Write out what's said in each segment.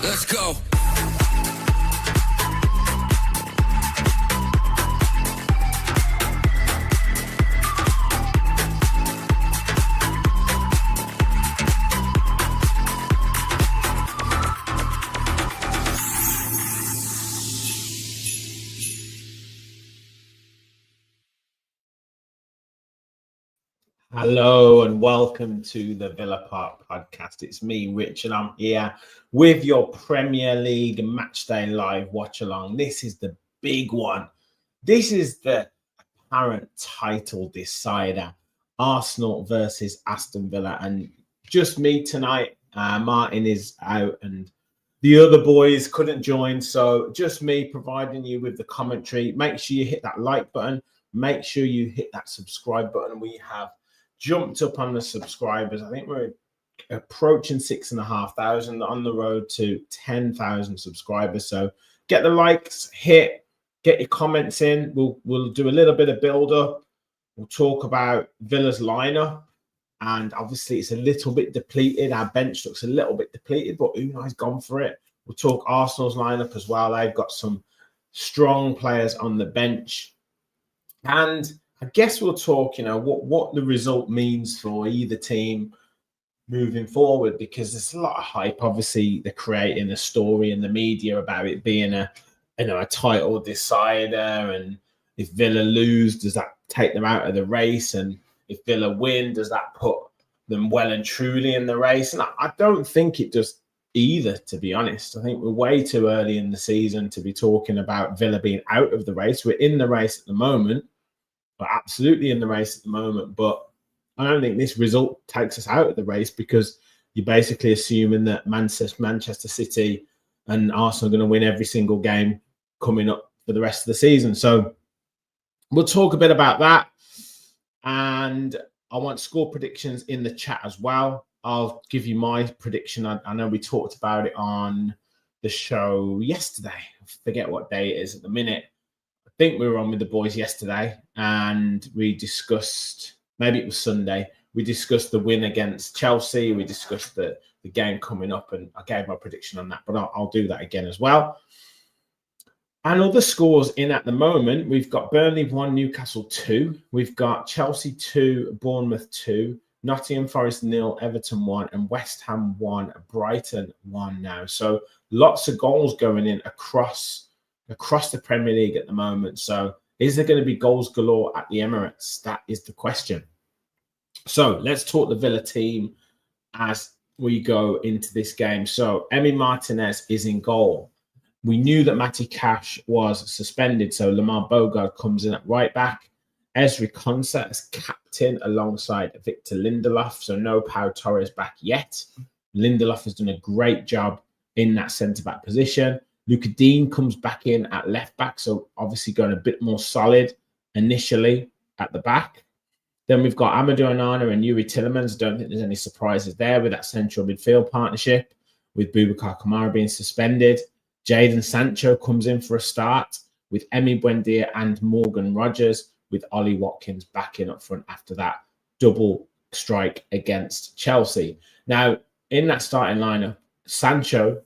Let's go. Hello and welcome to the Villa Park podcast. It's me, Rich, and I'm here with your Premier League Matchday Live watch along. This is the big one. This is the apparent title decider. Arsenal versus Aston Villa. And just me tonight. Martin is out and the other boys couldn't join. So just me providing you with the commentary. Make sure you hit that like button. Make sure you hit that subscribe button. We have jumped up on the subscribers. I think we're approaching 6,500 on the road to 10,000 subscribers. So get the likes, get your comments in. We'll do a little bit of build up. We'll talk about Villa's lineup, and obviously it's a little bit depleted. Our bench looks a little bit depleted, but Unai's gone for it. We'll talk Arsenal's lineup as well. They've got some strong players on the bench, and I guess we'll talk, what the result means for either team moving forward, because there's a lot of hype. Obviously, they're creating a story in the media about it being a title decider, and if Villa lose, does that take them out of the race? And if Villa win, does that put them well and truly in the race? And I don't think it does either, to be honest. I think we're way too early in the season to be talking about Villa being out of the race. We're in the race at the moment. We're absolutely in the race at the moment, but I don't think this result takes us out of the race, because you're basically assuming that Manchester City and Arsenal are going to win every single game coming up for the rest of the season. So we'll talk a bit about that, and I want score predictions in the chat as well. I'll give you my prediction. I know we talked about it on the show yesterday. I forget what day it is at the minute. I think we were on with the boys yesterday, and we discussed, maybe it was Sunday, we discussed the win against Chelsea. We discussed the game coming up, and I gave my prediction on that, but I'll do that again as well. And other scores in at the moment, we've got Burnley 1, Newcastle 2. We've got Chelsea 2, Bournemouth 2, Nottingham Forest 0, Everton 1, and West Ham 1, Brighton 1 now. So lots of goals going in across the Premier League at the moment. So is there going to be goals galore at the Emirates? That is the question. So let's talk the Villa team as we go into this game. So Emi Martinez is in goal. We knew that Matty Cash was suspended, so Lamar Bogard comes in at right back. Ezri Konsa as captain alongside Victor Lindelof. So no Pau Torres back yet. Lindelof has done a great job in that centre-back position. Luca Dean comes back in at left back, so obviously going a bit more solid initially at the back. Then we've got Amadou Onana and Yuri Tillemans. I don't think there's any surprises there with that central midfield partnership, with Boubacar Kamara being suspended. Jadon Sancho comes in for a start with Emi Buendia and Morgan Rogers, with Ollie Watkins back in up front after that double strike against Chelsea. Now, in that starting lineup, Sancho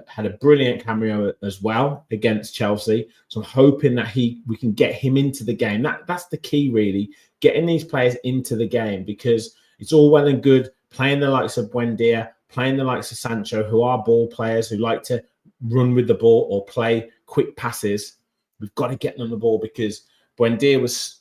had a brilliant cameo as well against Chelsea. So I'm hoping that we can get him into the game. That's the key, really, getting these players into the game, because it's all well and good playing the likes of Buendia, playing the likes of Sancho, who are ball players who like to run with the ball or play quick passes. We've got to get them on the ball, because Buendia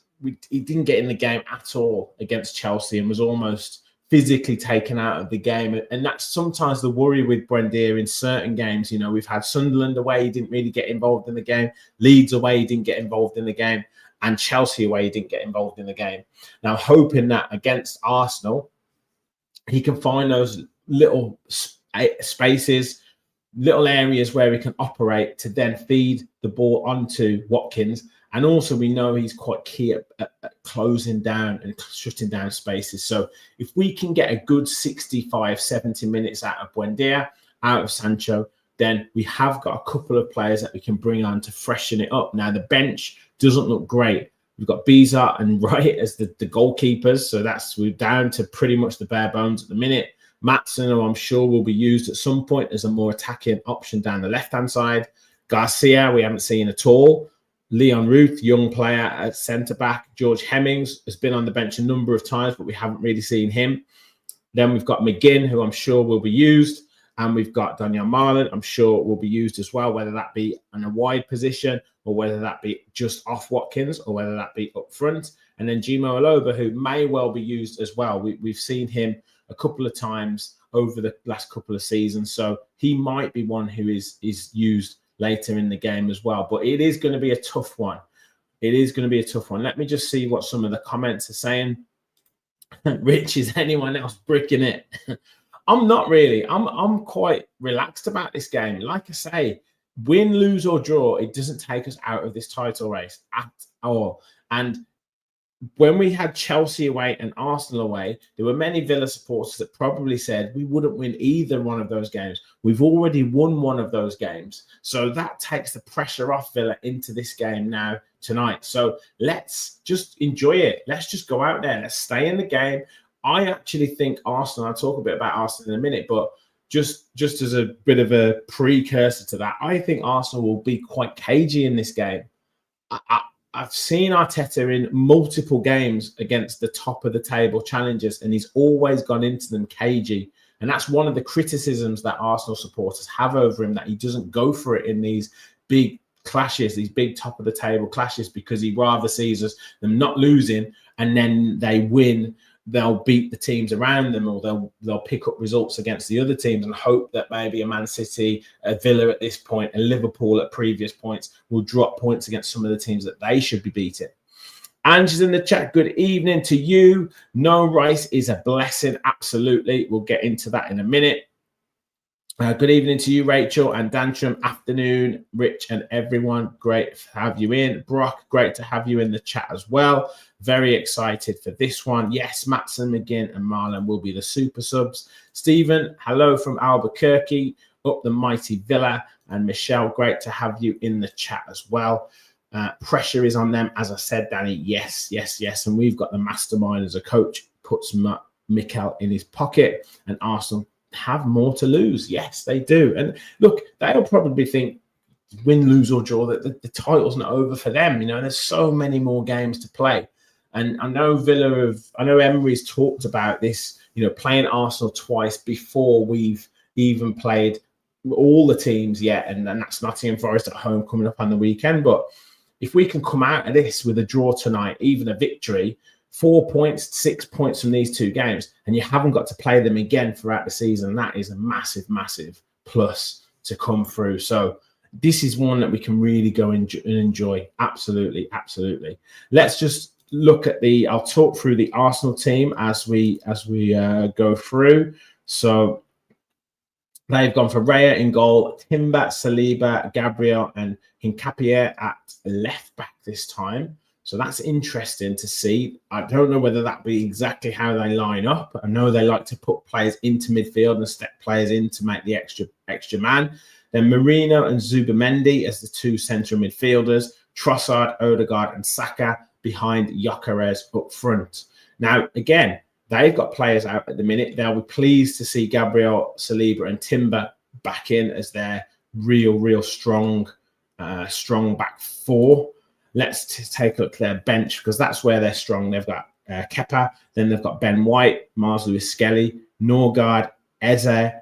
he didn't get in the game at all against Chelsea and was almost physically taken out of the game. And that's sometimes the worry with Buendia in certain games. We've had Sunderland away, he didn't really get involved in the game. Leeds away, he didn't get involved in the game. And Chelsea away, he didn't get involved in the game. Now, hoping that against Arsenal, he can find those little spaces, little areas where he can operate to then feed the ball onto Watkins. And also, we know he's quite key at closing down and shutting down spaces. So if we can get a good 65, 70 minutes out of Buendia, out of Sancho, then we have got a couple of players that we can bring on to freshen it up. Now, the bench doesn't look great. We've got Bizarre and Wright as the goalkeepers. So we're down to pretty much the bare bones at the minute. Maatsen, who I'm sure will be used at some point as a more attacking option down the left-hand side. Garcia, we haven't seen at all. Leon Ruth, young player at centre-back. George Hemmings has been on the bench a number of times, but we haven't really seen him. Then we've got McGinn, who I'm sure will be used. And we've got Daniel Marlon, I'm sure will be used as well, whether that be in a wide position or whether that be just off Watkins or whether that be up front. And then Jimo Aloba, who may well be used as well. We've seen him a couple of times over the last couple of seasons. So he might be one who is used later in the game as well. But it is going to be a tough one. It is going to be a tough one. Let me just see what some of the comments are saying. Rich, is anyone else bricking it? I'm not really. I'm quite relaxed about this game. Like I say, win, lose or draw, it doesn't take us out of this title race at all. And when we had Chelsea away and Arsenal away, there were many Villa supporters that probably said we wouldn't win either one of those games. We've already won one of those games. So that takes the pressure off Villa into this game now tonight. So let's just enjoy it. Let's just go out there. Let's stay in the game. I actually think Arsenal, I'll talk a bit about Arsenal in a minute, but just as a bit of a precursor to that, I think Arsenal will be quite cagey in this game. I've seen Arteta in multiple games against the top of the table challengers, and he's always gone into them cagey. And that's one of the criticisms that Arsenal supporters have over him, that he doesn't go for it in these big clashes, these big top of the table clashes, because he rather sees them not losing and then they win. They'll beat the teams around them, or they'll pick up results against the other teams and hope that maybe a Man City, a Villa at this point, and Liverpool at previous points will drop points against some of the teams that they should be beating. Angie's in the chat. Good evening to you. No rice is a blessing. Absolutely. We'll get into that in a minute. Good evening to you, Rachel and Dantrum. Afternoon, Rich and everyone. Great to have you in. Brock, great to have you in the chat as well. Very excited for this one. Yes, Maatsen, McGinn and Marlon will be the super subs. Stephen, hello from Albuquerque, up the mighty Villa. And Michelle, great to have you in the chat as well. Pressure is on them, as I said, Danny. Yes. And we've got the mastermind as a coach, puts Mikel in his pocket, and Arsenal have more to lose. Yes, they do. And look, they'll probably think, win, lose or draw, that the title's not over for them. You know, there's so many more games to play. And I know Emery's talked about this, you know, playing Arsenal twice before we've even played all the teams yet. And that's Nottingham Forest at home coming up on the weekend. But if we can come out of this with a draw tonight, even a victory, 4 points, 6 points from these two games, and you haven't got to play them again throughout the season, that is a massive, massive plus to come through. So this is one that we can really go and enjoy. Absolutely. Let's just look at I'll talk through the Arsenal team as we go through. So they've gone for Raya in goal, Timber, Saliba, Gabriel, and Hincapié at left back this time. So that's interesting to see. I don't know whether that be exactly how they line up. I know they like to put players into midfield and step players in to make the extra man. Then Marino and Zubamendi as the two central midfielders, Trossard, Odegaard, and Saka behind Gyökeres up front. Now, again, they've got players out at the minute. They'll be pleased to see Gabriel, Saliba, and Timber back in as their real strong back four. Let's take a look at their bench, because that's where they're strong. They've got Kepa, then they've got Ben White, Mars Lewis Skelly, Norgard, Eze,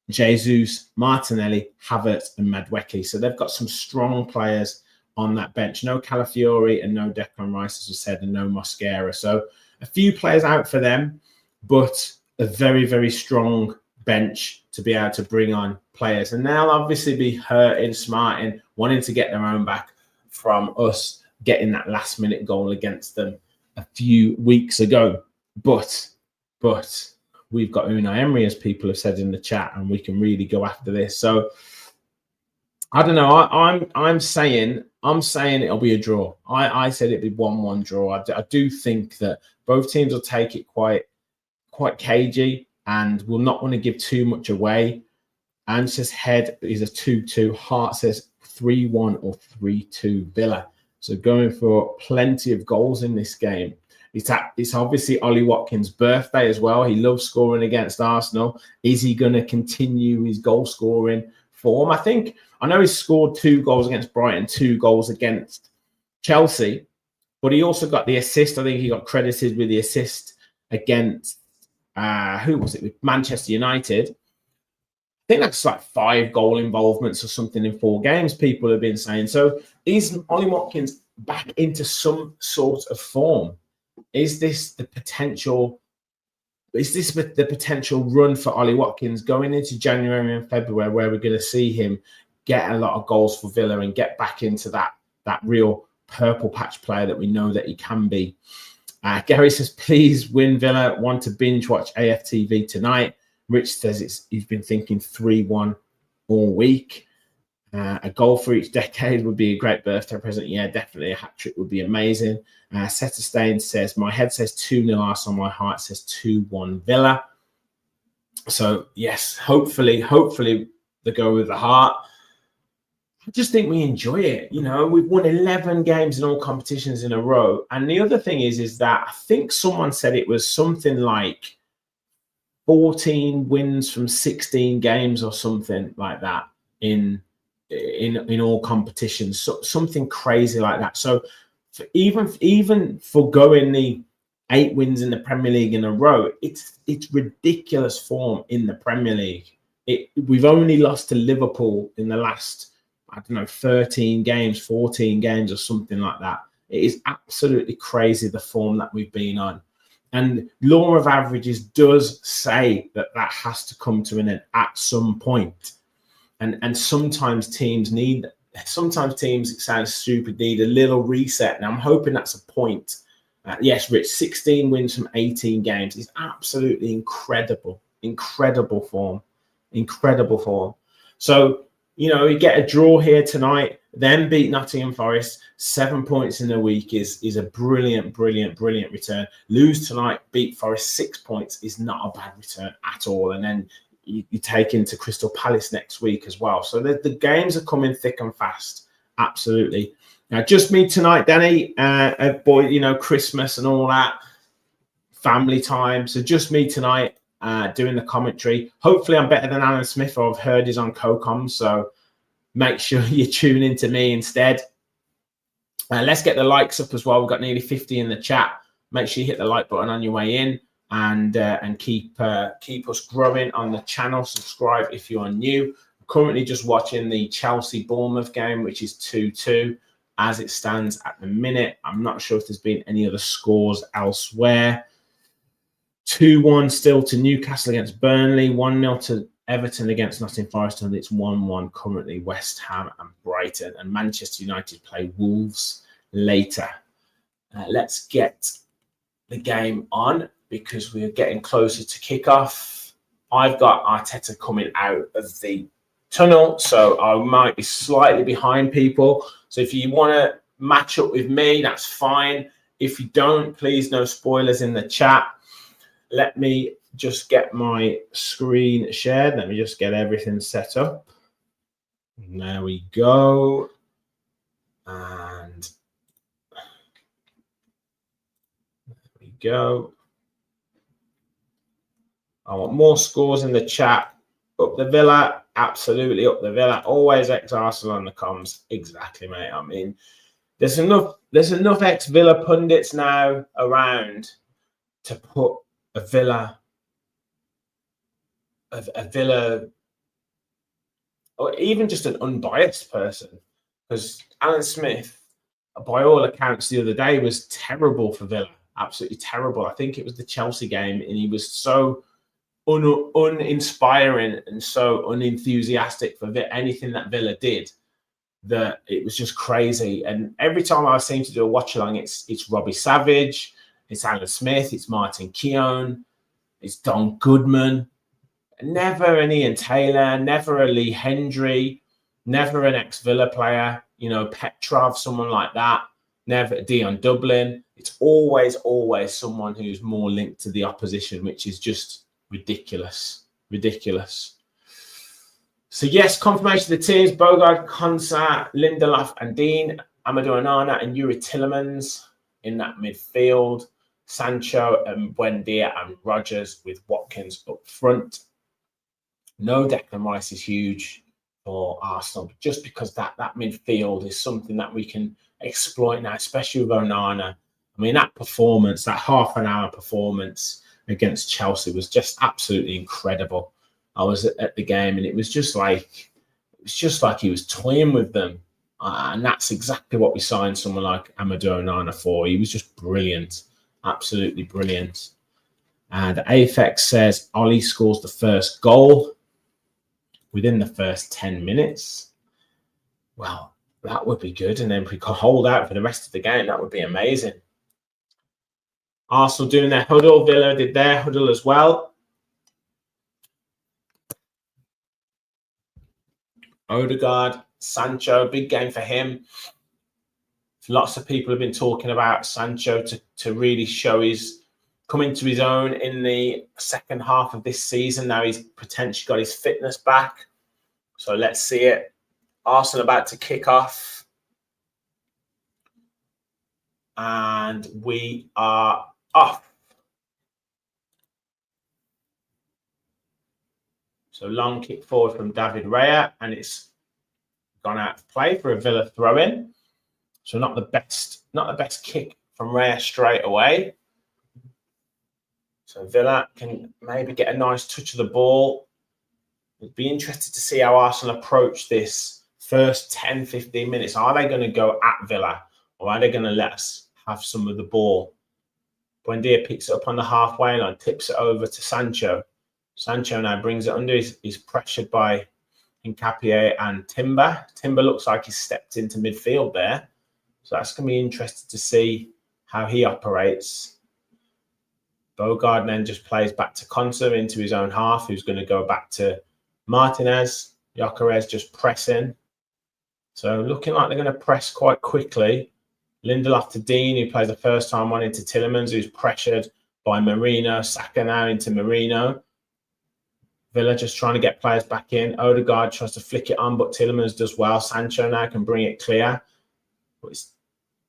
Jesus, Martinelli, Havertz, and Madueke. So they've got some strong players on that bench. No Calafiori and no Declan Rice, as I said, and no Mosquera. So a few players out for them, but a very strong bench to be able to bring on players. And they'll obviously be hurting, smarting, wanting to get their own back from us getting that last minute goal against them a few weeks ago. But we've got Unai Emery, as people have said in the chat, and we can really go after this. So I don't know. I'm saying it'll be a draw. I said it'd be 1-1 draw. I do think that both teams will take it quite cagey and will not want to give too much away. And says head is a 2-2. Heart says 3-1 or 3-2 Villa. So going for plenty of goals in this game. It's obviously Ollie Watkins' birthday as well. He loves scoring against Arsenal. Is he going to continue his goal scoring form? I know he's scored 2 goals against Brighton, 2 goals against Chelsea, but he also got the assist. I think he got credited with the assist against who was it? With Manchester United. I think that's like 5 goal involvements or something in 4 games, people have been saying. So is Ollie Watkins back into some sort of form? Is this the potential run for Ollie Watkins going into January and February, where we're going to see him get a lot of goals for Villa and get back into that real purple patch player that we know that he can be? Gary says, please win Villa. Want to binge watch AFTV tonight. Rich says he's been thinking 3-1 all week. A goal for each decade would be a great birthday present. Yeah, definitely a hat-trick would be amazing. Setter Stain says, my head says 2-0 Arsenal, my heart says 2-1 Villa. So, yes, hopefully they go with the heart. I just think we enjoy it. You know, we've won 11 games in all competitions in a row. And the other thing is that I think someone said it was something like 14 wins from 16 games or something like that in all competitions, so something crazy like that. So even for going the 8 wins in the Premier League in a row, it's ridiculous form in the Premier League. We've only lost to Liverpool in the last, 13 games, 14 games or something like that. It is absolutely crazy, the form that we've been on. And law of averages does say that has to come to an end at some point. And sometimes teams, it sounds stupid, need a little reset. And I'm hoping that's a point. Yes, Rich, 16 wins from 18 games is absolutely incredible. Incredible form. So, you get a draw here tonight, then beat Nottingham Forest. 7 points in a week is a brilliant return. Lose tonight, beat Forest 6 points is not a bad return at all. And then you take into Crystal Palace next week as well. So the games are coming thick and fast. Absolutely. Now, just me tonight, Danny. Boy, Christmas and all that, family time. So just me tonight, doing the commentary. Hopefully, I'm better than Alan Smith, or I've heard he's on CoCom. So make sure you tune in to me instead. Let's get the likes up as well. We've got nearly 50 in the chat. Make sure you hit the like button on your way in. And keep us growing on the channel. Subscribe if you are new. I'm currently just watching the Chelsea-Bournemouth game, which is 2-2 as it stands at the minute. I'm not sure if there's been any other scores elsewhere. 2-1 still to Newcastle against Burnley. 1-0 to Everton against Nottingham Forest, and it's 1-1 currently West Ham and Brighton. And Manchester United play Wolves later. Let's get the game on, because we're getting closer to kickoff. I've got Arteta coming out of the tunnel, so I might be slightly behind people. So if you want to match up with me, that's fine. If you don't, please, no spoilers in the chat. Let me just get my screen shared. Let me just get everything set up. And there we go. And there we go. I want more scores in the chat. Up the Villa, absolutely up the Villa. Always ex-Arsenal on the comms. Exactly, mate. I mean, there's enough ex-Villa pundits now around to put a Villa, or even just an unbiased person. Because Alan Smith, by all accounts, the other day was terrible for Villa. Absolutely terrible. I think it was the Chelsea game, and he was so uninspiring and so unenthusiastic for anything that Villa did that it was just crazy. And every time I seem to do a watch along, it's Robbie Savage, it's Alan Smith, it's Martin Keown, it's Don Goodman, never an Ian Taylor, never a Lee Hendry, never an ex-Villa player, Petrov, someone like that, never Dion Dublin. It's always someone who's more linked to the opposition, which is just ridiculous. So yes, confirmation of the teams: Bogard, Konsa, Lindelof and Dean, Amadou Onana and Yuri Tillemans in that midfield. Sancho and Buendia and Rodgers with Watkins up front. No, Declan Rice is huge for Arsenal, just because that midfield is something that we can exploit now, especially with Onana. I mean, that performance, that half an hour performance against Chelsea was just absolutely incredible. I was at the game, and it was just like he was toying with them. And that's exactly what we signed someone like Amadou Onana for. He was just brilliant, absolutely brilliant. And Afex says Ollie scores the first goal within the first 10 minutes. Well, that would be good. And then if we could hold out for the rest of the game, that would be amazing. Arsenal doing their huddle. Villa did their huddle as well. Odegaard, Sancho, big game for him. Lots of people have been talking about Sancho to really show his coming to his own in the second half of this season. Now he's potentially got his fitness back. So let's see it. Arsenal about to kick off. And we are off. So long kick forward from David Raya, and it's gone out of play for a Villa throw-in. So not the best kick from Raya straight away. So Villa can maybe get a nice touch of the ball. It'd be interested to see how Arsenal approach this first 10, 15 minutes. Are they going to go at Villa, or are they going to let us have some of the ball? Buendia picks it up on the halfway line, tips it over to Sancho. Sancho now brings it under. He's pressured by Hincapié and Timber. Timber looks like he's stepped into midfield there. So that's going to be interesting to see how he operates. Bogard then just plays back to Konsa into his own half, who's going to go back to Martinez. Gyökeres just pressing. So looking like they're going to press quite quickly. Lindelof to Dean, who plays the first time on, into Tielemans, who's pressured by Marino. Saka now into Marino. Villa just trying to get players back in. Odegaard tries to flick it on, but Tielemans does well. Sancho now can bring it clear. But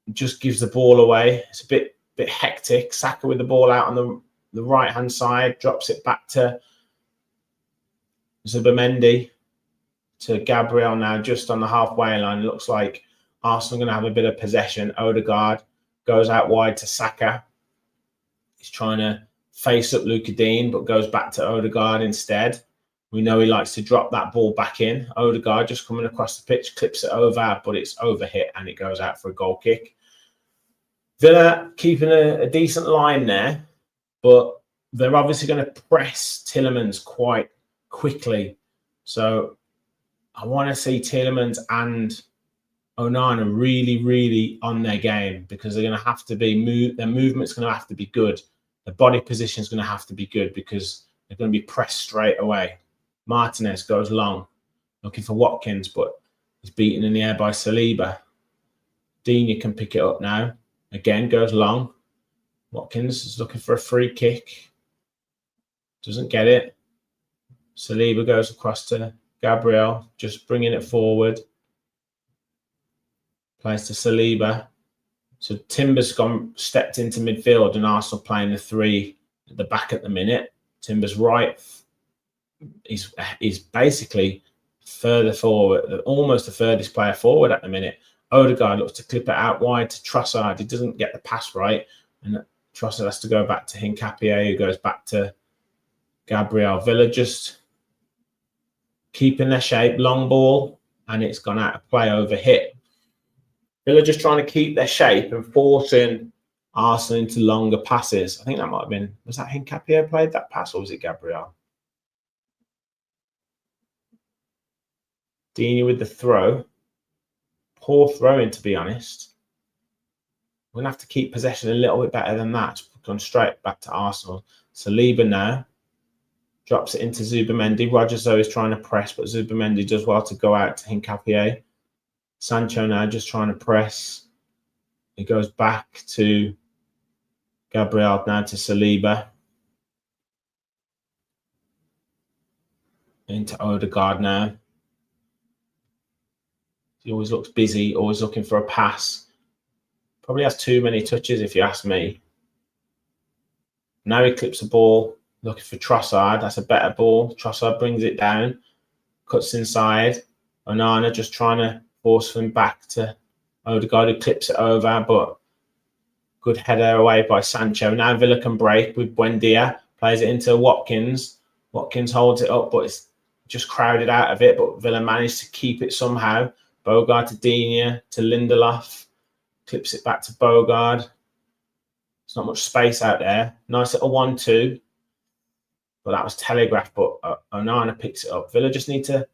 it just gives the ball away. It's a bit hectic. Saka with the ball out on the right-hand side. Drops it back to Zubimendi. To Gabriel now just on the halfway line. It looks like Arsenal are going to have a bit of possession. Odegaard goes out wide to Saka. He's trying to face up Luka Dean, but goes back to Odegaard instead. We know he likes to drop that ball back in. Odegaard just coming across the pitch, clips it over, but it's overhit and it goes out for a goal kick. Villa keeping a decent line there, but they're obviously going to press Tielemans quite quickly. So I want to see Tielemans and Onana really, really on their game, because they're going to have to be their movement's going to have to be good. The body position is going to have to be good, because they're going to be pressed straight away. Martinez goes long, looking for Watkins, but he's beaten in the air by Saliba. Digne can pick it up now. Again, goes long. Watkins is looking for a free kick. Doesn't get it. Saliba goes across to Gabriel, just bringing it forward. Plays to Saliba. So Timber's stepped into midfield, and Arsenal playing the three at the back at the minute. Timber's right. He's basically further forward, almost the furthest player forward at the minute. Odegaard looks to clip it out wide to Trossard. He doesn't get the pass right, and Trossard has to go back to Hincapié, who goes back to Gabriel. Villa just keeping their shape, long ball, and it's gone out of play, over hit. Villa just trying to keep their shape and forcing Arsenal into longer passes. I think that might have been, was that Hincapié played that pass, or was it Gabriel? Digne with the throw. Poor throw-in, to be honest. We're going to have to keep possession a little bit better than that. Gone straight back to Arsenal. Saliba now drops it into Zubimendi. Rodgers, though, is trying to press, but Zubimendi does well to go out to Hincapié. Sancho now just trying to press. He goes back to Gabriel, now to Saliba. Into Odegaard now. He always looks busy, always looking for a pass. Probably has too many touches, if you ask me. Now he clips the ball, looking for Trossard. That's a better ball. Trossard brings it down, cuts inside. Onana just trying to force him back to Odegaard, who clips it over, but good header away by Sancho. Now Villa can break with Buendia, plays it into Watkins. Watkins holds it up, but it's just crowded out of it. But Villa managed to keep it somehow. Bogard to Digne, to Lindelof. Clips it back to Bogard. There's not much space out there. Nice little 1-2. But that was telegraphed, but Onana picks it up. Villa just need to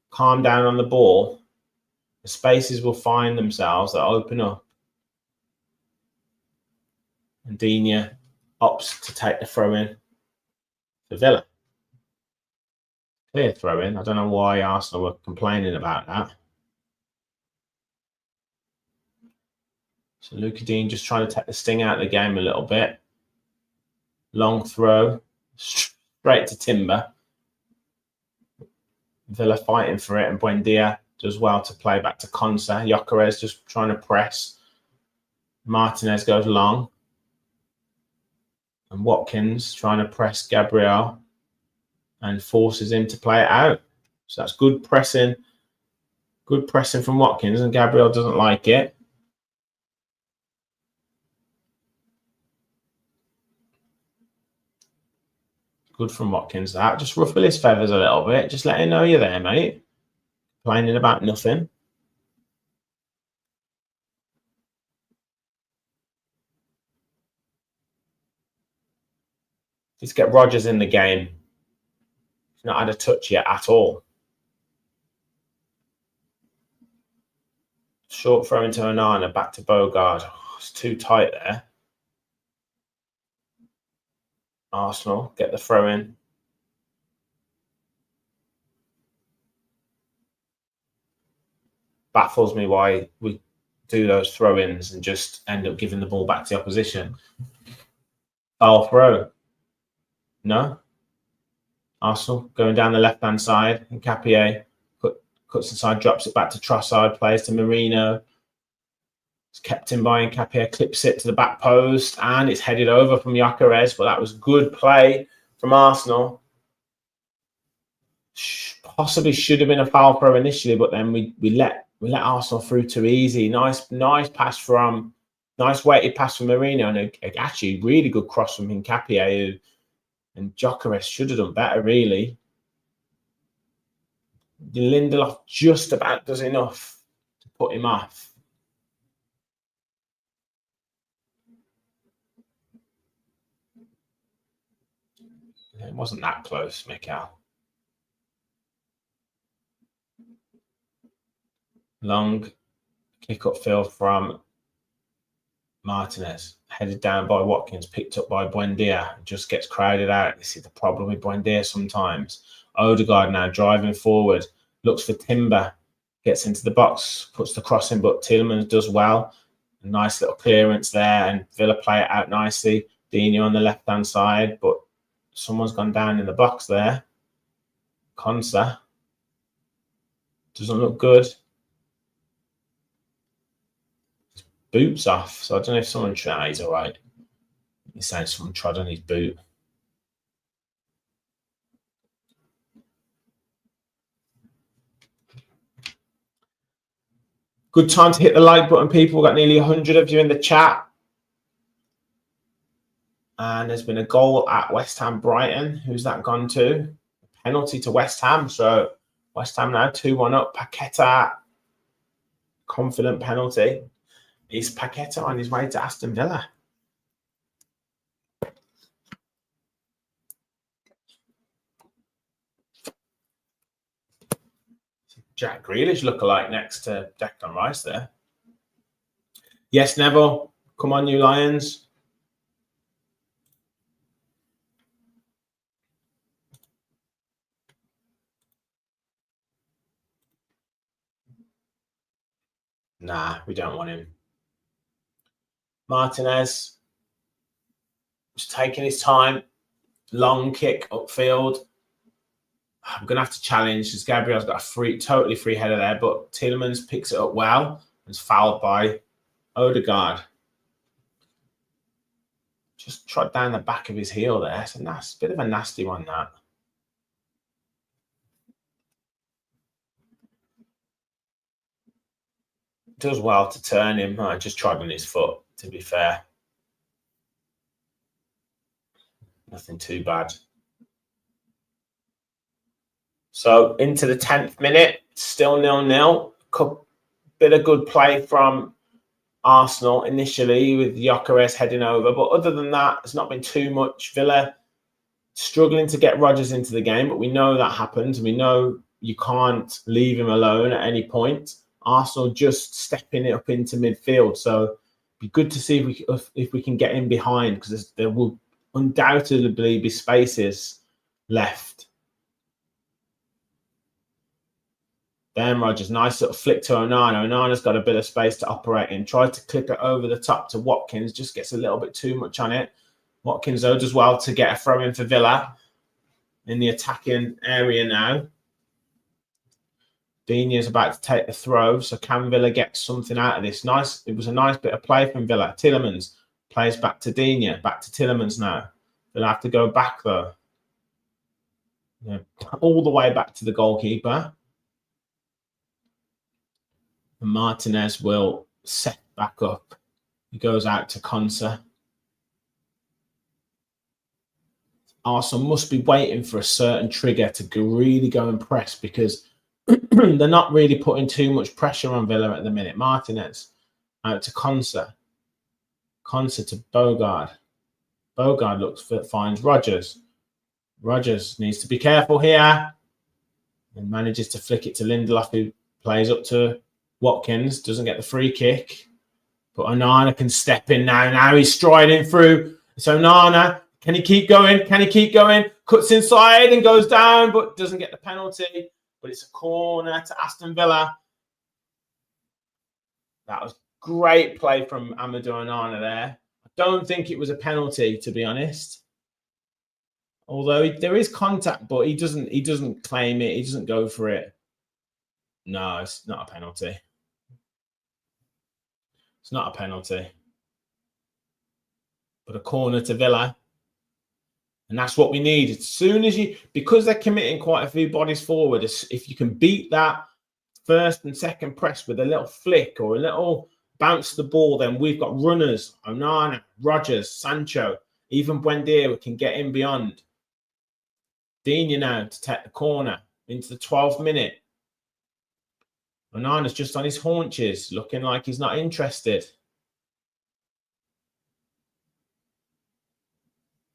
calm down on the ball. The spaces will find themselves. They'll open up. And Digne opts to take the throw in for Villa. Clear throw in. I don't know why Arsenal were complaining about that. So Luka Dean just trying to take the sting out of the game a little bit. Long throw. Straight to Timber. Villa fighting for it, and Buendia does well to play back to Konsa. Gyökeres just trying to press. Martinez goes long. And Watkins trying to press Gabriel and forces him to play it out. So that's good pressing. Good pressing from Watkins, and Gabriel doesn't like it. Good from Watkins, that. Just ruffle his feathers a little bit. Just let him know you're there, mate. Complaining about nothing. Let's get Rodgers in the game. He's not had a touch yet at all. Short throw into Onana, back to Bogard. Oh, it's too tight there. Arsenal get the throw in. Baffles me why we do those throw-ins and just end up giving the ball back to the opposition. Foul throw. No. Arsenal going down the left-hand side. And Capier cuts inside, drops it back to Trossard, plays to Marino. It's kept in by Capier, clips it to the back post, and it's headed over from Gyökeres, but that was good play from Arsenal. Possibly should have been a foul throw initially, but then we let Arsenal through too easy. Nice pass from, nice weighted pass from Marino, and actually really good cross from Hincapié, and Gyökeres should have done better, really. Lindelof just about does enough to put him off. It wasn't that close, Mikel. Long kick upfield from Martinez, headed down by Watkins, picked up by Buendia, just gets crowded out. This is the problem with Buendia sometimes. Odegaard now driving forward, looks for Timber, gets into the box, puts the cross in, but Tielemans does well. A nice little clearance there, and Villa play it out nicely. Digne on the left-hand side, but someone's gone down in the box there. Konsa. Doesn't look good. His boot's off, so I don't know if someone tried. He's all right. He's saying someone trod on his boot. Good time to hit the like button, people. We've got nearly 100 of you in the chat. And there's been a goal at West Ham Brighton. Who's that gone to? Penalty to West Ham. So West Ham now 2-1 up. Paqueta. Confident penalty. Is Paqueta on his way to Aston Villa? Jack Grealish lookalike next to Declan Rice there. Yes, Neville. Come on, you Lions. Nah, we don't want him. Martinez just taking his time. Long kick upfield. I'm going to have to challenge because Gabriel's got a totally free header there, but Tielemans picks it up well and is fouled by Odegaard. Just trod down the back of his heel there. It's a bit of a nasty one, that. Does well to turn him. I just trod on his foot, to be fair. Nothing too bad. So into the 10th minute, still 0-0. Bit of good play from Arsenal initially with Gyökeres heading over. But other than that, it's not been too much. Villa struggling to get Rodgers into the game, but we know that happens. We know you can't leave him alone at any point. Arsenal just stepping it up into midfield. So it'd be good to see if we can get in behind, because there will undoubtedly be spaces left. Then Rodgers, nice sort of flick to Onana. Onana's got a bit of space to operate in. Tried to clip it over the top to Watkins, just gets a little bit too much on it. Watkins, though, does well to get a throw in for Villa in the attacking area now. Digne's about to take the throw, so can Villa get something out of this? Nice. It was a nice bit of play from Villa. Tielemans plays back to Digne, back to Tielemans now. They'll have to go back, though. Yeah, all the way back to the goalkeeper. And Martinez will set back up. He goes out to Konsa. Arsenal must be waiting for a certain trigger to really go and press, because they're not really putting too much pressure on Villa at the minute. Martinez out to Konsa. Konsa to Bogard. Bogard finds Rodgers. Rodgers needs to be careful here. And manages to flick it to Lindelof, who plays up to Watkins. Doesn't get the free kick. But Onana can step in now. Now he's striding through. It's Onana. Can he keep going? Can he keep going? Cuts inside and goes down, but doesn't get the penalty. But it's a corner to Aston Villa. That was great play from Amadou Onana there. I don't think it was a penalty, to be honest. Although there is contact, but he doesn't claim it. He doesn't go for it. No, it's not a penalty. It's not a penalty. But a corner to Villa. And that's what we need. As soon as because they're committing quite a few bodies forward, if you can beat that first and second press with a little flick or a little bounce to the ball, then we've got runners, Onana, Rodgers, Sancho, even Buendia, we can get in beyond. Digne now to take the corner into the 12th minute. Onana's just on his haunches, looking like he's not interested.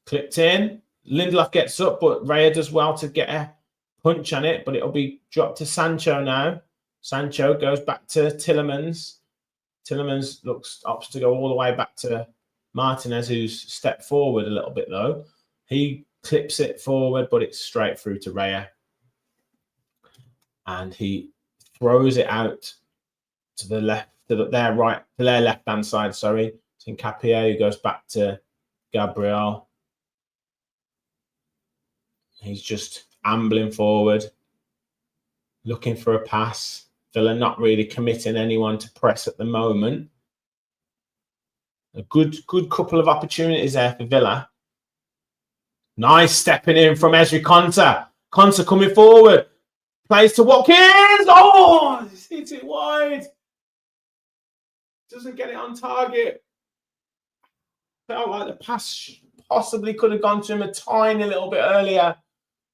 Clipped in. Lindelof gets up, but Raya does well to get a punch on it, but it'll be dropped to Sancho now. Sancho goes back to Tielemans. Tielemans opts to go all the way back to Martinez, who's stepped forward a little bit, though. He clips it forward, but it's straight through to Raya. And he throws it out to the left, to their left-hand side, sorry. It's Nkapie, who goes back to Gabriel. He's just ambling forward, looking for a pass. Villa not really committing anyone to press at the moment. A good couple of opportunities there for Villa. Nice stepping in from Ezri Konsa. Konsa coming forward. Plays to Watkins. Oh, he's hit it wide. Doesn't get it on target. Felt like the pass possibly could have gone to him a tiny little bit earlier.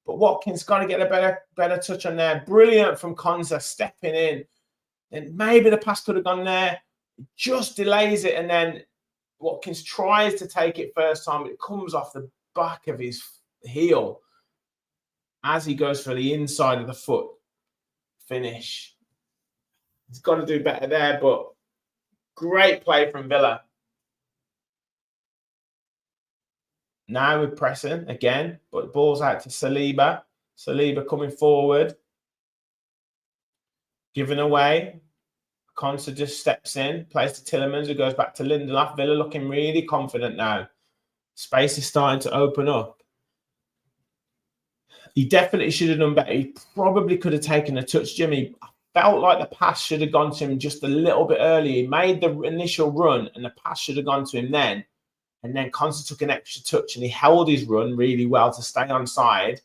But Watkins got to get a better touch on there. Brilliant from Konsa stepping in. And maybe the pass could have gone there. Just delays it. And then Watkins tries to take it first time. But it comes off the back of his heel as he goes for the inside of the foot finish. He's got to do better there. But great play from Villa. Now we're pressing again, but ball's out to Saliba. Saliba coming forward. Giving away. Konsa just steps in, plays to Tielemans, who goes back to Lindelof. Villa looking really confident now. Space is starting to open up. He definitely should have done better. He probably could have taken a touch, Jimmy. I felt like the pass should have gone to him just a little bit earlier. He made the initial run, and the pass should have gone to him then. And then Constance took an extra touch and he held his run really well to stay on side.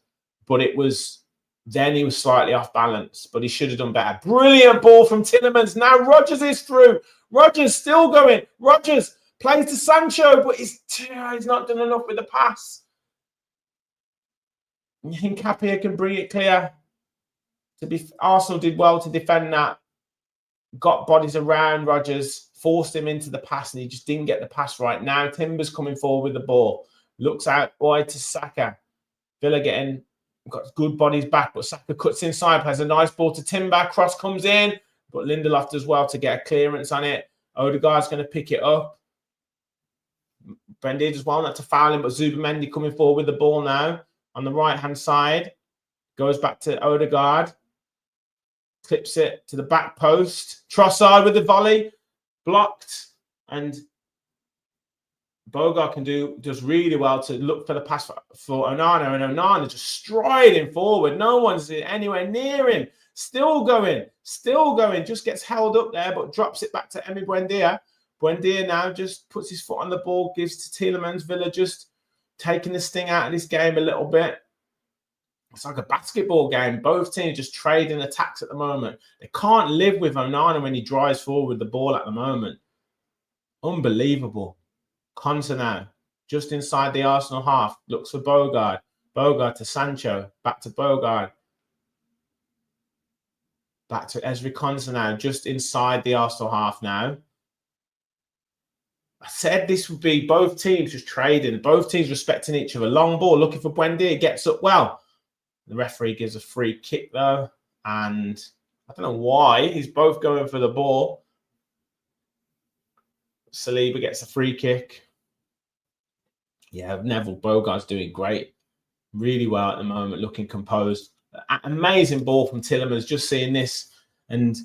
But he was slightly off balance, but he should have done better. Brilliant ball from Tielemans. Now Rodgers is through. Rodgers still going. Rodgers plays to Sancho, but he's not done enough with the pass. Nkapia can bring it clear. Arsenal did well to defend that. Got bodies around Rodgers, forced him into the pass, and he just didn't get the pass right. Now Timber's coming forward with the ball. Looks out wide to Saka. Villa got good bodies back, but Saka cuts inside, plays a nice ball to Timber. Cross comes in, but Lindelof does well to get a clearance on it. Odegaard's going to pick it up. Buendia does well not to foul him, but Zubamendi coming forward with the ball now on the right-hand side. Goes back to Odegaard. Clips it to the back post. Trossard with the volley. Blocked. And Bogart does really well to look for the pass for Onana. And Onana just striding forward. No one's anywhere near him. Still going. Just gets held up there, but drops it back to Emi Buendia. Buendia now just puts his foot on the ball, gives to Tielemans. Villa just taking the sting out of this game a little bit. It's like a basketball game. Both teams just trading attacks at the moment. They can't live with Onana when he drives forward with the ball at the moment. Unbelievable. Konsa now, just inside the Arsenal half, looks for Bogard. Bogard to Sancho. Back to Bogard. Back to Ezri Konsa now, just inside the Arsenal half now. I said this would be both teams just trading, both teams respecting each other. Long ball, looking for Buendia, gets up well. The referee gives a free kick though, and I don't know why. He's both going for the ball. Saliba gets a free kick. Yeah, Neville Bogart's doing great. Really well at the moment, looking composed. Amazing ball from Tielemans, just seeing this. And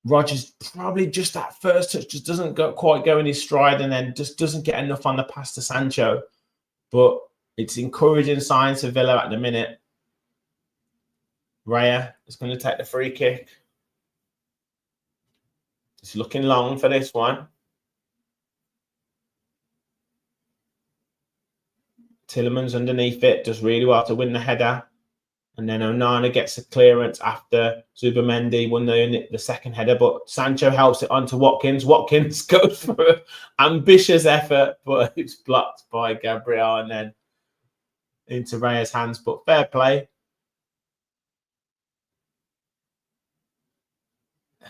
Rodgers probably just that first touch just doesn't quite go in his stride, and then just doesn't get enough on the pass to Sancho. But it's encouraging signs for Villa at the minute. Raya is going to take the free kick. It's looking long for this one. Tielemans underneath it does really well to win the header. And then Onana gets a clearance after Zubamendi won the second header. But Sancho helps it onto Watkins. Watkins goes for an ambitious effort, but it's blocked by Gabriel and then into Raya's hands. But fair play.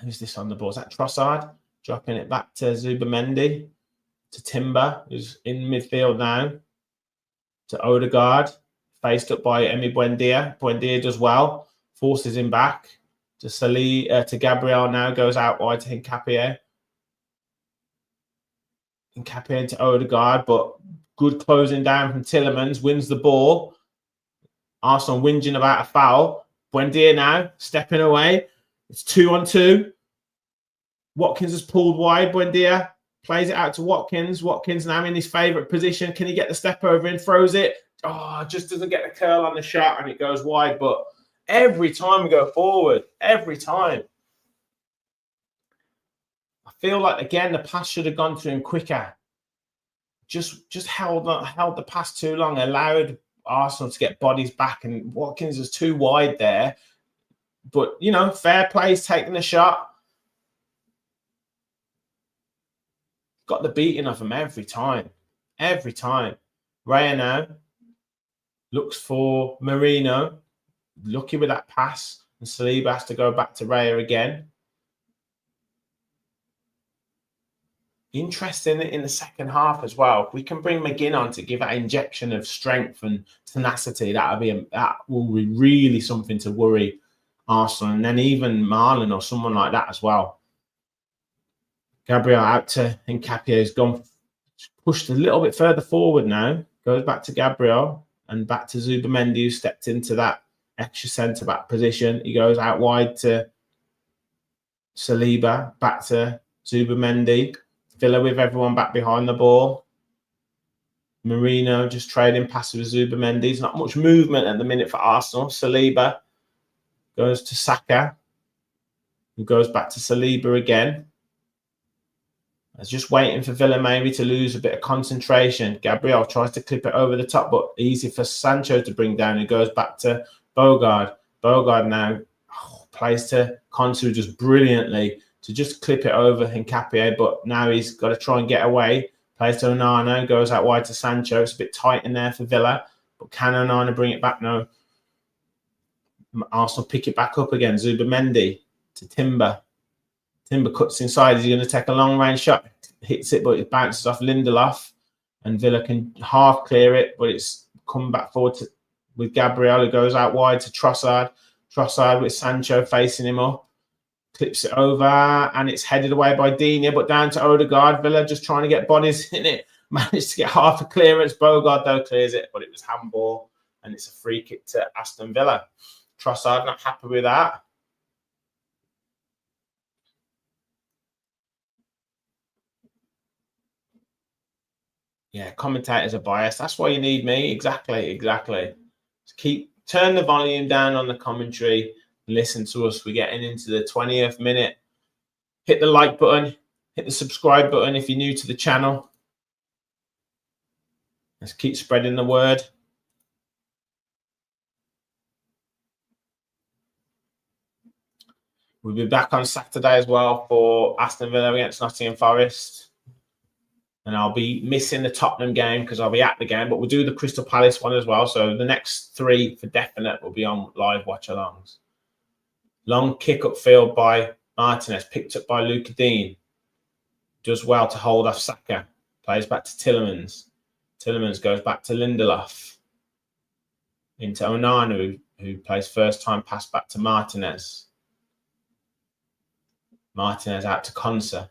Who's this on the ball? Is that Trossard? Dropping it back to Zubamendi. To Timber, who's in midfield now. To Odegaard. Faced up by Emi Buendia. Buendia does well. Forces him back. To Gabriel now. Goes out wide to Nkapia. Nkapia into Odegaard. But good closing down from Tielemans. Wins the ball. Arsenal whinging about a foul. Buendia now. Stepping away. It's 2-on-2. Watkins has pulled wide. Buendia plays it out to Watkins. Watkins now in his favourite position. Can he get the step over and throws it? Oh, just doesn't get the curl on the shot and it goes wide. But every time we go forward, every time. I feel like, again, the pass should have gone to him quicker. Just held the pass too long, allowed Arsenal to get bodies back. And Watkins was too wide there. But, you know, fair play, he's taking the shot. Got the beating of him every time. Every time. Raya now looks for Marino. Lucky with that pass. And Saliba has to go back to Raya again. Interesting in the second half as well. If we can bring McGinn on to give that injection of strength and tenacity, that will be really something to worry Arsenal. And then even Marlon or someone like that as well. Gabriel out to Nkapia has gone pushed a little bit further forward now. Goes back to Gabriel and back to Zubamendi, who stepped into that extra centre-back position. He goes out wide to Saliba, back to Zubamendi. Villa with everyone back behind the ball. Marino just trading passes with Zubamendi. There's not much movement at the minute for Arsenal. Saliba goes to Saka, who goes back to Saliba again. I was just waiting for Villa maybe to lose a bit of concentration. Gabriel tries to clip it over the top, but easy for Sancho to bring down. He goes back to Bogard. Bogard now plays to Konsu just brilliantly to just clip it over Hincapié, but now he's got to try and get away. Plays to Onana, goes out wide to Sancho. It's a bit tight in there for Villa, but can Onana bring it back? No. Arsenal pick it back up again. Zubimendi to Timber. Timber cuts inside. He's going to take a long-range shot. Hits it, but it bounces off Lindelof. And Villa can half clear it, but it's come back forward with Gabriel, who goes out wide to Trossard. Trossard with Sancho facing him up. Clips it over, and it's headed away by Digne, but down to Odegaard. Villa just trying to get bodies in it. Managed to get half a clearance. Bogard, though, clears it, but it was handball, and it's a free kick to Aston Villa. Trossard not happy with that. Yeah, commentators are biased. That's why you need me. Exactly. Turn the volume down on the commentary. Listen to us. We're getting into the 20th minute. Hit the like button. Hit the subscribe button if you're new to the channel. Let's keep spreading the word. We'll be back on Saturday as well for Aston Villa against Nottingham Forest. And I'll be missing the Tottenham game because I'll be at the game. But we'll do the Crystal Palace one as well. So the next 3 for definite will be on live watch-alongs. Long kick upfield by Martinez. Picked up by Luca Dean. Does well to hold off Saka. Plays back to Tielemans. Tielemans goes back to Lindelof. Into Onana, who plays first time pass back to Martinez. Martinez out to Konsa.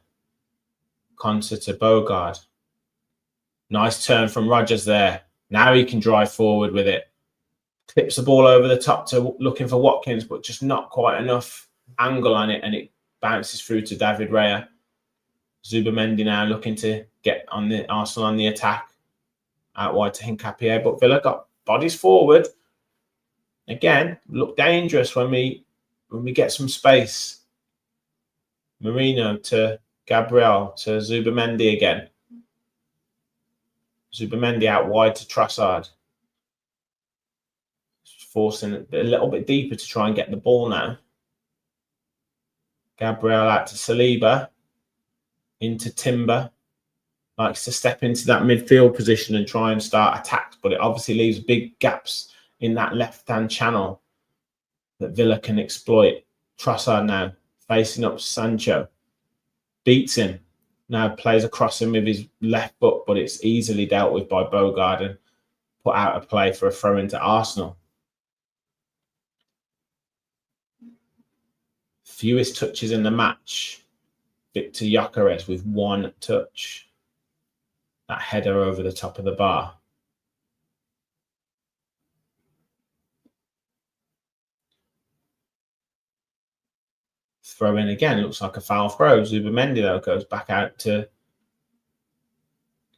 Konsa to Bogard. Nice turn from Rodgers there. Now he can drive forward with it. Clips the ball over the top to looking for Watkins, but just not quite enough angle on it, and it bounces through to David Raya. Zubimendi now looking to get on the Arsenal on the attack. Out wide to Hincapié, but Villa got bodies forward. Again, look dangerous when we get some space. Marino to Gabriel to Zubimendi again. Zubimendi out wide to Trossard. Forcing it a little bit deeper to try and get the ball now. Gabriel out to Saliba. Into Timber. Likes to step into that midfield position and try and start attacks, but it obviously leaves big gaps in that left-hand channel that Villa can exploit. Trossard now facing up Sancho. Beats him. Now plays across him with his left foot, but it's easily dealt with by Bogard and put out of play for a throw into Arsenal. Fewest touches in the match. Victor Gyökeres with 1 touch. That header over the top of the bar. Throw in again. Looks like a foul throw. Zubimendi, though, goes back out to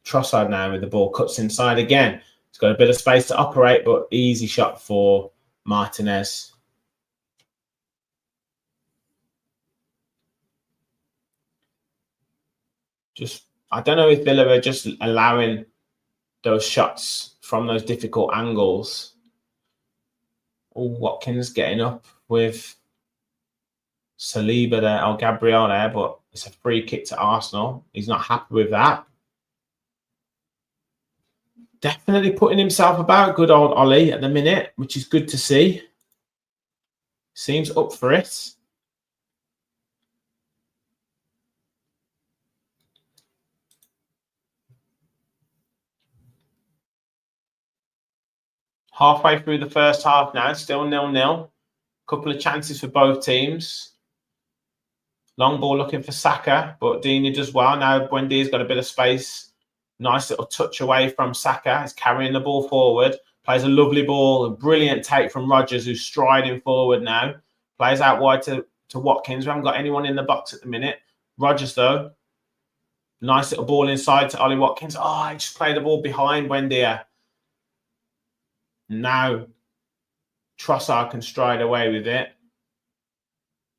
Trossard now with the ball. Cuts inside again. He's got a bit of space to operate, but easy shot for Martinez. I don't know if Villa are just allowing those shots from those difficult angles. Oh, Watkins getting up with Saliba there, or Gabriel there, but it's a free kick to Arsenal. He's not happy with that. Definitely putting himself about. Good old Ollie at the minute, which is good to see. Seems up for it. Halfway through the first half now, still 0-0. Couple of chances for both teams. Long ball looking for Saka, but Digne does well. Now Buendia's got a bit of space. Nice little touch away from Saka. He's carrying the ball forward. Plays a lovely ball. A brilliant take from Rodgers, who's striding forward now. Plays out wide to Watkins. We haven't got anyone in the box at the minute. Rodgers, though. Nice little ball inside to Ollie Watkins. Oh, he just played the ball behind Buendia. Now Trossard can stride away with it.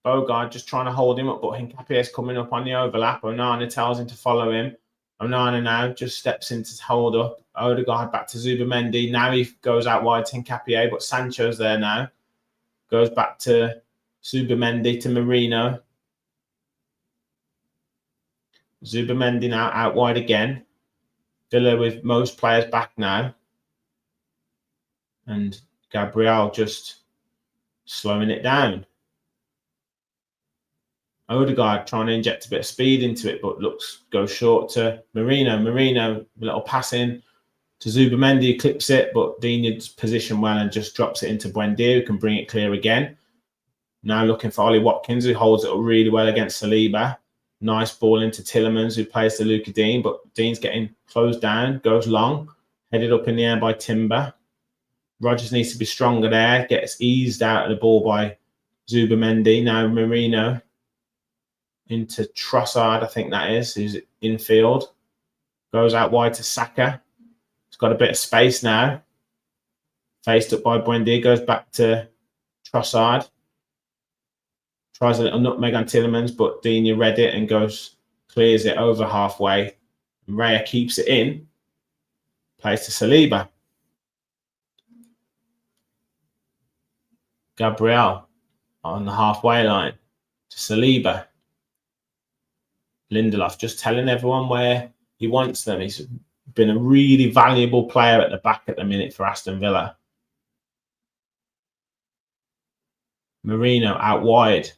Bogard just trying to hold him up, but Hincapie's coming up on the overlap. Onana tells him to follow him. Onana now just steps in to hold up. Odegaard back to Zubamendi. Now he goes out wide to Hincapie, but Sancho's there now. Goes back to Zubamendi to Merino. Zubamendi now out wide again. Villa with most players back now. And Gabriel just slowing it down. Odegaard trying to inject a bit of speed into it, but goes short to Merino. Merino, a little pass in to Zubamendi, clips it, but Dina's positioned well and just drops it into Buendia, who can bring it clear again. Now looking for Ollie Watkins, who holds it really well against Saliba. Nice ball into Tielemans, who plays to Luca Dean, but Dean's getting closed down, goes long, headed up in the air by Timber. Rodgers needs to be stronger there, gets eased out of the ball by Zubamendi. Now Merino into Trossard, I think that is, who's infield. Goes out wide to Saka. He's got a bit of space now. Faced up by Buendia, goes back to Trossard. Tries a little nutmeg on Tielemans, but Digne read it and clears it over halfway. Raya keeps it in. Plays to Saliba. Gabriel on the halfway line to Saliba. Lindelof just telling everyone where he wants them. He's been a really valuable player at the back at the minute for Aston Villa. Merino out wide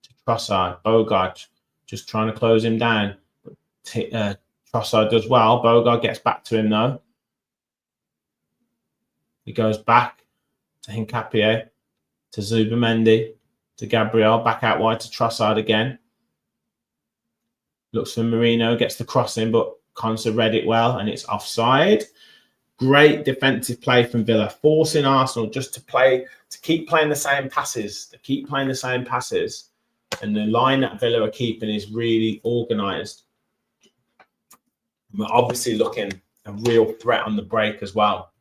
to Trossard. Bogard just trying to close him down. Trossard does well. Bogard gets back to him though. He goes back to Hincapie, to Zubamendi, to Gabriel, back out wide to Trossard again. Looks for Merino, gets the cross in, but Konsa read it well, and it's offside. Great defensive play from Villa, forcing Arsenal just to keep playing the same passes, And the line that Villa are keeping is really organised. We're obviously looking a real threat on the break as well.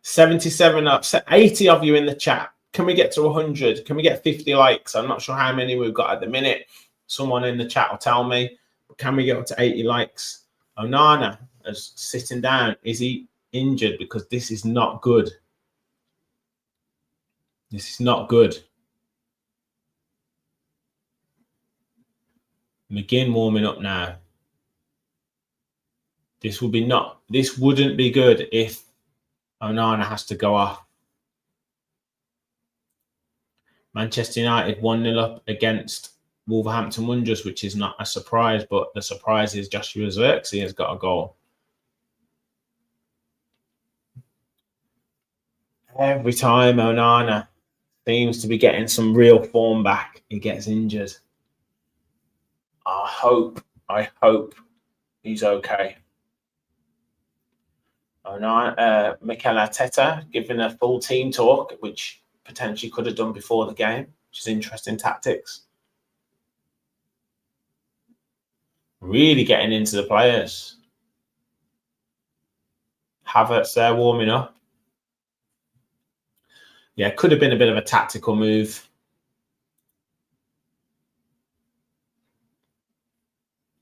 77 up, 80 of you in the chat. Can we get to 100? Can we get 50 likes? I'm not sure how many we've got at the minute. Someone in the chat will tell me. Can we get up to 80 likes? Onana is sitting down. Is he injured? Because this is not good. This is not good. McGinn warming up now. This wouldn't be good if Onana has to go off. Manchester United 1-0 up against Wolverhampton Wanderers, which is not a surprise, but the surprise is Joshua Zirkzee has got a goal. Every time Onana seems to be getting some real form back, he gets injured. I hope he's okay. Mikel Arteta giving a full team talk, which potentially could have done before the game, which is interesting tactics. Really getting into the players. Havertz there warming up. Yeah, could have been a bit of a tactical move.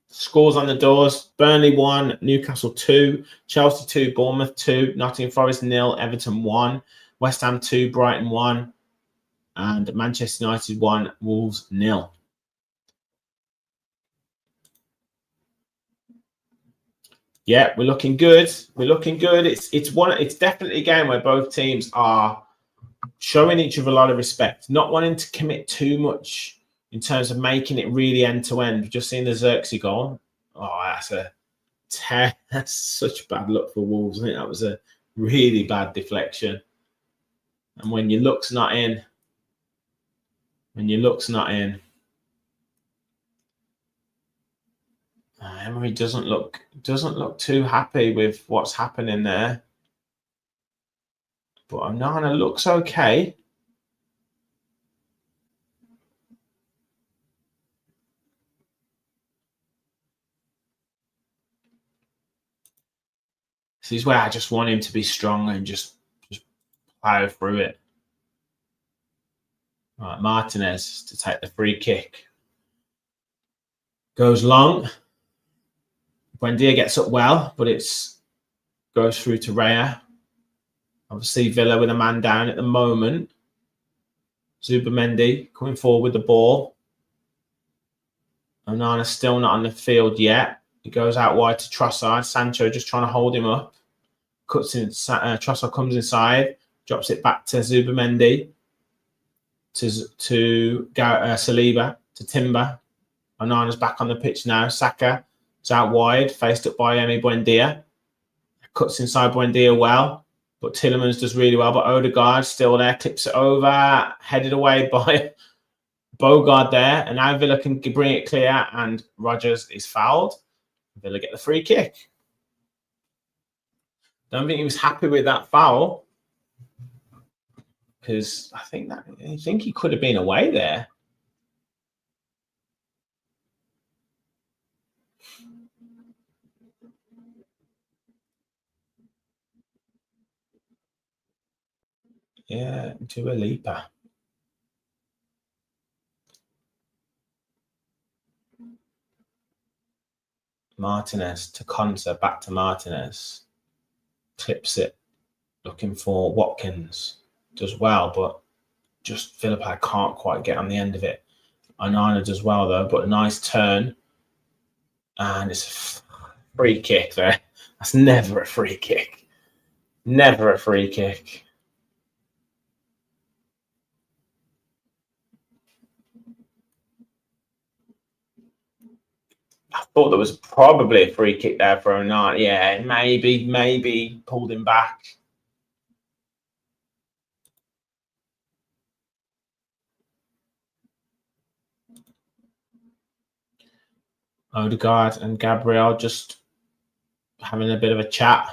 Scores on the doors. Burnley 1, Newcastle 2, Chelsea 2, Bournemouth 2, Nottingham Forest 0, Everton 1, West Ham 2, Brighton 1, and Manchester United 1, Wolves 0. Yeah, we're looking good. It's definitely a game where both teams are showing each other a lot of respect, not wanting to commit too much in terms of making it really end-to-end. We've just seen the Zirkzee goal. Oh, that's such bad luck for Wolves. I think that was a really bad deflection. And when your luck's not in, Emery doesn't look too happy with what's happening there. But Onana looks okay. This is where I just want him to be strong and just plow through it. Right, Martinez to take the free kick. Goes long. Buendia gets up well, but it's goes through to Raya. Obviously, Villa with a man down at the moment. Zubimendi coming forward with the ball. Onana's still not on the field yet. He goes out wide to Trossard. Sancho just trying to hold him up. Cuts in. Trossard comes inside. Drops it back to Zubimendi. To Saliba. To Timber. Onana's back on the pitch now. Saka is out wide. Faced up by Emi Buendia. Cuts inside Buendia well. But Tielemans does really well. But Odegaard still there. Clips it over. Headed away by Bogard there. And now Villa can bring it clear. And Rodgers is fouled. Villa get the free kick. Don't think he was happy with that foul. Because I think he could have been away there. Yeah, to a leaper. Martinez to Konsa, back to Martinez. Clips it, looking for Watkins. Does well, but just Philippi can't quite get on the end of it. Onana does well, though, but a nice turn. And it's a free kick there. That's never a free kick. Never a free kick. I thought there was probably a free kick there for Onana. Yeah, maybe pulled him back. Odegaard and Gabriel just having a bit of a chat.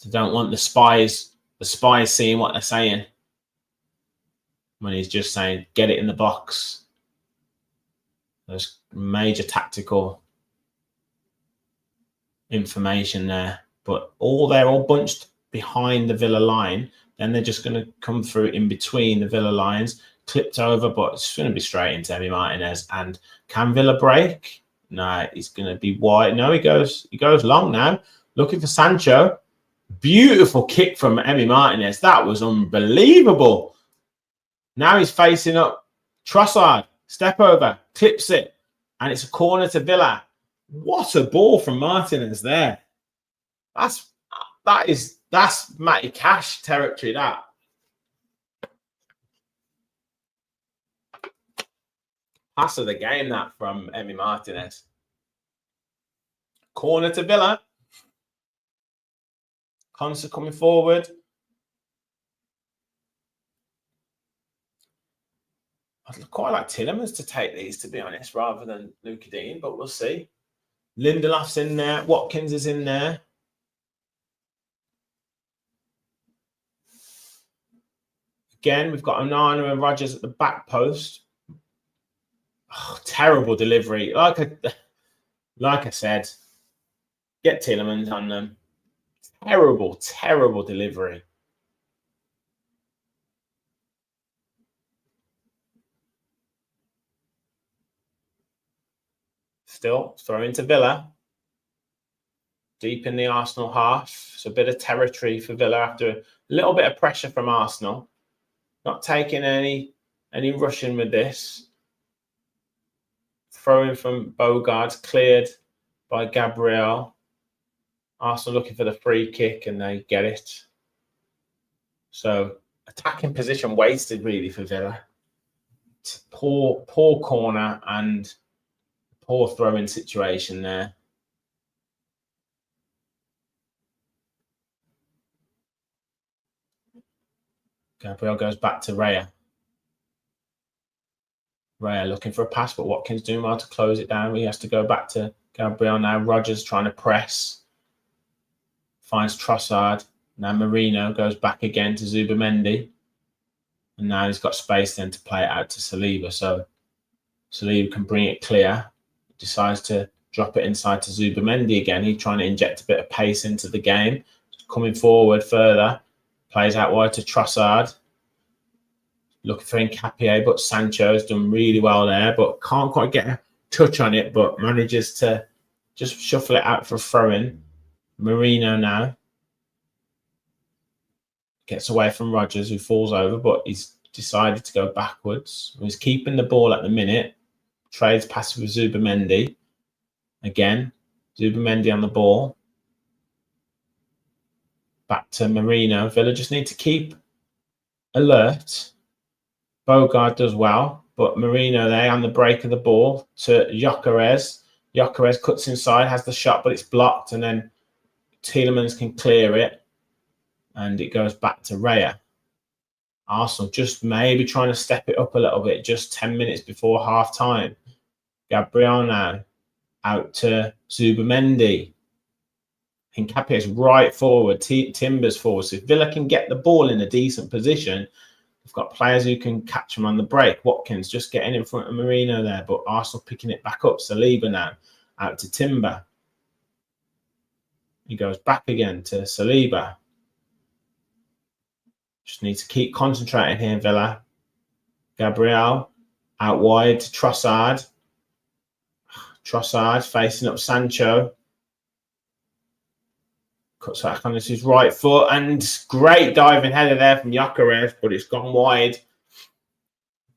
They don't want the spies seeing what they're saying. When he's just saying, get it in the box. There's major tactical information there. But they're all bunched behind the Villa line. Then they're just going to come through in between the Villa lines. Clipped over, but it's going to be straight into Emi Martinez. And can Villa break? No, he's going to be wide. No, he goes long now. Looking for Sancho. Beautiful kick from Emi Martinez. That was unbelievable. Now he's facing up. Trossard, step over, clips it. And it's a corner to Villa. What a ball from Martinez there. That's Matty Cash territory, that. Pass of the game, that, from Emi Martinez. Corner to Villa. Konsa coming forward. I'd quite like Tielemans to take these, to be honest, rather than Luka Dean, but we'll see. Lindelof's in there. Watkins is in there. Again, we've got Onana and Rodgers at the back post. Oh, terrible delivery. Like I said, get Tielemans on them. Terrible delivery. Still throw into Villa. Deep in the Arsenal half. It's a bit of territory for Villa after a little bit of pressure from Arsenal. Not taking any rushing with this. Throwing from Bogard, cleared by Gabriel. Arsenal looking for the free kick and they get it. So attacking position wasted really for Villa. Poor corner and poor throwing situation there. Gabriel goes back to Raya. Raya looking for a pass, but Watkins doing well to close it down. He has to go back to Gabriel now. Rodgers trying to press. Finds Trossard. Now Marino goes back again to Zubimendi. And now he's got space then to play it out to Saliba. So Saliba can bring it clear. Decides to drop it inside to Zubimendi again. He's trying to inject a bit of pace into the game. Coming forward further. Plays out wide to Trossard. Looking for Nkapie, but Sancho's done really well there, but can't quite get a touch on it, but manages to just shuffle it out for a throw-in. Marino now gets away from Rodgers, who falls over, but he's decided to go backwards. He's keeping the ball at the minute. Trades pass with Zubamendi. Again, Zubamendi on the ball. Back to Marino. Villa just need to keep alert. Bogard does well, but Marino there on the break of the ball to Gyökeres. Gyökeres cuts inside, has the shot, but it's blocked, and then Tielemans can clear it, and it goes back to Raya. Arsenal just maybe trying to step it up a little bit, just 10 minutes before half time. Gabriel now out to Zubamendi. Nkapie is right forward, Timbers forward. So if Villa can get the ball in a decent position, they've got players who can catch them on the break. Watkins just getting in front of Marino there, but Arsenal picking it back up. Saliba now out to Timber. He goes back again to Saliba. Just need to keep concentrating here, Villa. Gabriel out wide to Trossard. Trossard facing up Sancho. Cuts back on his right foot, and great diving header there from Gyökeres, but it's gone wide.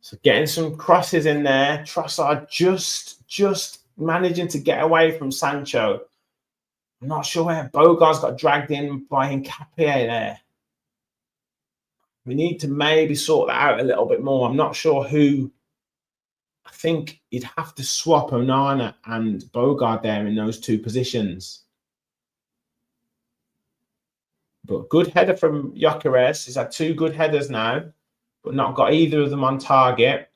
So getting some crosses in there. Trossard just managing to get away from Sancho. I'm not sure where Bogard's got dragged in by Nkapie there. We need to maybe sort that out a little bit more. I'm not sure who. I think you'd have to swap Onana and Bogard there in those two positions. But good header from Gyökeres. He's had two good headers now, but not got either of them on target.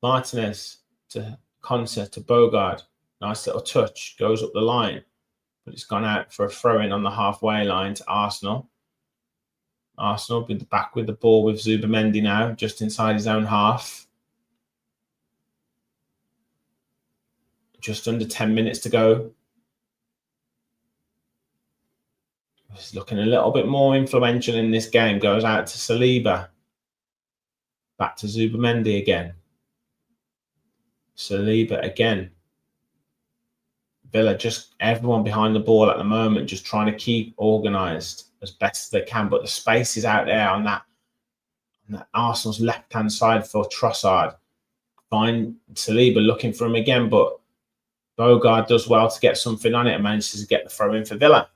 Martinez to Konsa to Bogard. Nice little touch. Goes up the line. But it's gone out for a throw-in on the halfway line to Arsenal. Arsenal back with the ball with Zubamendi now, just inside his own half. Just under 10 minutes to go. He's looking a little bit more influential in this game. Goes out to Saliba. Back to Zubamendi again. Saliba again. Villa, just everyone behind the ball at the moment, just trying to keep organised as best as they can. But the space is out there on that Arsenal's left-hand side for Trossard. Find Saliba looking for him again, but Bogard does well to get something on it and manages to get the throw in for Villa.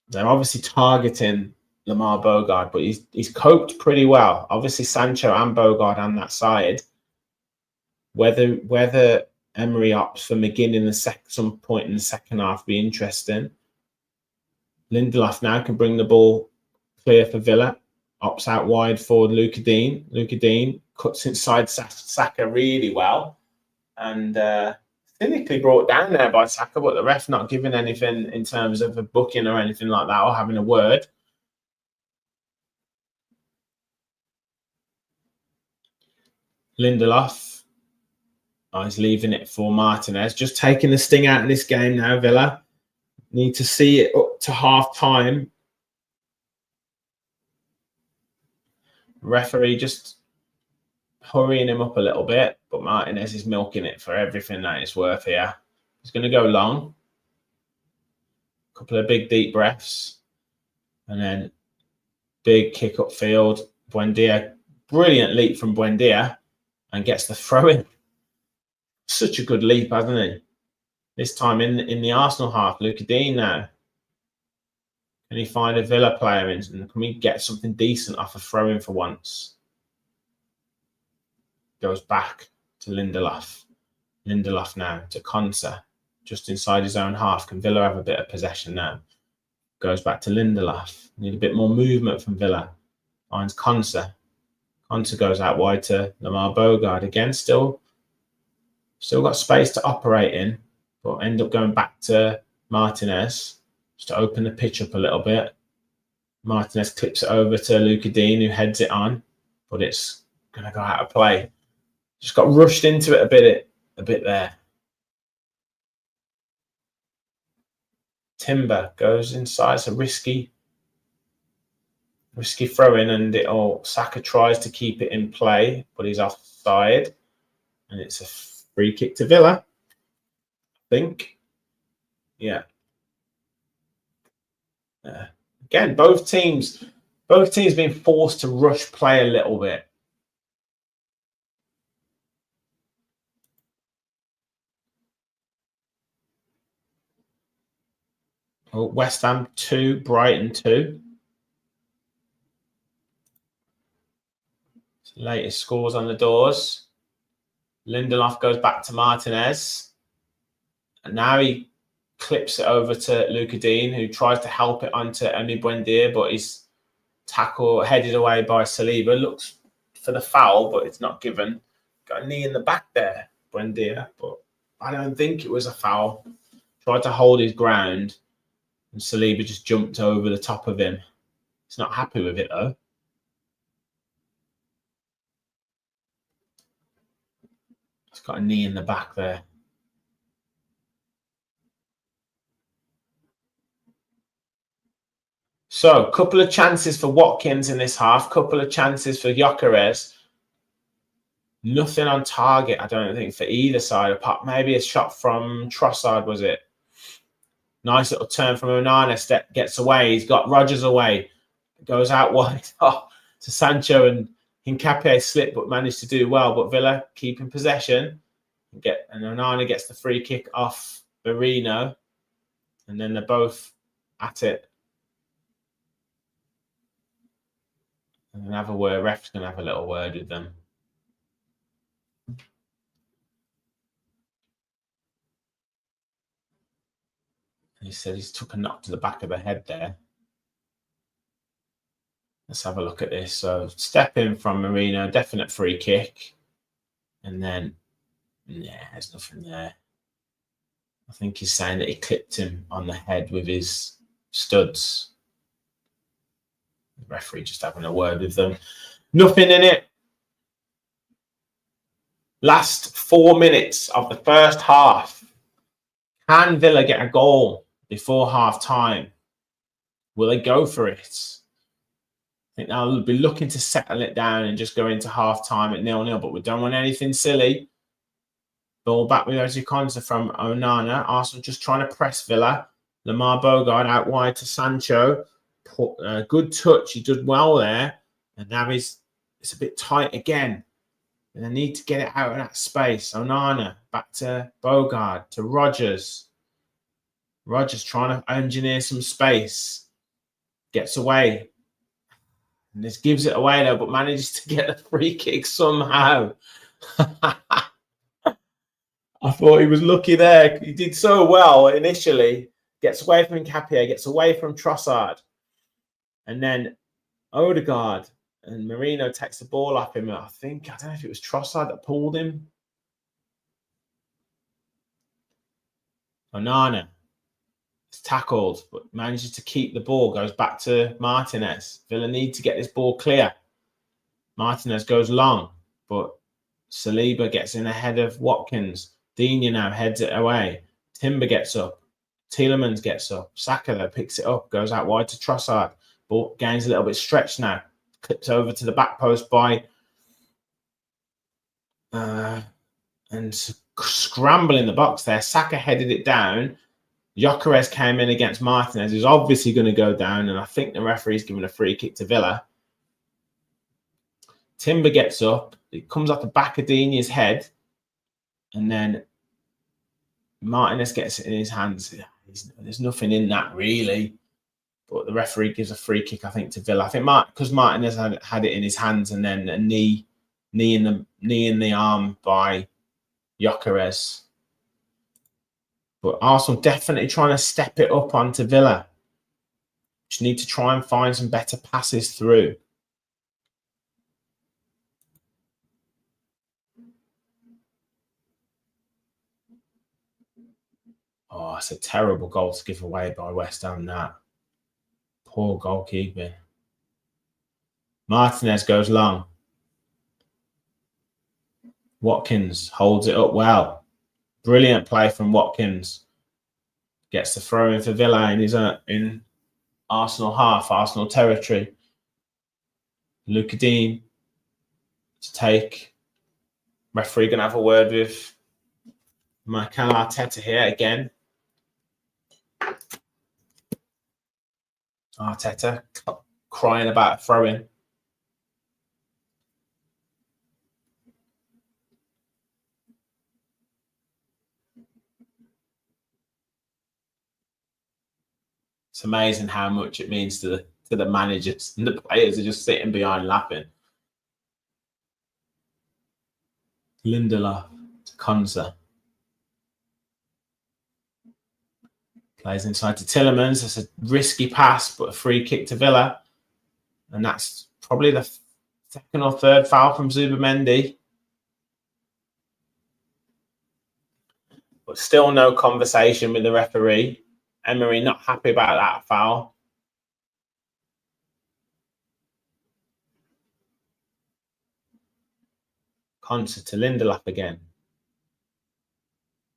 They're obviously targeting Lamar Bogard, but he's coped pretty well. Obviously, Sancho and Bogard on that side. Whether Emery opts for McGinn in some point in the second half be interesting. Lindelof now can bring the ball clear for Villa. Opts out wide for Luka Dean. Luka Dean cuts inside Saka really well. And cynically brought down there by Saka, but the ref not giving anything in terms of a booking or anything like that, or having a word. Lindelof. He's leaving it for Martinez. Just taking the sting out of this game now, Villa. Need to see it up to half time. Referee just hurrying him up a little bit, but Martinez is milking it for everything that it's worth here. He's going to go long. A couple of big deep breaths. And then big kick upfield. Buendia, brilliant leap from Buendia, and gets the throw in. Such a good leap, hasn't he? This time in the Arsenal half. Luka Dean now. Can he find a Villa player in? And can we get something decent off a throw-in for once? Goes back to Lindelof. Lindelof now to Konsa. Just inside his own half. Can Villa have a bit of possession now? Goes back to Lindelof. Need a bit more movement from Villa. Finds Konsa. Konsa goes out wide to Lamar Bogard. Again, still got space to operate in, but end up going back to Martinez just to open the pitch up a little bit. Martinez clips it over to Luka Dean, who heads it on, but it's going to go out of play. Just got rushed into it a bit there. Timber goes inside. It's a risky Risky throw in, and Saka tries to keep it in play, but he's offside. And it's a free kick to Villa, I think. Yeah. Again, both teams being forced to rush play a little bit. West Ham 2, Brighton 2. Latest scores on the doors. Lindelof goes back to Martinez. And now he clips it over to Luca Dean, who tries to help it onto Emi Buendia, but he's headed away by Saliba. Looks for the foul, but it's not given. Got a knee in the back there, Buendia, but I don't think it was a foul. Tried to hold his ground, and Saliba just jumped over the top of him. He's not happy with it, though. He's got a knee in the back there. So, couple of chances for Watkins in this half, couple of chances for Gyökeres. Nothing on target, I don't think, for either side, apart maybe a shot from Trossard, was it? Nice little turn from Onana, gets away. He's got Rodgers away. Goes out wide to Sancho, and Hincapié slipped but managed to do well. But Villa keeping possession. And Onana gets the free kick off Merino. And then they're both at it. And have a word. Ref's going to have a little word with them. He said he's took a knock to the back of the head there. Let's have a look at this. So step in from Merino, definite free kick. And then, yeah, there's nothing there. I think he's saying that he clipped him on the head with his studs. The referee just having a word with them. Nothing in it. Last 4 minutes of the first half. Can Villa get a goal before half time? Will they go for it? I think they'll be looking to settle it down and just go into half time at 0-0, but we don't want anything silly. Ball back with Ozzy Konsa from Onana. Arsenal just trying to press Villa. Lamar Bogard out wide to Sancho. Good touch. He did well there. And now it's a bit tight again. And they need to get it out of that space. Onana back to Bogard, to Rodgers. Rodgers trying to engineer some space. Gets away. And this gives it away though, but manages to get the free kick somehow. I thought he was lucky there. He did so well initially. Gets away from Hincapié, gets away from Trossard. And then Odegaard and Merino takes the ball off him. I don't know if it was Trossard that pulled him. Onana is tackled, but manages to keep the ball. Goes back to Martinez. Villa need to get this ball clear. Martinez goes long, but Saliba gets in ahead of Watkins. Digne now heads it away. Timber gets up. Tielemans gets up. Saka though picks it up. Goes out wide to Trossard. Ball gains a little bit stretched now. Clips over to the back post by and scramble in the box there. Saka headed it down. Gyökeres came in against Martinez, who's obviously going to go down, and I think the referee's given a free kick to Villa. Timber gets up. It comes off the back of Digne's head, and then Martinez gets it in his hands. There's nothing in that really, but the referee gives a free kick, I think, to Villa. I think because Martinez had it in his hands, and then a knee in the arm by Gyökeres. But Arsenal definitely trying to step it up onto Villa. Just need to try and find some better passes through. Oh, it's a terrible goal to give away by West Ham, that. Poor goalkeeping. Martinez goes long. Watkins holds it up well. Brilliant play from Watkins. Gets the throw in for Villa in Arsenal half, Arsenal territory. Luca Dean to take. Referee going to have a word with Mikel Arteta here again. Arteta crying about a throw-in. It's amazing how much it means to the managers, and the players are just sitting behind laughing. Lindelof to Konsa. Plays inside to Tielemans. It's a risky pass, but a free kick to Villa. And that's probably the second or third foul from Zubamendi. But still no conversation with the referee. Emery not happy about that foul. Konsa to Lindelof again.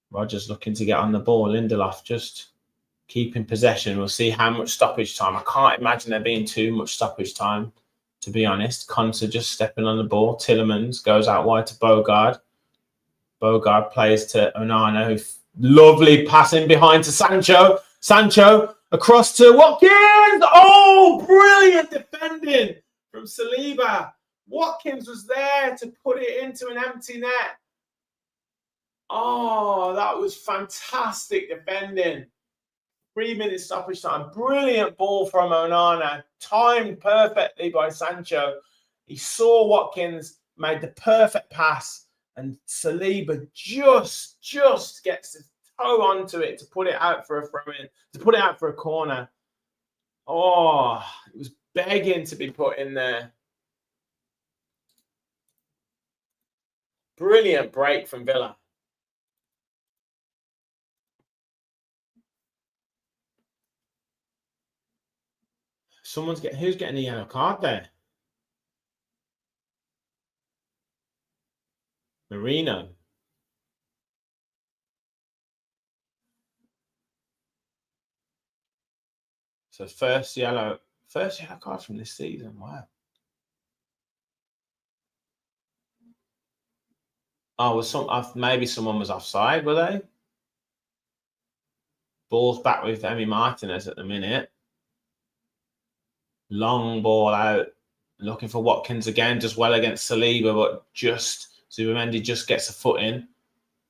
Rodgers looking to get on the ball. Lindelof just keeping possession. We'll see how much stoppage time. I can't imagine there being too much stoppage time, to be honest. Konsa just stepping on the ball. Tielemans goes out wide to Bogard. Bogard plays to Onana. Lovely passing behind to Sancho. Sancho across to Watkins. Oh, brilliant defending from Saliba. Watkins was there to put it into an empty net. Oh, that was fantastic defending. 3 minutes stoppage time. Brilliant ball from Onana. Timed perfectly by Sancho. He saw Watkins, made the perfect pass, and Saliba just gets his toe onto it to put it out for a throw-in, to put it out for a corner. Oh, it was begging to be put in there. Brilliant break from Villa. Who's getting a yellow card there? Marino. So first yellow card from this season. Wow. Oh, maybe someone was offside, were they? Ball's back with Emi Martinez at the minute. Long ball out, looking for Watkins again, just well against Saliba, but Zubamendi just gets a foot in.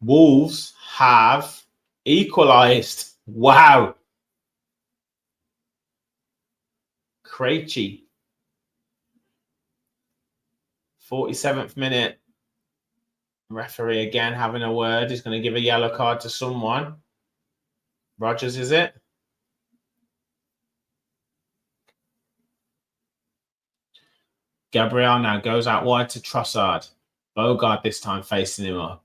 Wolves have equalised. Wow. Krejci. 47th minute. Referee again having a word. He's going to give a yellow card to someone. Rodgers, is it? Gabriel now goes out wide to Trossard. Bogard this time facing him up.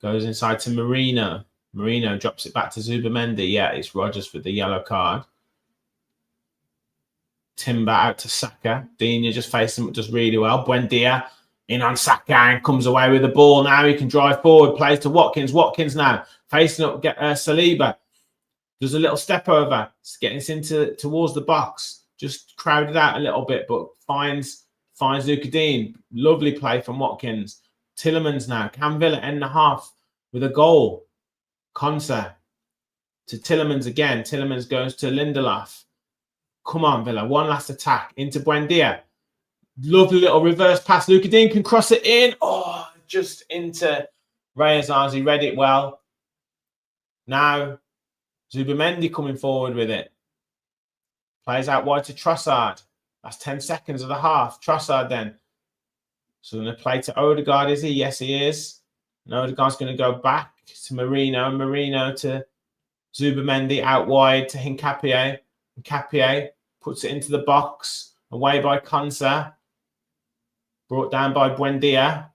Goes inside to Marino. Marino drops it back to Zubamendi. Yeah, it's Rodgers for the yellow card. Timber out to Saka. Digne just facing him, does really well. Buendia in on Saka and comes away with the ball. Now he can drive forward. Plays to Watkins. Watkins now facing up Saliba. Does a little step over. It's getting towards the box. Just crowded out a little bit, but finds Luca Dean. Lovely play from Watkins. Tielemans now. Can Villa end the half with a goal? Konsa to Tielemans again. Tielemans goes to Lindelof. Come on, Villa. One last attack into Buendia. Lovely little reverse pass. Luca Dean can cross it in. Oh, just into Reyes arms. He read it well. Now, Zubamendi coming forward with it. Plays out wide to Trossard. That's 10 seconds of the half. Trossard then. So going to play to Odegaard, is he? Yes, he is. And Odegaard's going to go back to Marino. Marino to Zubamendi out wide to Hincapié. Hincapié puts it into the box. Away by Konsa. Brought down by Buendia.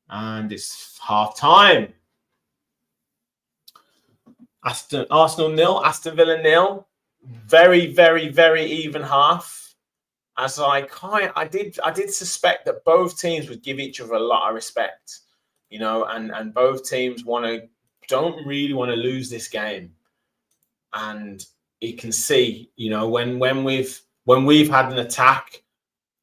And it's half time. Arsenal 0, Aston Villa 0. Very, very, very even half. As I did suspect that both teams would give each other a lot of respect, you know, and both teams don't really want to lose this game. And you can see, you know, when we've had an attack,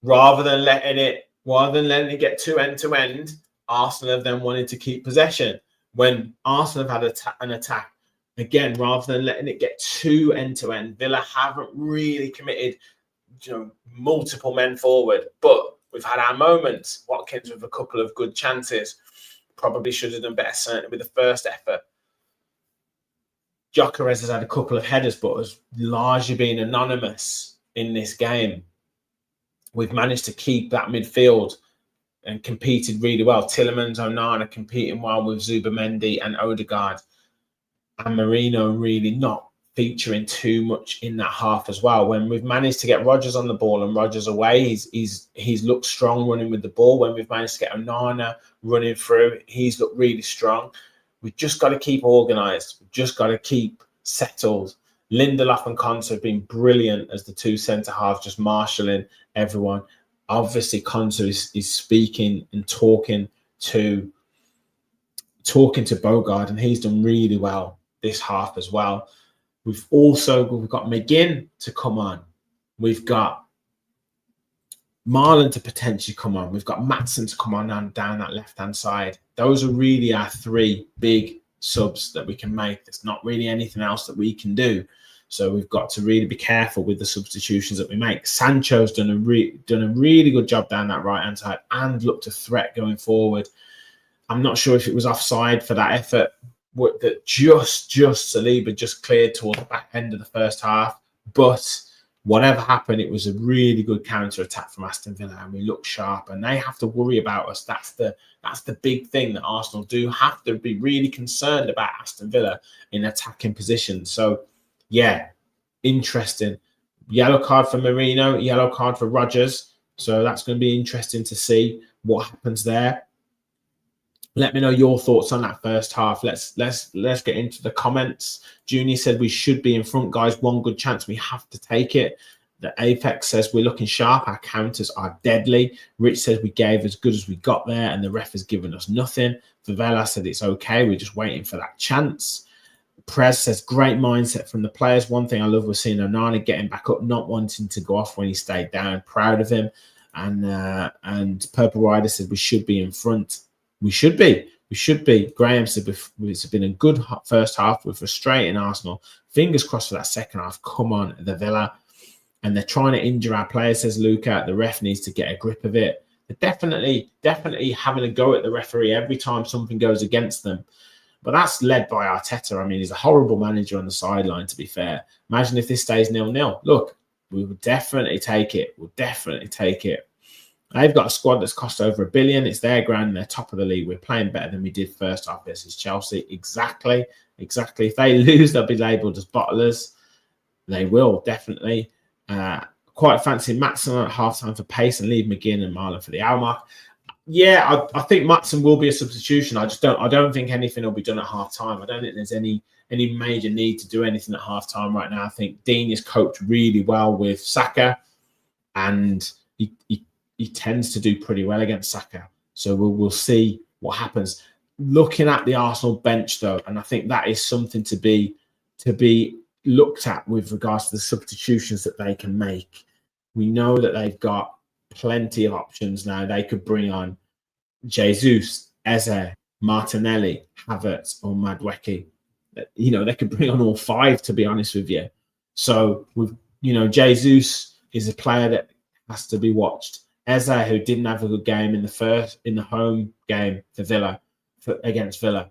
rather than letting it get too end to end. Arsenal have then wanted to keep possession. When Arsenal have had an attack, again, rather than letting it get too end to end, Villa haven't really committed, multiple men forward. But we've had our moments. Watkins with a couple of good chances. Probably should have done better, certainly with the first effort. Gyökeres has had a couple of headers, but has largely been anonymous in this game. We've managed to keep that midfield and competed really well. Tielemans, Onana competing well with Zubimendi and Odegaard. And Marino really not featuring too much in that half as well. When we've managed to get Rodgers on the ball and Rodgers away, he's looked strong running with the ball. When we've managed to get Onana running through, he's looked really strong. We've just got to keep organised. We've just got to keep settled. Lindelof and Konsa have been brilliant as the two centre-halves, just marshalling everyone. Obviously, Konsa is speaking and talking to Bogard, and he's done really well this half as well. We've got McGinn to come on. We've got Marlon to potentially come on. We've got Maatsen to come on down that left-hand side. Those are really our three big subs that we can make. There's not really anything else that we can do. So we've got to really be careful with the substitutions that we make. Sancho's done a really good job down that right-hand side and looked a threat going forward. I'm not sure if it was offside for that effort that just Saliba just cleared towards the back end of the first half. But whatever happened, it was a really good counter-attack from Aston Villa, and we look sharp, and they have to worry about us. That's the big thing that Arsenal do have to be really concerned about Aston Villa in attacking positions. So, yeah, interesting. Yellow card for Marino, yellow card for Rodgers. So that's going to be interesting to see what happens there. Let me know your thoughts on that first half. Let's get into the comments. Junior said we should be in front, guys. One good chance. We have to take it. The Apex says we're looking sharp. Our counters are deadly. Rich says we gave as good as we got there and the ref has given us nothing. Favela said it's okay. We're just waiting for that chance. Prez says great mindset from the players. One thing I love was seeing Onana getting back up, not wanting to go off when he stayed down. Proud of him. And Purple Rider said we should be in front. We should be. Graham said it's been a good first half. We're frustrating Arsenal. Fingers crossed for that second half. Come on, the Villa. And they're trying to injure our players, says Luca. The ref needs to get a grip of it. They're definitely having a go at the referee every time something goes against them. But that's led by Arteta. I mean, he's a horrible manager on the sideline, to be fair. Imagine if this stays 0-0. Look, we will definitely take it. They've got a squad that's cost over $1 billion. It's their ground. They're top of the league. We're playing better than we did first half versus Chelsea. Exactly. If they lose, they'll be labelled as bottlers. They will, definitely. Quite fancy Maatsen at half-time for pace and leave McGinn and Marlon for the hour mark. Yeah, I think Maatsen will be a substitution. I don't think anything will be done at half-time. I don't think there's any major need to do anything at half-time right now. I think Dean has coped really well with Saka, and he tends to do pretty well against Saka. So we'll see what happens. Looking at the Arsenal bench, though, and I think that is something to be looked at with regards to the substitutions that they can make. We know that they've got plenty of options now. They could bring on Jesus, Eze, Martinelli, Havertz, or Madueke. They could bring on all five, to be honest with you. So, Jesus is a player that has to be watched. Eze, who didn't have a good game in the home game for Villa, against Villa,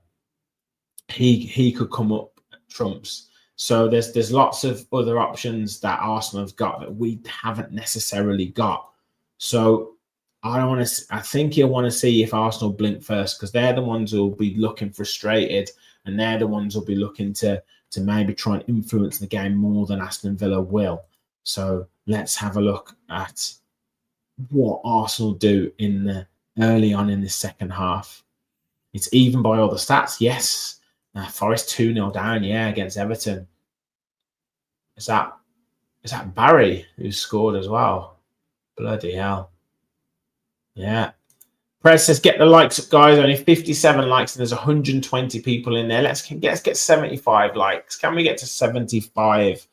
he could come up trumps. So there's lots of other options that Arsenal have got that we haven't necessarily got. So I think you'll want to see if Arsenal blink first, because they're the ones who will be looking frustrated, and they're the ones who will be looking to maybe try and influence the game more than Aston Villa will. So let's have a look at what Arsenal do early on in the second half. It's even by all the stats. Yes. Forest 2-0 down, against Everton. Is that Barry who scored as well? Bloody hell. Yeah. Press says, get the likes up, guys. Only 57 likes and there's 120 people in there. Let's get 75 likes. Can we get to 75?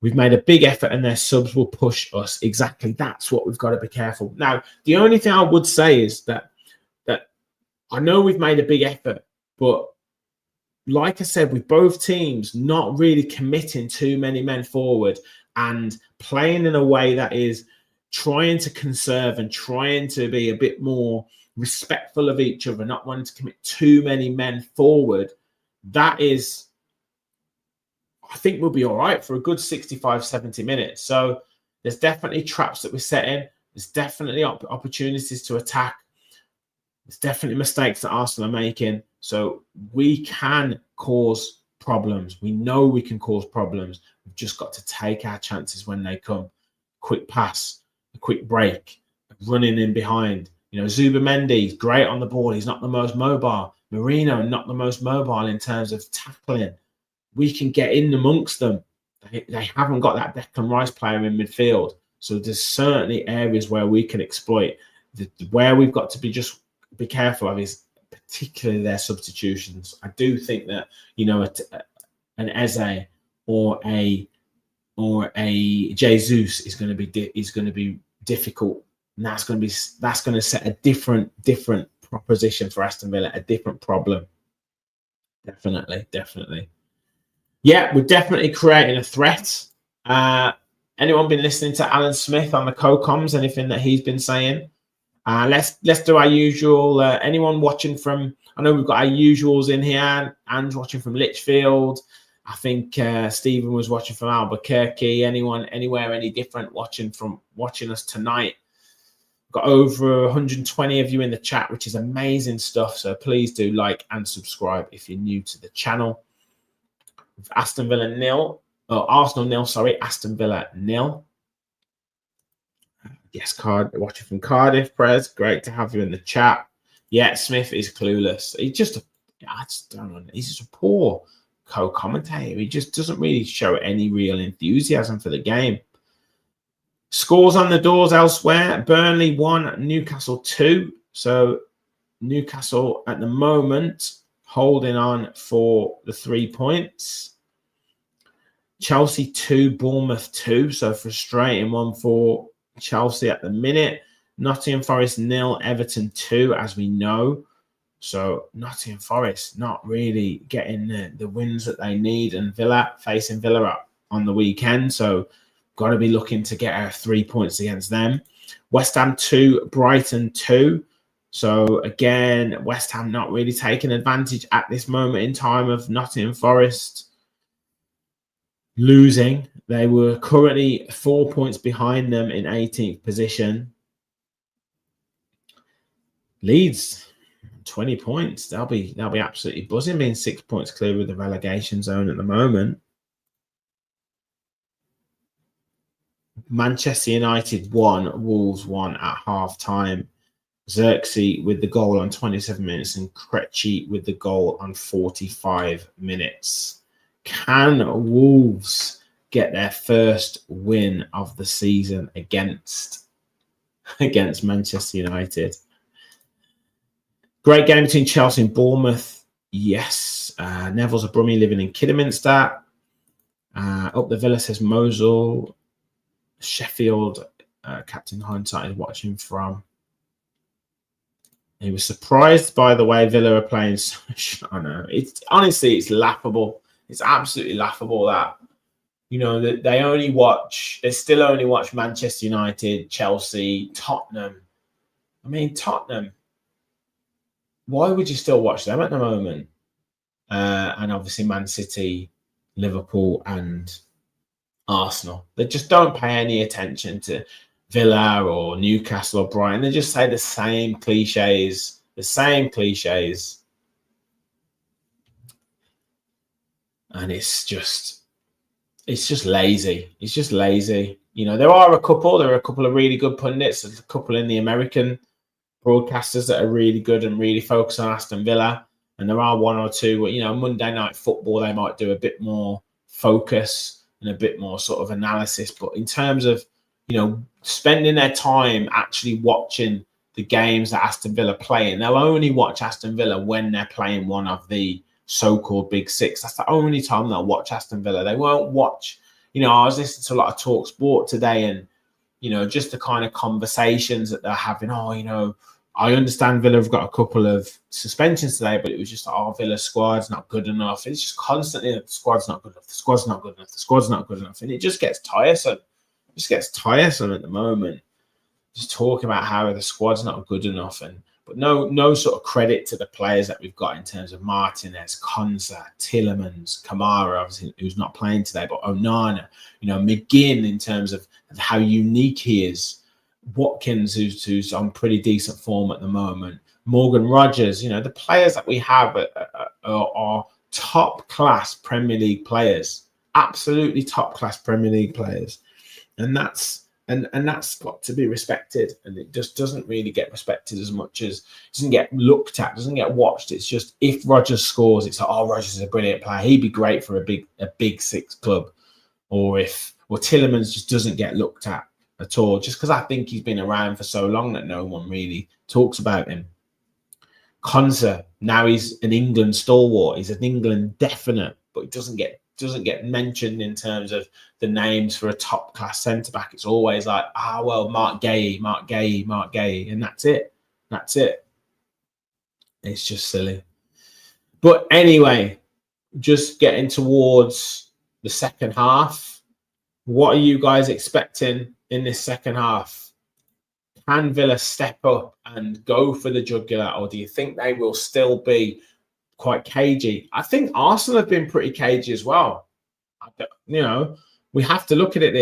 We've made a big effort and their subs will push us. Exactly. That's what we've got to be careful. Now, the only thing I would say is that I know we've made a big effort, but like I said, with both teams not really committing too many men forward and playing in a way that is trying to conserve and trying to be a bit more respectful of each other, not wanting to commit too many men forward, that is, I think we'll be all right for a good 65, 70 minutes. So there's definitely traps that we're setting. There's definitely opportunities to attack. There's definitely mistakes that Arsenal are making. So we can cause problems. We know we can cause problems. We've just got to take our chances when they come. Quick pass, a quick break, running in behind. You know, Zubimendi, great on the ball. He's not the most mobile. Marino, not the most mobile in terms of tackling. We can get in amongst them. They haven't got that Declan Rice player in midfield. So there's certainly areas where we can exploit. Where we've got to be careful of is particularly their substitutions. I do think that, you know, an Eze or a Jesus is going to be difficult, and that's going to set a different proposition for Aston Villa, a different problem. Definitely. Yeah, we're definitely creating a threat. Anyone been listening to Alan Smith on the co-coms? Anything that he's been saying? Let's do our usual. Anyone watching from? I know we've got our usuals in here. Anne's watching from Lichfield. I think Stephen was watching from Albuquerque. Anyone, anywhere, any different watching us tonight? We've got over 120 of you in the chat, which is amazing stuff. So please do like and subscribe if you're new to the channel. Aston Villa 0. Oh, Arsenal 0. Sorry, Aston Villa 0. Yes, watching from Cardiff, Prez. Great to have you in the chat. Yeah, Smith is clueless. I just don't know. He's just a poor co-commentator. He just doesn't really show any real enthusiasm for the game. Scores on the doors elsewhere. Burnley 1, Newcastle 2. So Newcastle at the moment holding on for the 3 points. Chelsea 2, Bournemouth 2. So frustrating one for Chelsea at the minute. Nottingham Forest 0, Everton 2, as we know. So Nottingham Forest not really getting the wins that they need, and facing Villa on the weekend. So got to be looking to get our 3 points against them. West Ham 2, Brighton 2. So again, West Ham not really taking advantage at this moment in time of Nottingham Forest losing. They were currently 4 points behind them in 18th position. Leeds 20 points. They'll be absolutely buzzing, being 6 points clear of the relegation zone at the moment. Manchester United 1, Wolves 1 at half time. Xerxes with the goal on 27 minutes and Krejci with the goal on 45 minutes. Can Wolves get their first win of the season against Manchester United? Great game between Chelsea and Bournemouth. Yes. Neville's a Brummie living in Kidderminster. Up the Villa says Mosul. Sheffield, Captain Hindsight is watching from. He was surprised by the way Villa are playing. I know. It's laughable. It's absolutely laughable that, you know, that they still only watch Manchester United, Chelsea, Tottenham. I mean, Tottenham. Why would you still watch them at the moment? And obviously Man City, Liverpool, and Arsenal. They just don't pay any attention to Villa or Newcastle or Brighton. They just say the same cliches. And it's just lazy. It's just lazy. You know, there are a couple of really good pundits. There's a couple in the American broadcasters that are really good and really focus on Aston Villa. And there are one or two, you know, Monday Night Football, they might do a bit more focus and a bit more sort of analysis. But in terms of, you know, spending their time actually watching the games that Aston Villa play in, they'll only watch Aston Villa when they're playing one of the so-called Big Six. That's the only time they'll watch Aston Villa. They won't watch, I was listening to a lot of Talk Sport today, and just the kind of conversations that they're having. I understand Villa have got a couple of suspensions today, but it was just, Villa's squad's not good enough. It's just constantly, the squad's not good enough. The squad's not good enough. The squad's not good enough. And it just gets tiresome. At the moment. Just talking about how the squad's not good enough. But no sort of credit to the players that we've got in terms of Martinez, Konsa, Tielemans, Kamara, obviously, who's not playing today, but Onana, McGinn in terms of how unique he is. Watkins, who's on pretty decent form at the moment. Morgan Rogers, the players that we have are top class Premier League players, absolutely top class Premier League players, and that's got to be respected. And it just doesn't really get respected as much as doesn't get looked at, doesn't get watched. It's just if Rogers scores, it's like, Rogers is a brilliant player. He'd be great for a big six club, or Tielemans just doesn't get looked at all, just because I think he's been around for so long that no one really talks about him. Konsa, now he's an England stalwart. He's an England definite, but he doesn't get mentioned in terms of the names for a top class centre back. It's always like, Mark Gay, and that's it. It's just silly. But anyway, just getting towards the second half. What are you guys expecting in this second half? Can Villa step up and go for the jugular, or do you think they will still be quite cagey? I think Arsenal have been pretty cagey as well. We have to look at it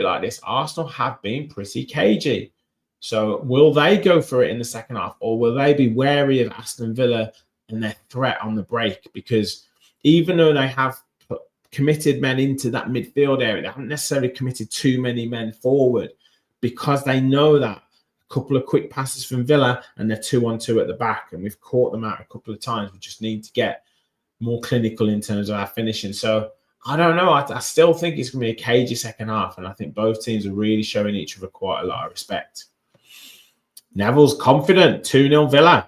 like this. Arsenal have been pretty cagey. So will they go for it in the second half, or will they be wary of Aston Villa and their threat on the break? Because even though they have committed men into that midfield area, they haven't necessarily committed too many men forward, because they know that a couple of quick passes from Villa and they're 2-on-2 at the back, and we've caught them out a couple of times. We just need to get more clinical in terms of our finishing. So I don't know. I still think it's going to be a cagey second half, and I think both teams are really showing each other quite a lot of respect. Neville's confident. 2-0 Villa.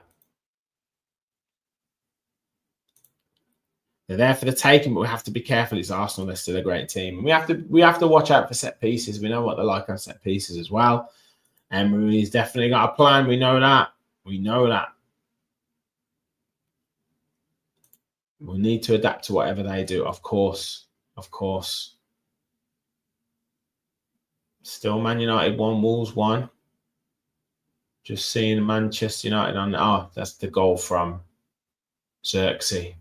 They're there for the taking, but we have to be careful. It's Arsenal. They're still a great team. And we have to watch out for set pieces. We know what they're like on set pieces as well. Emery's definitely got a plan. We know that. We'll need to adapt to whatever they do, of course. Still Man United 1, Wolves 1. Just seeing Manchester United on. That's the goal from Xerxes.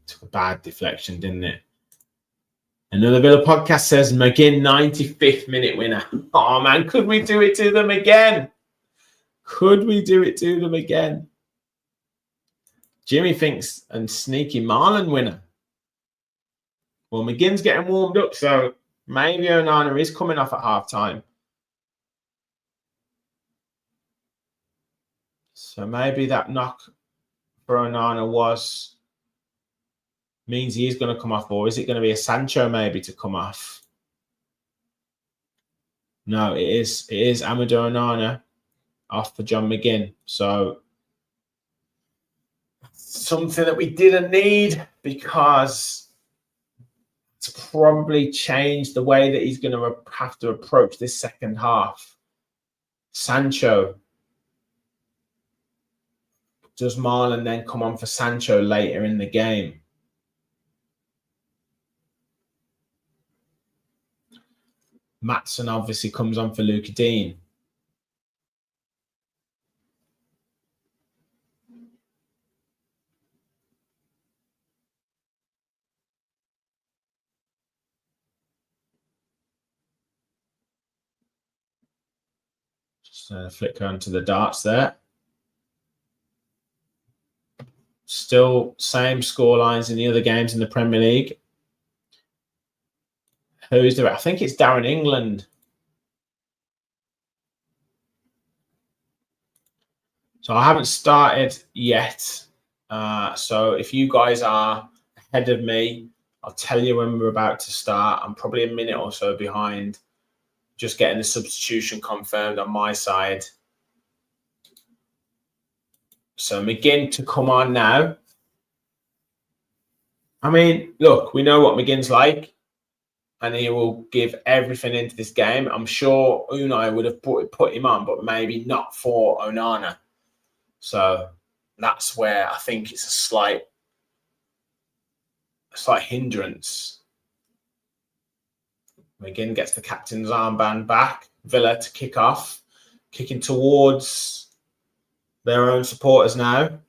Took a bad deflection, didn't it? Another Villa podcast says McGinn 95th minute winner. Oh man, could we do it to them again? Jimmy thinks and sneaky Marlon winner. Well, McGinn's getting warmed up, so maybe Onana is coming off at half time. So maybe that knock for Onana means he is going to come off, or is it going to be a Sancho maybe to come off? No, it is Amadou Onana off for John McGinn. So something that we didn't need, because it's probably changed the way that he's going to have to approach this second half. Sancho. Does Marlon then come on for Sancho later in the game? Maatson obviously comes on for Luka Dean. Just flick onto the darts there. Still same score lines in the other games in the Premier League. Who's there? I think it's Darren England. So I haven't started yet. So if you guys are ahead of me, I'll tell you when we're about to start. I'm probably a minute or so behind, just getting the substitution confirmed on my side. So McGinn to come on now. I mean, look, we know what McGinn's like. and he will give everything into this game. I'm sure Unai would have put him on, but maybe not for Onana. So that's where I think it's a slight hindrance. McGinn gets the captain's armband back. Villa to kick off, kicking towards their own supporters now.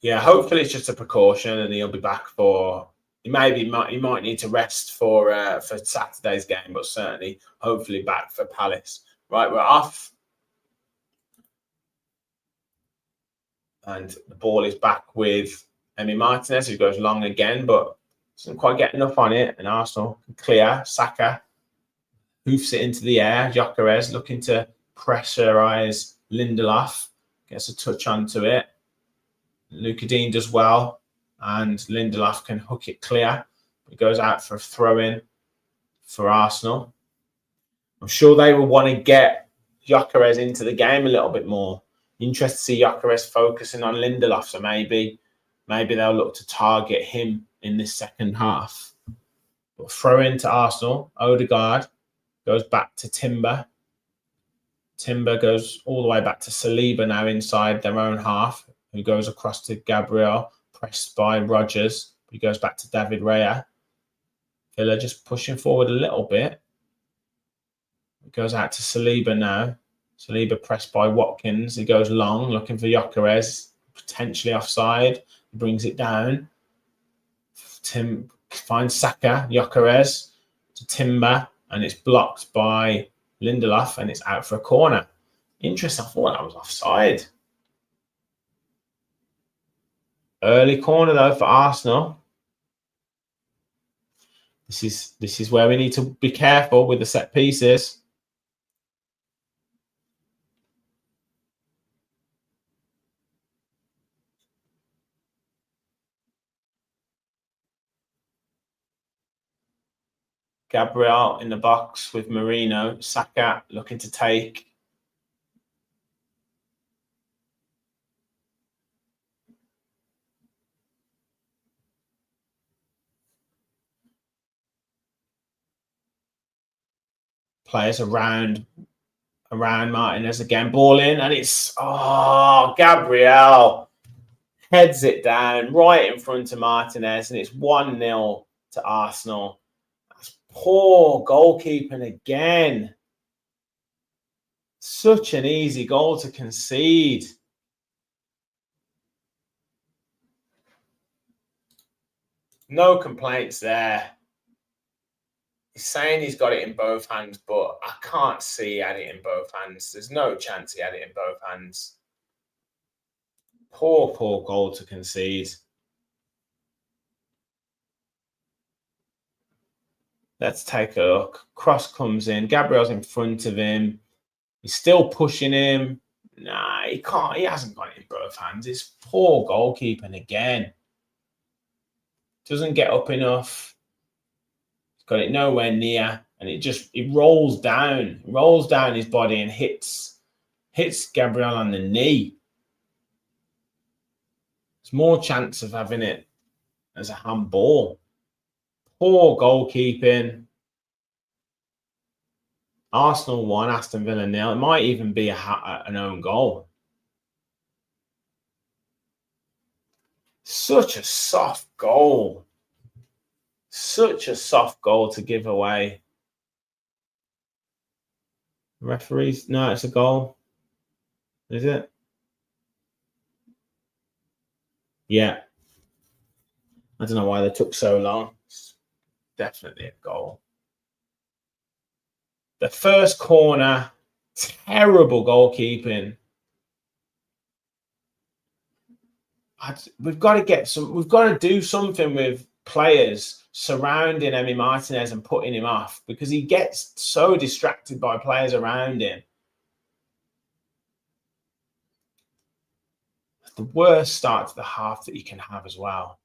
Yeah, hopefully it's just a precaution, and he'll be back for. He might need to rest for Saturday's game, but certainly, hopefully, back for Palace. Right, we're off, and the ball is back with Emi Martinez, who goes long again, but doesn't quite get enough on it. And Arsenal can clear. Saka hoofs it into the air. Gyökeres looking to pressurize Lindelof, gets a touch onto it. Luka Dean does well, and Lindelof can hook it clear. It goes out for a throw-in for Arsenal. I'm sure they will want to get Gyökeres into the game a little bit more. Interested to see Gyökeres focusing on Lindelof, so maybe they'll look to target him in this second half. But throw into Arsenal. Odegaard goes back to Timber. Timber goes all the way back to Saliba now inside their own half, who goes across to Gabriel, pressed by Rodgers. He goes back to David Raya. Villa just pushing forward a little bit. It goes out to Saliba now. Saliba pressed by Watkins. He goes long, looking for Gyökeres, potentially offside. He brings it down. Tim finds Saka, Gyökeres to Timber, and it's blocked by Lindelof, and it's out for a corner. Interesting. I thought that was offside. Early corner though for Arsenal. This is where we need to be careful with the set pieces. Gabriel in the box with Marino. Saka looking to take. Players around Martinez again. Ball in, and it's Gabriel heads it down right in front of Martinez, and it's 1-0 to Arsenal. That's poor goalkeeping again. Such an easy goal to concede. No complaints there. He's saying he's got it in both hands, but I can't see he had it in both hands. There's no chance he had it in both hands. Poor goal to concede. Let's take a look. Cross comes in. Gabriel's in front of him. He's still pushing him. Nah, he can't. He hasn't got it in both hands. It's poor goalkeeping again. Doesn't get up enough. Got it nowhere near, and it rolls down his body and hits Gabriel on the knee. There's more chance of having it as a handball. Poor goalkeeping. Arsenal 1, Aston Villa 0. It might even be an own goal. Such a soft goal. Such a soft goal to give away. Referees, no, it's a goal. Is it? Yeah. I don't know why they took so long. It's definitely a goal. The first corner, terrible goalkeeping. We've got to do something with players surrounding Emi Martinez and putting him off, because he gets so distracted by players around him. The worst start to the half that you can have as well.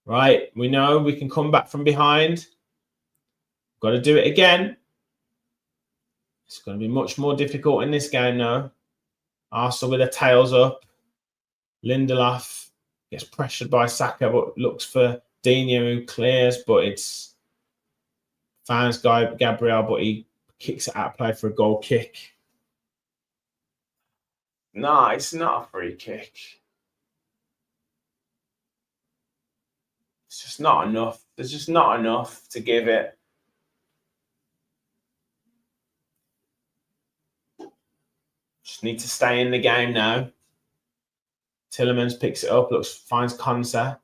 Right, we know we can come back from behind. Got to do it again. It's going to be much more difficult in this game now. Arsenal with their tails up. Lindelof Gets pressured by Saka, but looks for Dino, who clears, but it's finds Gabriel, but he kicks it out of play for a goal kick. No, it's not a free kick. It's just not enough. There's just not enough to give it. Just need to stay in the game now. Tielemans picks it up, finds Konsa.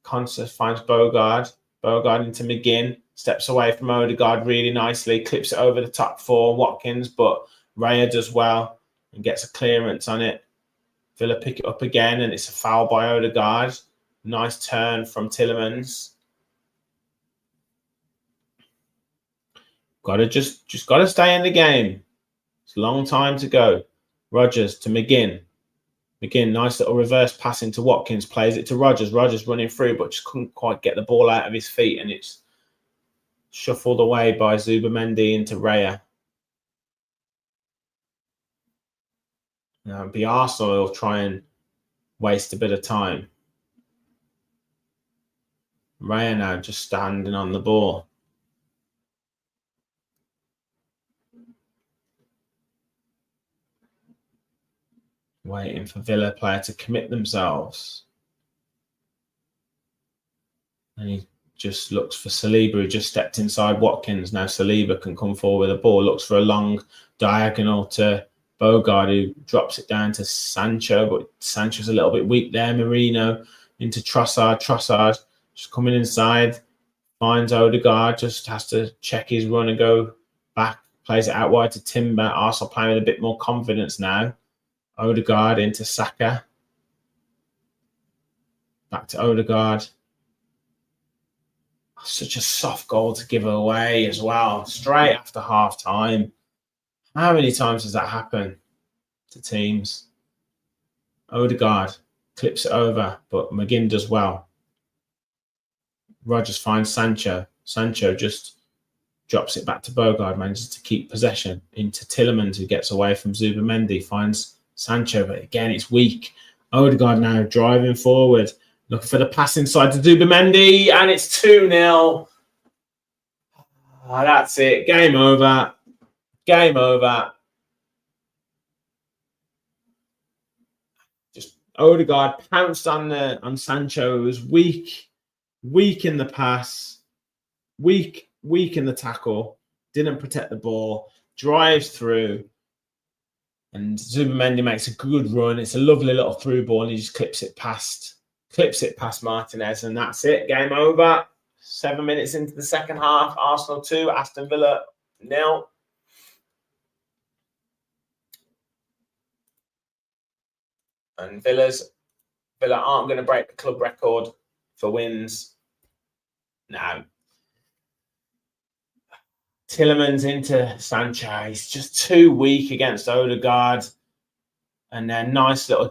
Konsa finds Bogard. Bogard into McGinn. Steps away from Odegaard really nicely. Clips it over the top for Watkins, but Raya does well and gets a clearance on it. Villa pick it up again, and it's a foul by Odegaard. Nice turn from Tielemans. Just gotta stay in the game. It's a long time to go. Rodgers to McGinn. McGinn, nice little reverse pass into Watkins, plays it to Rodgers. Rodgers running through, but just couldn't quite get the ball out of his feet, and it's shuffled away by Zubamendi into Raya. Now it'll be Arsenal who'll try and waste a bit of time. Raya now just standing on the ball. Waiting for Villa player to commit themselves. And he just looks for Saliba, who just stepped inside Watkins. Now Saliba can come forward with a ball. Looks for a long diagonal to Bogard, who drops it down to Sancho. But Sancho's a little bit weak there. Marino into Trossard. Trossard just coming inside. Finds Odegaard. Just has to check his run and go back. Plays it out wide to Timber. Arsenal playing with a bit more confidence now. Odegaard into Saka. Back to Odegaard. Such a soft goal to give away as well. Straight after half time. How many times does that happen to teams? Odegaard clips it over, but McGinn does well. Rodgers finds Sancho. Sancho just drops it back to Bogard, manages to keep possession into Tielemans, who gets away from Zubamendi, finds Sancho, but again, it's weak. Odegaard now driving forward, looking for the pass inside to Zubamendi, and it's 2-0. That's it. Game over. Game over. Just Odegaard pounced on Sancho, who was weak in the pass, weak in the tackle, didn't protect the ball, drives through. And Zubamendi makes a good run. It's a lovely little through ball, and he just clips it past Martinez, and that's it. Game over. 7 minutes into the second half. Arsenal 2, Aston Villa 0. And Villa aren't going to break the club record for wins now. Tielemans into Sancho. He's just too weak against Odegaard. And then nice little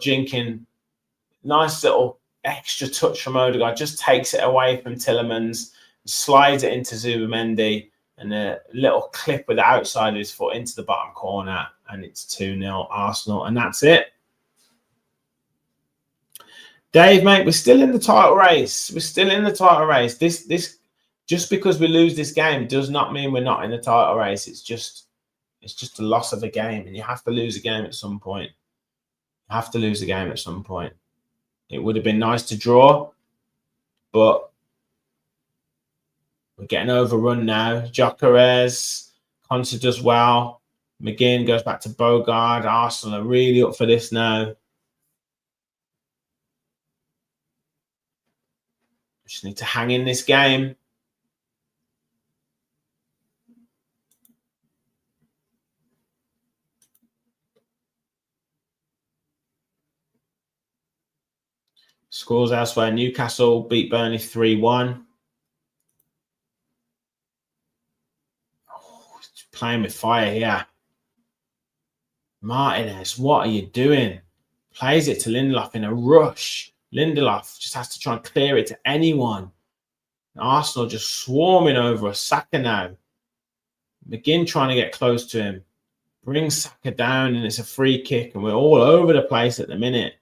extra touch from Odegaard. Just takes it away from Tielemans, slides it into Zubamendi, and a little clip with the outside of his foot into the bottom corner. And it's 2-0 Arsenal. And that's it. Dave, mate, we're still in the title race. We're still in the title race. This just because we lose this game does not mean we're not in the title race. It's just a loss of a game, and you have to lose a game at some point. You have to lose a game at some point. It would have been nice to draw, but we're getting overrun now. Gyökeres, Konsa does well. McGinn goes back to Bogard. Arsenal are really up for this now. Just need to hang in this game. Scores elsewhere. Newcastle beat Burnley 3-1. Oh, playing with fire here. Martinez, what are you doing? Plays it to Lindelof in a rush. Lindelof just has to try and clear it to anyone. Arsenal just swarming over Saka now. McGinn trying to get close to him. Brings Saka down, and it's a free kick, and we're all over the place at the minute.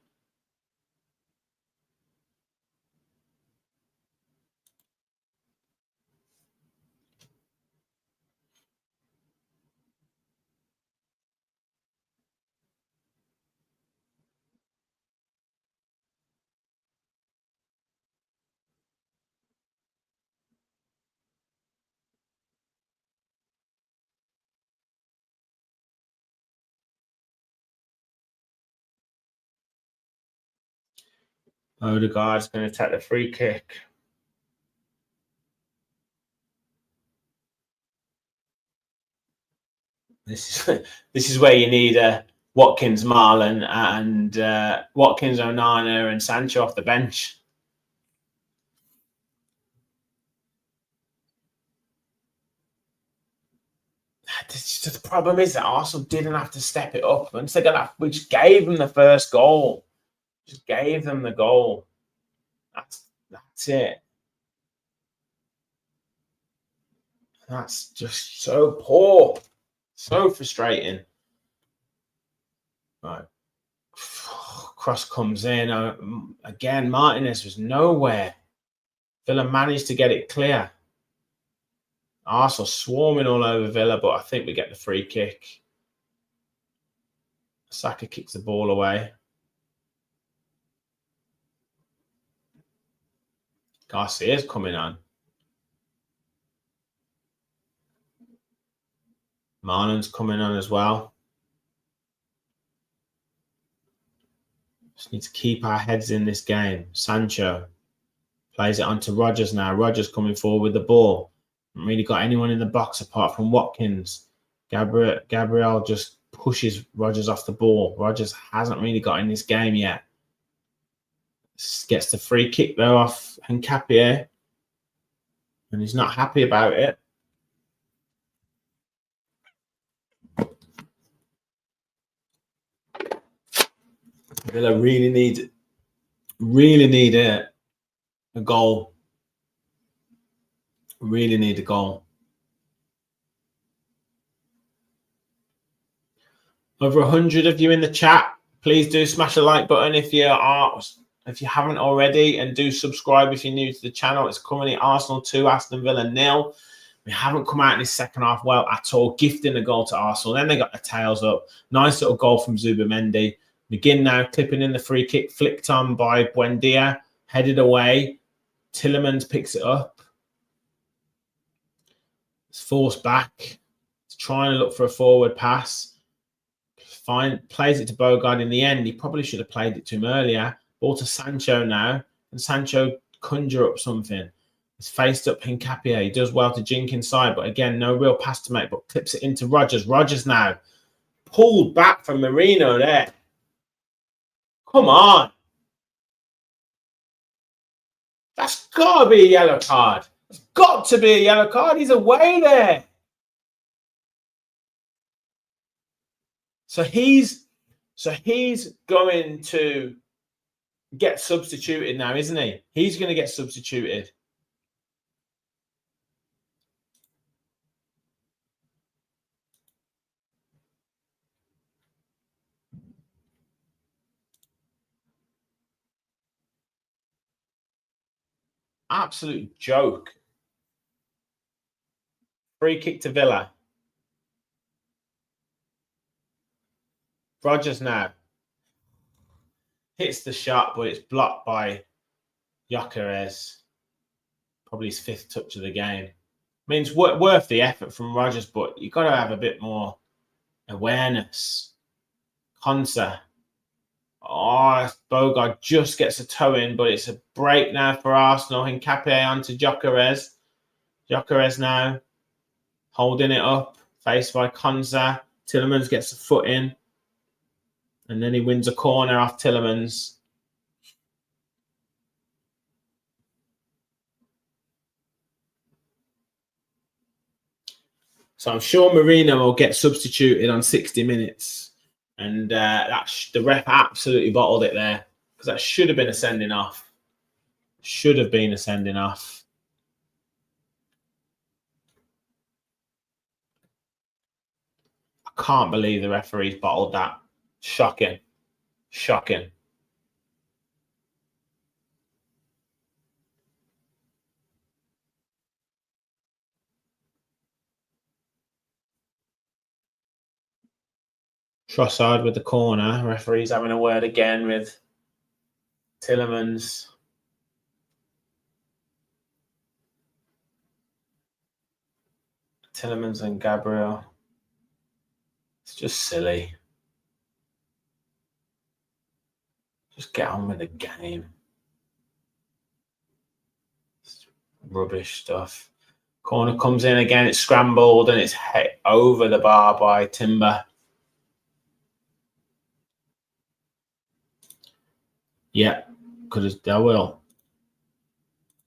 Odegaard's going to take the free kick. This is where you need Watkins, Marlon, and Watkins, Onana, and Sancho off the bench. The problem is that Arsenal didn't have to step it up. Once they got that, we just gave them the first goal. Just gave them the goal. That's it. That's just so poor. So frustrating. Right. Cross comes in. Again, Martinez was nowhere. Villa managed to get it clear. Arsenal swarming all over Villa, but I think we get the free kick. Saka kicks the ball away. Garcia's coming on. Marlon's coming on as well. Just need to keep our heads in this game. Sancho plays it onto Rodgers now. Rodgers coming forward with the ball. Haven't really got anyone in the box apart from Watkins. Gabriel just pushes Rodgers off the ball. Rodgers hasn't really got in this game yet. Gets the free kick though off Nkapie. And he's not happy about it. Villa really need a goal. Really need a goal. Over 100 of you in the chat. Please do smash the like button if you haven't already, and do subscribe if you're new to the channel. It's currently Arsenal 2, Aston Villa 0. We haven't come out in this second half well at all, gifting a goal to Arsenal. Then they got their tails up. Nice little goal from Zubimendi. McGinn now clipping in the free kick, flicked on by Buendia, headed away. Tielemans picks it up. It's forced back. It's trying to look for a forward pass. Plays it to Bogard in the end. He probably should have played it to him earlier. Ball to Sancho now. And Sancho conjure up something. He's faced up Nkapie. He does well to jink inside, but again, no real pass to make, but clips it into Rodgers. Rodgers now pulled back from Marino there. Come on. That's got to be a yellow card. It's got to be a yellow card. He's away there. So he's going to get substituted now, isn't he? He's going to get substituted. Absolute joke. Free kick to Villa. Rodgers now hits the shot, but it's blocked by Gyökeres. Probably his 5th touch of the game. I mean, it's worth the effort from Rodgers, but you've got to have a bit more awareness. Konsa. Oh, Bogard just gets a toe in, but it's a break now for Arsenal. Nkapie onto Gyökeres. Gyökeres now holding it up, faced by Konsa. Tielemans gets a foot in. And then he wins a corner off Tielemans. So I'm sure Marino will get substituted on 60 minutes. And the ref absolutely bottled it there. Because that should have been a sending off. Should have been a sending off. I can't believe the referee's bottled that. Shocking. Shocking. Trossard with the corner. Referee's having a word again with Tielemans. Tielemans and Gabriel. It's just silly. Just get on with the game. Rubbish stuff. Corner comes in again. It's scrambled and it's hit over the bar by Timber. Yeah, they will.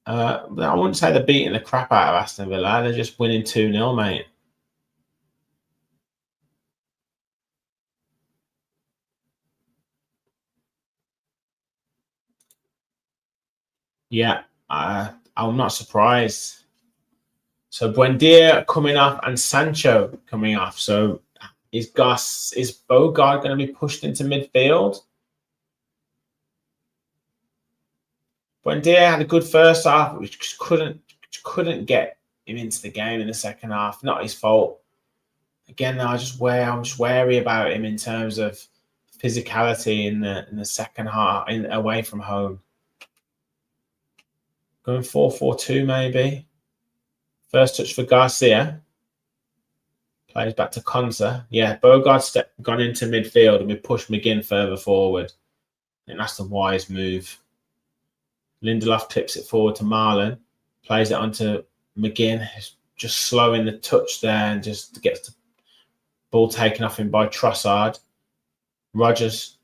I wouldn't say they're beating the crap out of Aston Villa. They're just winning 2-0, mate. Yeah, I'm not surprised. So Buendia coming off and Sancho coming off. So is Bogard going to be pushed into midfield? Buendia had a good first half, which just couldn't get him into the game in the second half. Not his fault. Again, I'm just wary about him in terms of physicality in the second half, away from home. Going 4-4-2 maybe. First touch for Garcia. Plays back to Konsa. Yeah, Bogart's gone into midfield and we pushed McGinn further forward. I think that's the wise move. Lindelof clips it forward to Marlon. Plays it onto McGinn. He's just slowing the touch there and just gets the ball taken off him by Trossard. Rodgers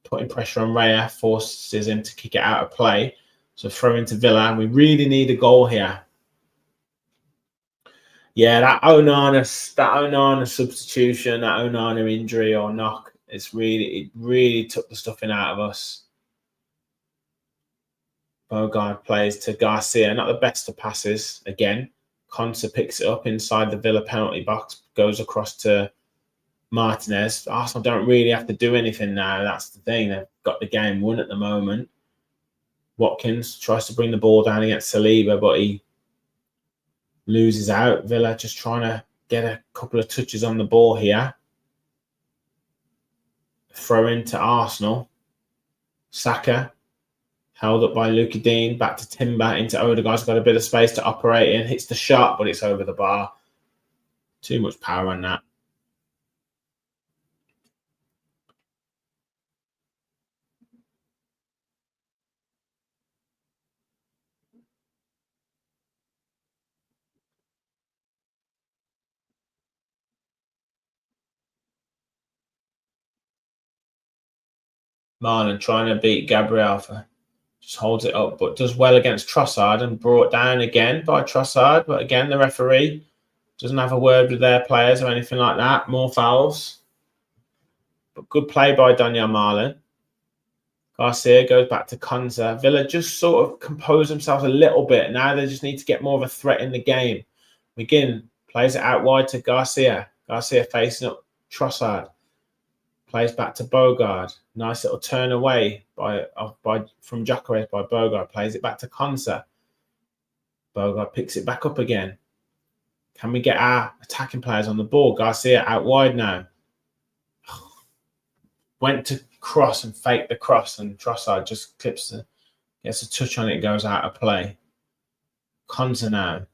putting pressure on Raya, forces him to kick it out of play. So throw into Villa. We really need a goal here. Yeah, that Onana substitution, that Onana injury or knock, it really took the stuffing out of us. Bogard plays to Garcia, not the best of passes. Again, Konsa picks it up inside the Villa penalty box, goes across to Martinez. Arsenal don't really have to do anything now. That's the thing. They've got the game won at the moment. Watkins tries to bring the ball down against Saliba, but he loses out. Villa just trying to get a couple of touches on the ball here. Throw into Arsenal. Saka, held up by Luka Dean, back to Timber, into Odegaard's got a bit of space to operate in. Hits the shot, but it's over the bar. Too much power on that. Marlon trying to beat Gabriel, just holds it up, but does well against Trossard and brought down again by Trossard. But again, the referee doesn't have a word with their players or anything like that. More fouls. But good play by Daniel Marlon. Garcia goes back to Konsa. Villa just sort of compose themselves a little bit. Now they just need to get more of a threat in the game. McGinn plays it out wide to Garcia. Garcia facing up Trossard. Plays back to Bogard. Nice little turn away from Gyökeres by Bogard. Plays it back to Konsa. Bogard picks it back up again. Can we get our attacking players on the ball? Garcia out wide now. Went to cross and faked the cross, and Trossard just gets a touch on it, goes out of play. Konsa now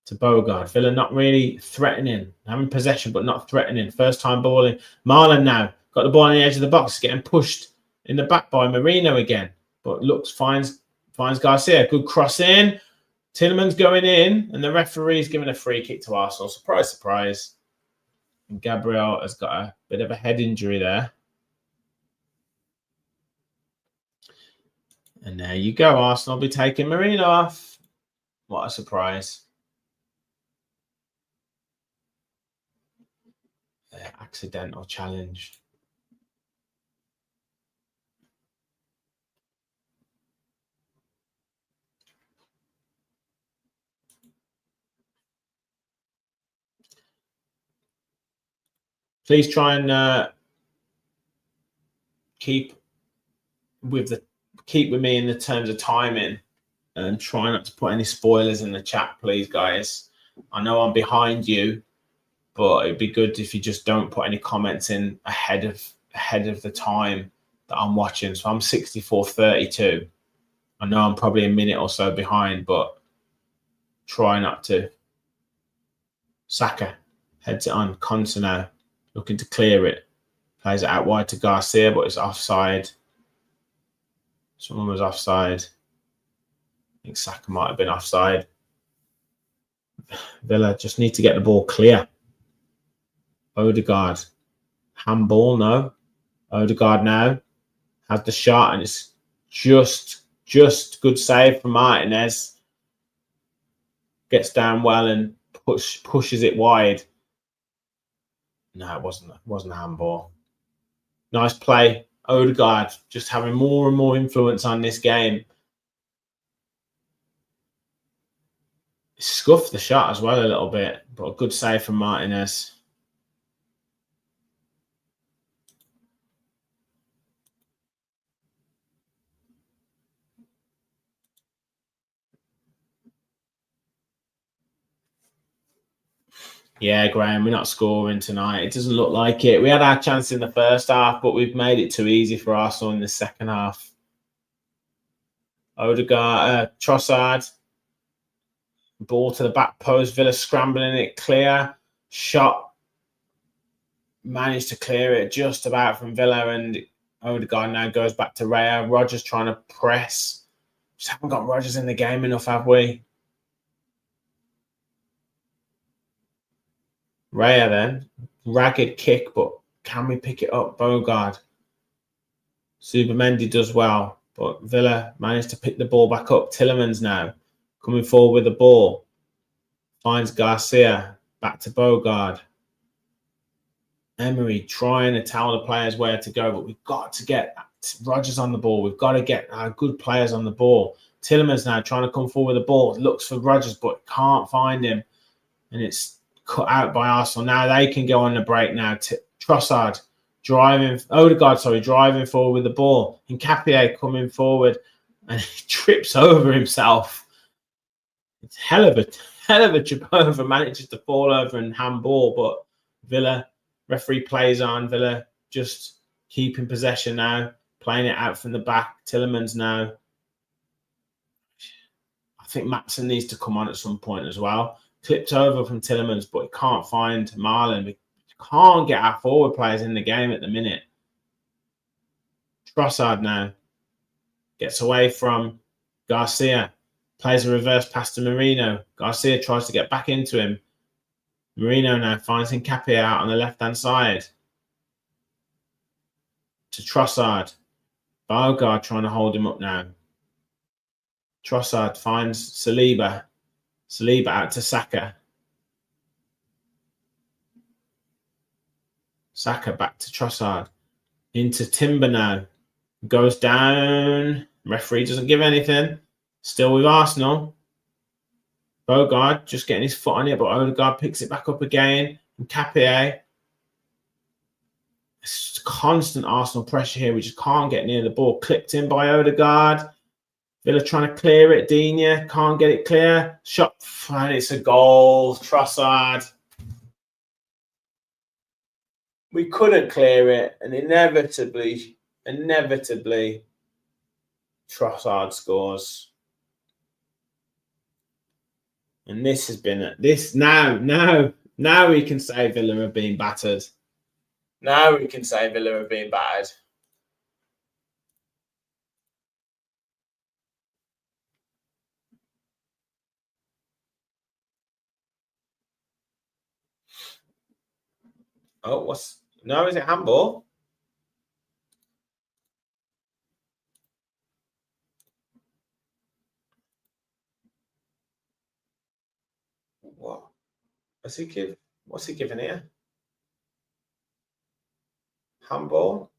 to Bogard. Villa not really threatening, having possession but not threatening. First time balling. Marlon now got the ball on the edge of the box, getting pushed in the back by Marino again, but finds Garcia. Good cross in. Tielemans going in, and the referee's giving a free kick to Arsenal. Surprise, surprise. And Gabriel has got a bit of a head injury there. And there you go. Arsenal will be taking Marino off. What a surprise. Accidental challenge. Please try and keep with me in the terms of timing, and try not to put any spoilers in the chat, please, guys. I know I'm behind you, but it'd be good if you just don't put any comments in ahead of the time that I'm watching. So I'm 64:32. I know I'm probably a minute or so behind, but try not to. Saka heads it on. Konsa now looking to clear it. Plays it out wide to Garcia, but it's offside. Someone was offside. think Saka might have been offside. Villa just need to get the ball clear. Odegaard. Handball, no. Odegaard now has the shot, and it's just good save from Martinez. Gets down well and pushes it wide. No, it wasn't a handball. Nice play. Odegaard just having more and more influence on this game. Scuffed the shot as well a little bit, but a good save from Martinez. Yeah, Graham, we're not scoring tonight. It doesn't look like it. We had our chance in the first half, but we've made it too easy for Arsenal in the second half. Odegaard, Trossard. Ball to the back post. Villa scrambling it clear. Shot. Managed to clear it just about from Villa, and Odegaard now goes back to Raya. Rodgers trying to press. Just haven't got Rodgers in the game enough, have we? Raya then. Ragged kick, but can we pick it up? Bogard. Subamendi does well, but Villa managed to pick the ball back up. Tielemans now coming forward with the ball. Finds Garcia. Back to Bogard. Emery trying to tell the players where to go, but we've got to get Rodgers on the ball. We've got to get our good players on the ball. Tielemans now trying to come forward with the ball. Looks for Rodgers, but can't find him. And it's cut out by Arsenal. Now they can go on the break now. Trossard driving forward with the ball. Nkapie coming forward, and he trips over himself. It's hell of a trip over. Manages to fall over and handball, but Villa referee plays on. Villa just keeping possession now, playing it out from the back. Tielemans now. I think Matson needs to come on at some point as well. Clipped over from Tielemans, but he can't find Marlon. We can't get our forward players in the game at the minute. Trossard now gets away from Garcia. Plays a reverse pass to Marino. Garcia tries to get back into him. Marino now finds Nkapie out on the left-hand side. To Trossard. Bogard trying to hold him up now. Trossard finds Saliba. Saliba out to Saka. Saka back to Trossard. Into Timber now. Goes down. Referee doesn't give anything. Still with Arsenal. Bogard just getting his foot on it, but Odegaard picks it back up again. Nkapie. It's constant Arsenal pressure here. We just can't get near the ball. Clipped in by Odegaard. Villa trying to clear it. Digne can't get it clear. Shot, and it's a goal. Trossard. We couldn't clear it, and inevitably, Trossard scores. And this has been this now we can say Villa have been battered. Now we can say Villa have been battered. Oh, is it handball? What? What's he giving here? Handball?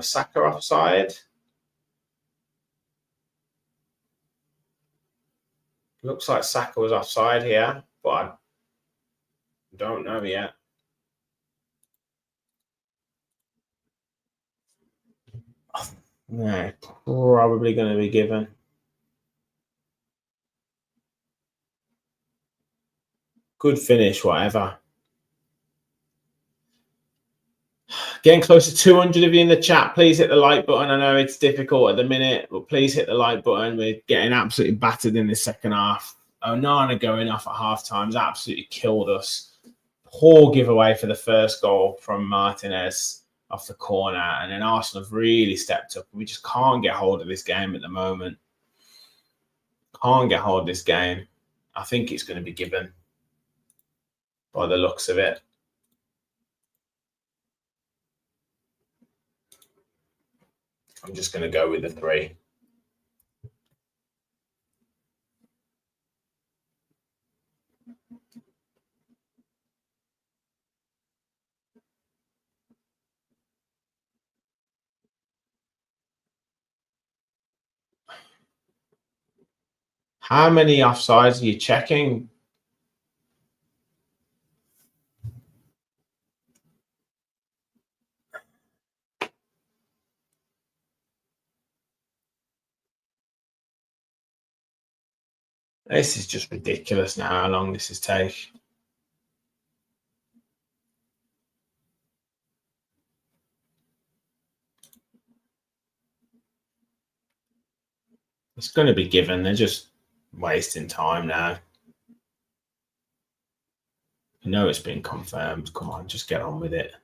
Saka offside. Looks like Saka was offside here, but I don't know yet. No, probably going to be given. Good finish, whatever. Getting close to 200 of you in the chat. Please hit the like button. I know it's difficult at the minute, but please hit the like button. We're getting absolutely battered in the second half. Onana going off at half time has absolutely killed us. Poor giveaway for the first goal from Martinez off the corner. And then Arsenal have really stepped up. We just can't get hold of this game at the moment. Can't get hold of this game. I think it's going to be given by the looks of it. I'm just going to go with the 3. How many offsides are you checking? This is just ridiculous now, how long this is take. It's going to be given. They're just wasting time now. You know it's been confirmed. Come on, just get on with it.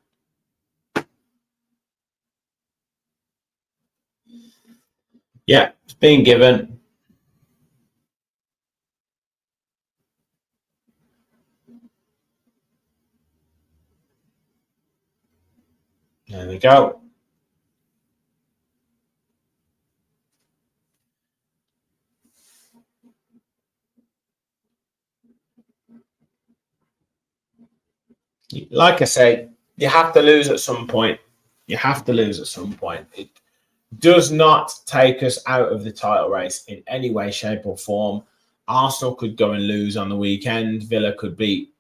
Yeah, it's been given. There we go. Like I say, you have to lose at some point. You have to lose at some point. It does not take us out of the title race in any way, shape, or form. Arsenal could go and lose on the weekend. Villa would be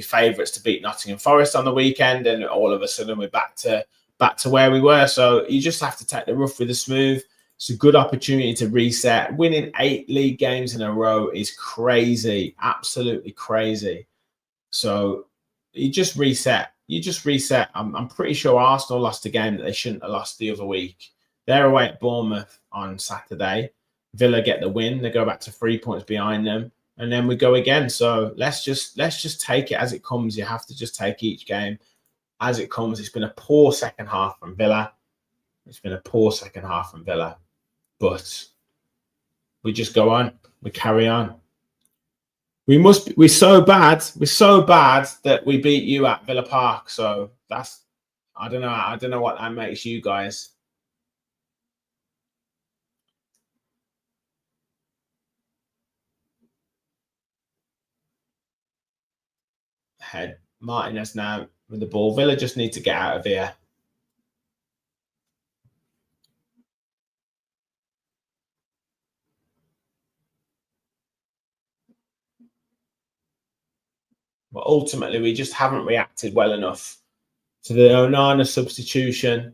favourites to beat Nottingham Forest on the weekend, and all of a sudden we're back to where we were. So you just have to take the rough with the smooth. It's a good opportunity to reset. Winning 8 league games in a row is crazy, absolutely crazy. So you just reset. I'm pretty sure Arsenal lost a game that they shouldn't have lost the other week. They're away at Bournemouth on Saturday. Villa get the win. They go back to 3 points behind them, and then we go again. So let's just take it as it comes. You have to just take each game as it comes. It's been a poor second half from Villa. But we just go on. We carry on. We're so bad that we beat you at Villa Park. So that's, I don't know what that makes you guys. Head Martinez now with the ball. Villa just need to get out of here. But ultimately, we just haven't reacted well enough to the Onana substitution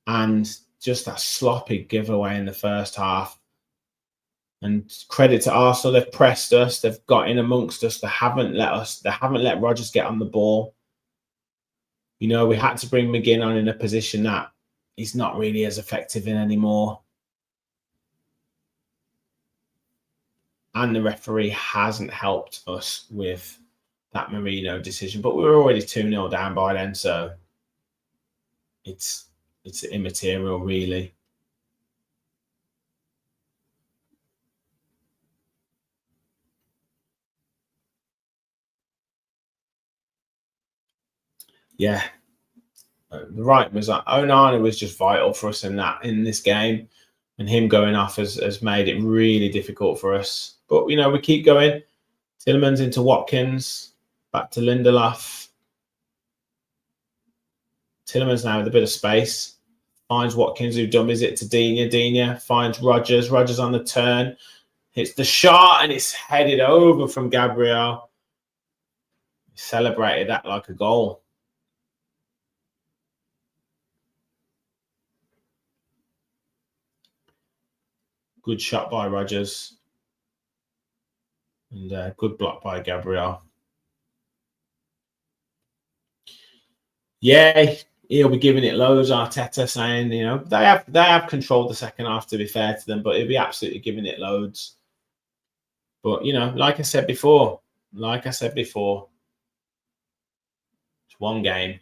and just that sloppy giveaway in the first half. And credit to Arsenal, they've pressed us, they've got in amongst us, they haven't let Rodgers get on the ball. You know, we had to bring McGinn on in a position that he's not really as effective in anymore. And the referee hasn't helped us with that Marino decision, but we were already 2-0 down by then, so it's immaterial, really. Yeah, the right was Onana was just vital for us in this game, and him going off has made it really difficult for us. But you know, we keep going. Tielemans into Watkins, back to Lindelof. Tielemans now with a bit of space. Finds Watkins, who dummies it to Digne. Digne finds Rodgers. Rodgers on the turn. Hits the shot, and it's headed over from Gabriel. He celebrated that like a goal. Good shot by Rodgers. And good block by Gabriel. Yeah, he'll be giving it loads. Arteta saying, you know, they have controlled the second half, to be fair to them, but he'll be absolutely giving it loads. But you know, like I said before, One game.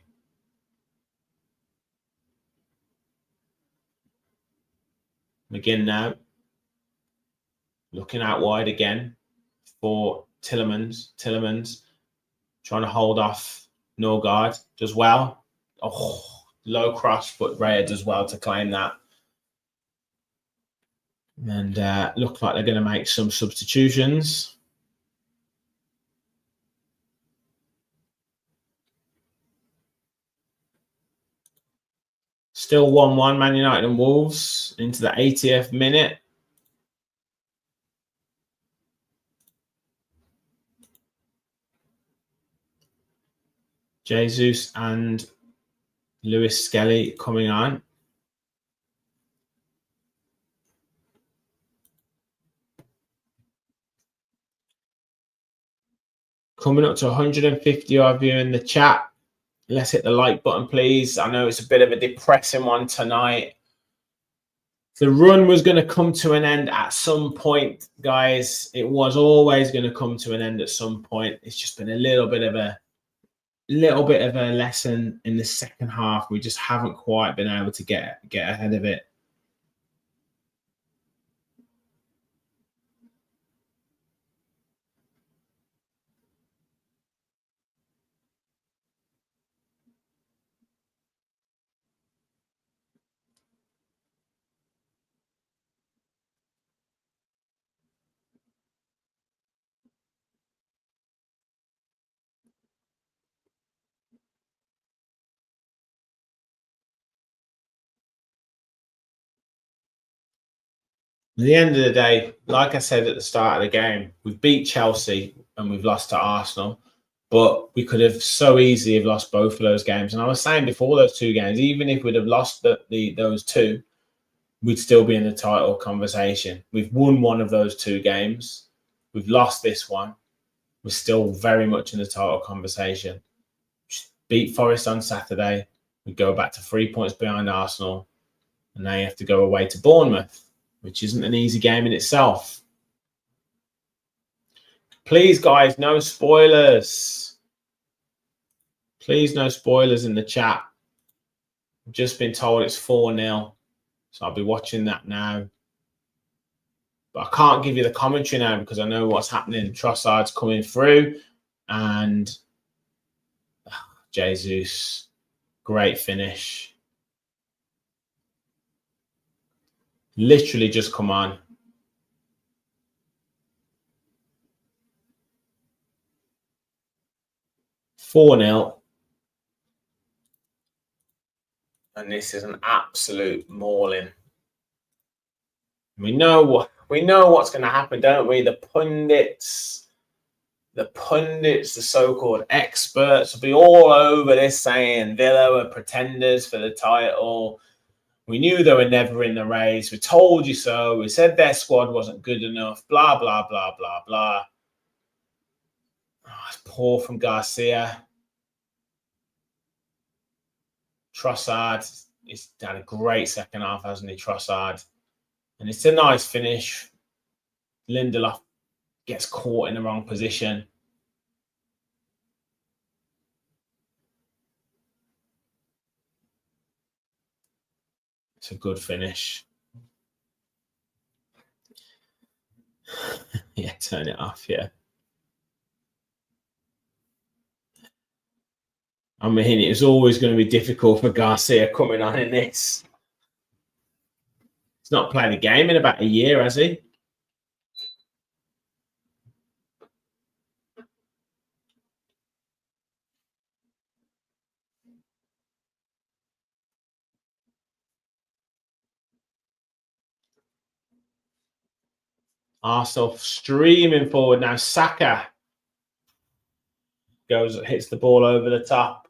McGinn now. Looking out wide again for Tillemans. Tillemans trying to hold off Norgard. Does well. Oh, low cross, but Raya does well to claim that. And look like they're going to make some substitutions. Still 1-1, Man United and Wolves into the 80th minute. Jesus and Lewis Skelly coming on. Coming up to 150 of you in the chat. Let's hit the like button, please. I know it's a bit of a depressing one tonight. The run was going to come to an end at some point, guys. It was always going to come to an end at some point. It's just been a little bit of a lesson in the second half. We just haven't quite been able to get ahead of it. At the end of the day, like I said at the start of the game, we've beat Chelsea and we've lost to Arsenal, but we could have so easily have lost both of those games. And I was saying before those two games, even if we'd have lost those two, we'd still be in the title conversation. We've won one of those two games. We've lost this one. We're still very much in the title conversation. Beat Forest on Saturday. We go back to 3 points behind Arsenal. And now you have to go away to Bournemouth, which isn't an easy game in itself. Please, guys, no spoilers. Please, no spoilers in the chat. I've just been told it's 4-0. So I'll be watching that now. But I can't give you the commentary now because I know what's happening. Trossard's coming through. And Jesus, great finish. Literally just come on. $4-0. And this is an absolute mauling. We know what's going to happen, don't we? The pundits, the so-called experts will be all over this saying Villa were pretenders for the title. We knew they were never in the race. We told you so. We said their squad wasn't good enough. Blah, blah, blah, blah, blah. Oh, it's poor from Garcia. Trossard, he's done a great second half, hasn't he, Trossard? And it's a nice finish. Lindelof gets caught in the wrong position. It's a good finish. Yeah, turn it off, yeah. I mean, it was always going to be difficult for Garcia coming on in this. He's not played a game in about a year, has he? Arsenal streaming forward now. Saka hits the ball over the top.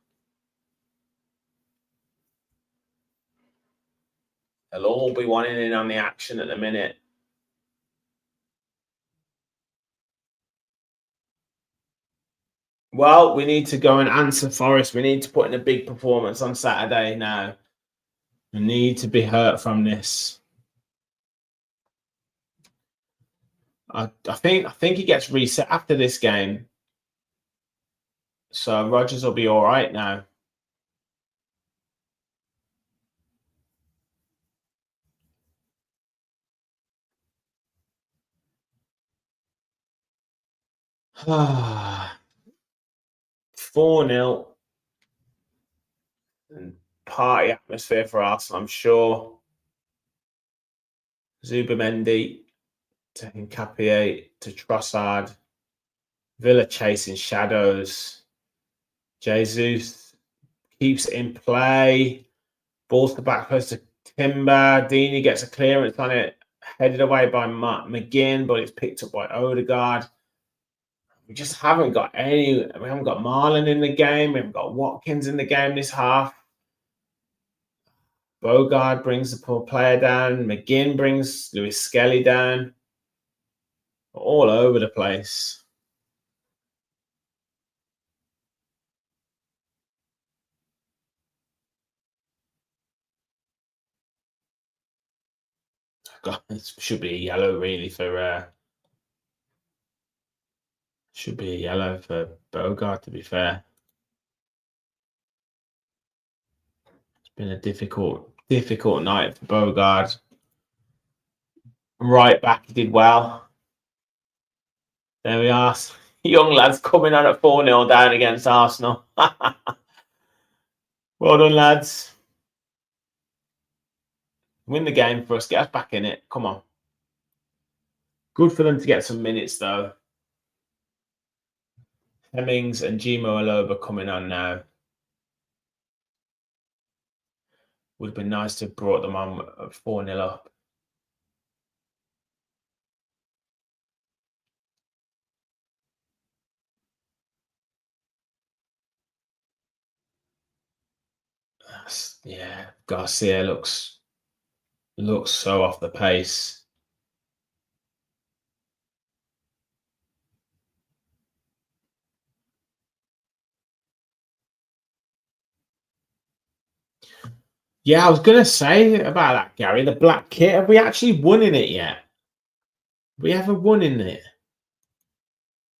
They'll all be wanting in on the action at the minute. Well, we need to go and answer Forest. We need to put in a big performance on Saturday now. We need to be hurt from this. I think he gets reset after this game. So Rodgers will be all right now. Ah, 4-0 and party atmosphere for Arsenal, I'm sure. Zubamendi to Nkapie to Trossard. Villa chasing shadows. Jesus keeps it in play. Balls to back post to Timber. Deeney gets a clearance on it. Headed away by McGinn, but it's picked up by Odegaard. We just haven't got any. We haven't got Marlon in the game. We haven't got Watkins in the game this half. Bogard brings the poor player down. McGinn brings Lewis Skelly down. All over the place. God, it should be a yellow, really, for should be a yellow for Bogard, to be fair. It's been a difficult night for Bogard. Right back, he did well. There we are. Young lads coming on at 4-0 down against Arsenal. Well done, lads. Win the game for us. Get us back in it. Come on. Good for them to get some minutes, though. Hemmings and Gmo Aloba coming on now. Would have been nice to have brought them on 4-0 up. Yeah, Garcia looks so off the pace. Yeah, I was going to say about that, Gary, the black kit. Have we actually won in it yet? Have we ever won in it?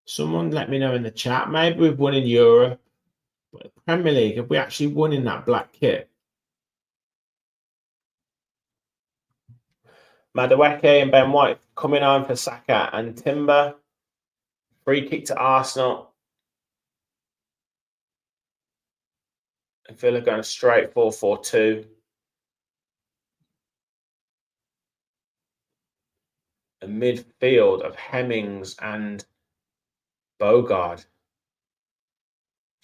Someone let me know in the chat. Maybe we've won in Europe. But the Premier League, have we actually won in that black kit? Madueke and Ben White coming on for Saka and Timber. Free kick to Arsenal. And Villa going straight 4-4-2. A midfield of Hemmings and Bogard.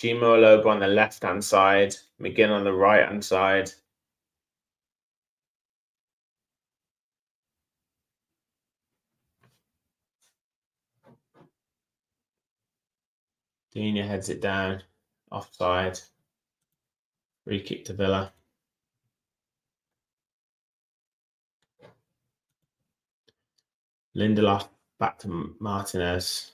Gmo Aloba on the left-hand side. McGinn on the right-hand side. Dina heads it down. Offside. Free kick to Villa. Lindelof back to Martinez.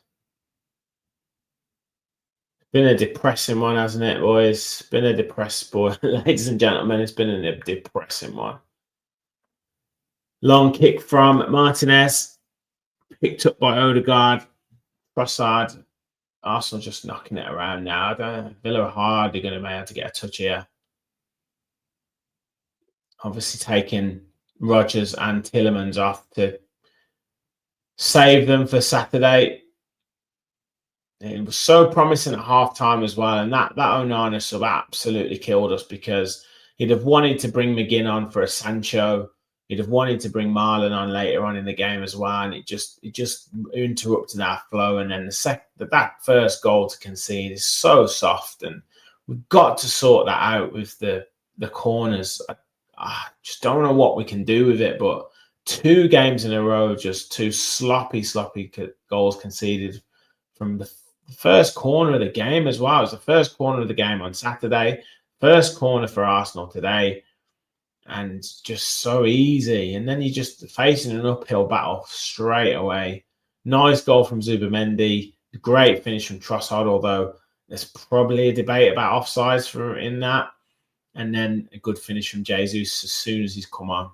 Been a depressing one, hasn't it, boys? Been a depressed boy, ladies and gentlemen. It's been a depressing one. Long kick from Martinez, picked up by Odegaard. Trossard. Arsenal just knocking it around now. Villa are hardly going to be able to get a touch here. Obviously taking Rodgers and Tielemans off to save them for Saturday. It was so promising at half-time as well. And that Onana sub absolutely killed us, because he'd have wanted to bring McGinn on for a Sancho. He'd have wanted to bring Marlon on later on in the game as well. And it just interrupted our flow. And then that first goal to concede is so soft. And we've got to sort that out with the corners. I just don't know what we can do with it. But 2 games in a row, just 2 sloppy goals conceded from the first corner of the game as well. It was the first corner of the game on Saturday, first corner for Arsenal today, and just so easy. And then you're just facing an uphill battle straight away. Nice goal from Zubamendi, great finish from Trossard, although there's probably a debate about offsides in that. And then a good finish from Jesus as soon as he's come on.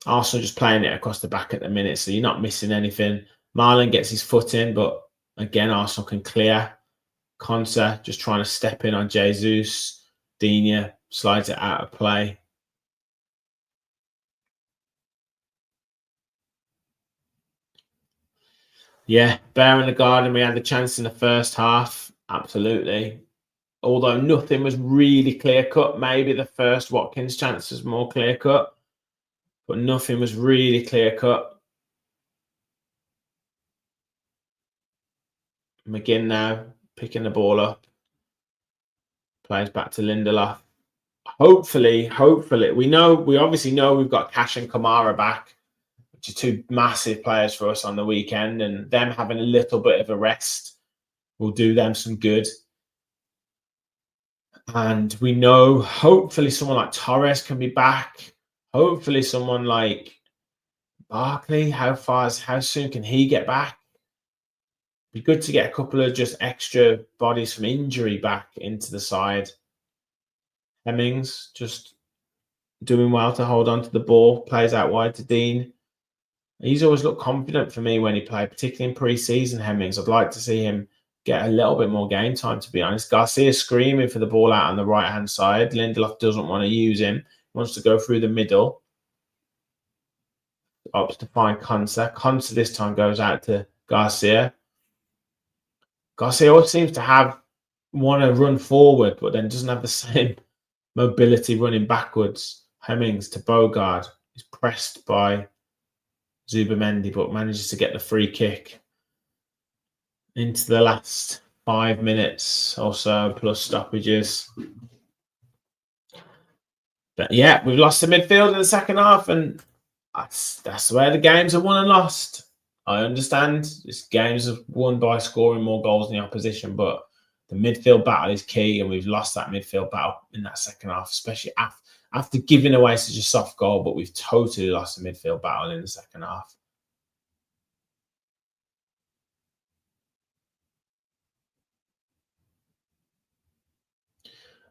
Arsenal just playing it across the back at the minute, so you're not missing anything. Marlon gets his foot in, but Again, Arsenal can clear. Konsa just trying to step in on Jesus. Digne slides it out of play. Yeah, Bear in the Garden, we had the chance in the first half. Absolutely. Although nothing was really clear-cut. Maybe the first Watkins chance was more clear-cut. But nothing was really clear-cut. McGinn now picking the ball up. Plays back to Lindelof. Hopefully, we obviously know we've got Cash and Kamara back, which are two massive players for us on the weekend, and them having a little bit of a rest will do them some good. And we know hopefully someone like Torres can be back. Hopefully someone like Barkley, how soon can he get back? Be good to get a couple of just extra bodies from injury back into the side. Hemmings just doing well to hold on to the ball, plays out wide to Dean. He's always looked confident for me when he played, particularly in pre-season. Hemmings, I'd like to see him get a little bit more game time, to be honest. Garcia's screaming for the ball out on the right-hand side. Lindelof doesn't want to use him. He wants to go through the middle. Opts to find Konsa. Konsa this time goes out to Garcia. Garcia always seems to want to run forward, but then doesn't have the same mobility running backwards. Hemmings to Bogard. He's pressed by Zubamendi, but manages to get the free kick into the last 5 minutes or so, plus stoppages. But yeah, we've lost the midfield in the second half, and that's where the games are won and lost. I understand this games are won by scoring more goals than the opposition, but the midfield battle is key, and we've lost that midfield battle in that second half, especially after giving away such a soft goal, but we've totally lost the midfield battle in the second half.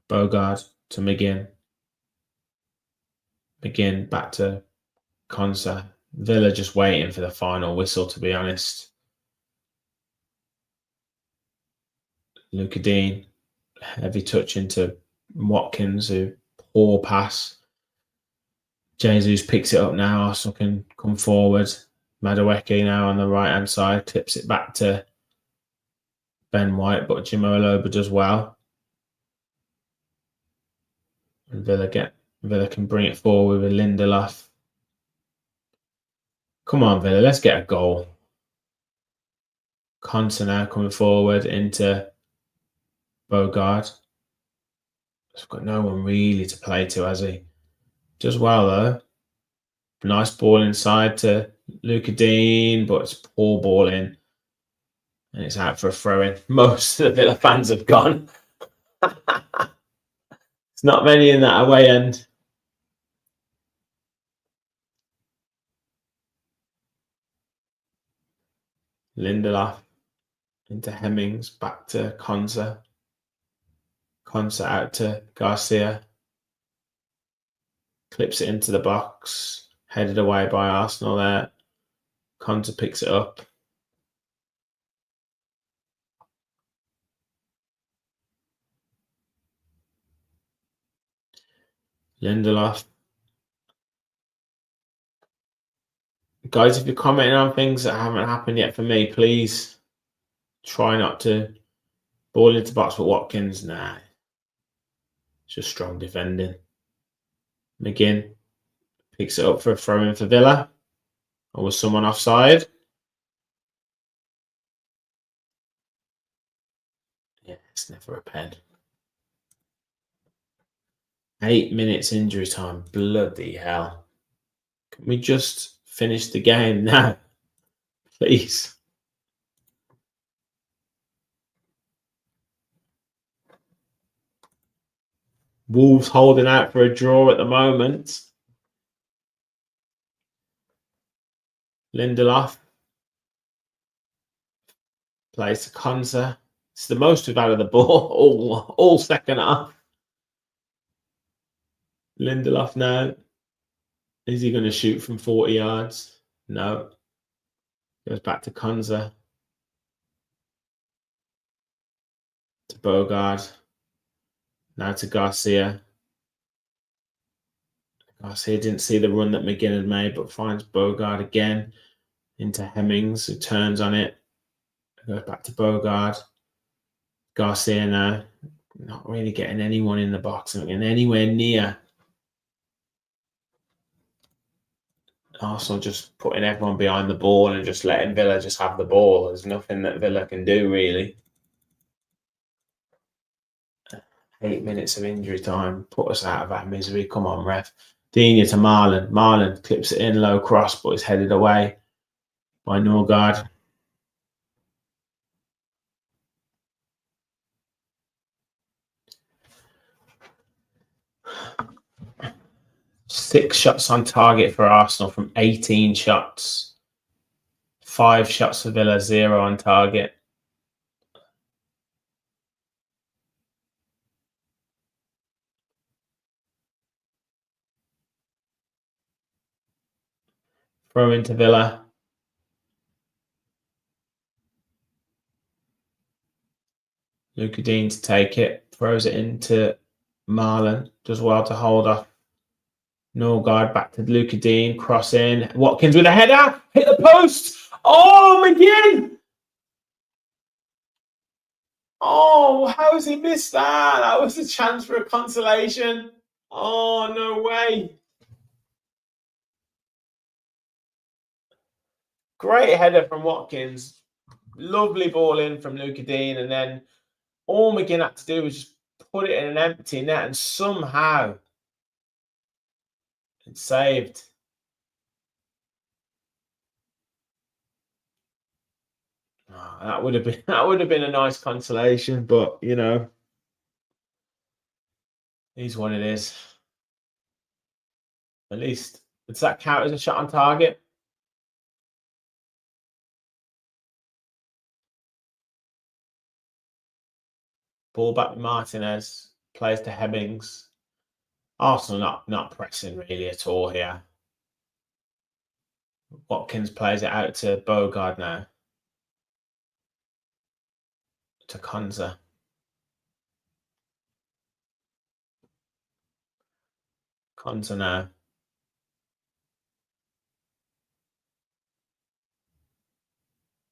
Bogard to McGinn. McGinn back to Konsa. Villa just waiting for the final whistle, to be honest. Luca Dean, heavy touch into Watkins, who poor pass. Jesus picks it up now. Arsenal can come forward. Madueke now on the right-hand side, clips it back to Ben White, but Jimo Aloba does well. And Villa can bring it forward with Lindelof. Come on, Villa, let's get a goal. Konsa now coming forward into Bogard. He's got no one really to play to, has he? Does well, though. Nice ball inside to Luca Dean, but it's poor ball in. And it's out for a throw-in. Most of the Villa fans have gone. It's not many in that away end. Lindelof into Hemmings, back to Konsa. Konsa out to Garcia. Clips it into the box. Headed away by Arsenal there. Konsa picks it up. Lindelof. Guys, if you're commenting on things that haven't happened yet for me, please try not to ball into box for Watkins. Nah. It's just strong defending. McGinn picks it up for a throw-in for Villa. Or was someone offside? Yeah, it's never a pen. 8 minutes injury time. Bloody hell. Can we just finish the game now? Please. Wolves holding out for a draw at the moment. Lindelof plays to Konsa. It's the most we've had of the ball all second half. Lindelof now. Is he going to shoot from 40 yards? No. Goes back to Konsa. Bogard. Now to Garcia. Garcia didn't see the run that McGinn had made, but finds Bogard again into Hemmings, who turns on it. Goes back to Bogard. Garcia now. Not really getting anyone in the box and anywhere near. Arsenal just putting everyone behind the ball and just letting Villa just have the ball. There's nothing that Villa can do, really. 8 minutes of injury time. Put us out of our misery. Come on, ref. Dina to Marlon. Marlon clips it in, low cross, but is headed away by Norgard. Six shots on target for Arsenal from 18 shots. 5 shots for Villa, 0 on target. Throw into Villa. Luca Dean to take it. Throws it into Marlon. Does well to hold off Norgard. Back to Luca Dean. Cross in. Watkins with a header. Hit the post. Oh, McGinn. Oh, how has he missed that? That was a chance for a consolation. Oh, no way. Great header from Watkins. Lovely ball in from Luca Dean. And then all McGinn had to do was just put it in an empty net, and somehow it's saved. Oh, that would have been a nice consolation, but you know, it's what it is. At least does that count as a shot on target? Ball back with Martinez, plays to Hemmings. Arsenal not pressing really at all here. Watkins plays it out to Bogard now. To Konza. Konza now.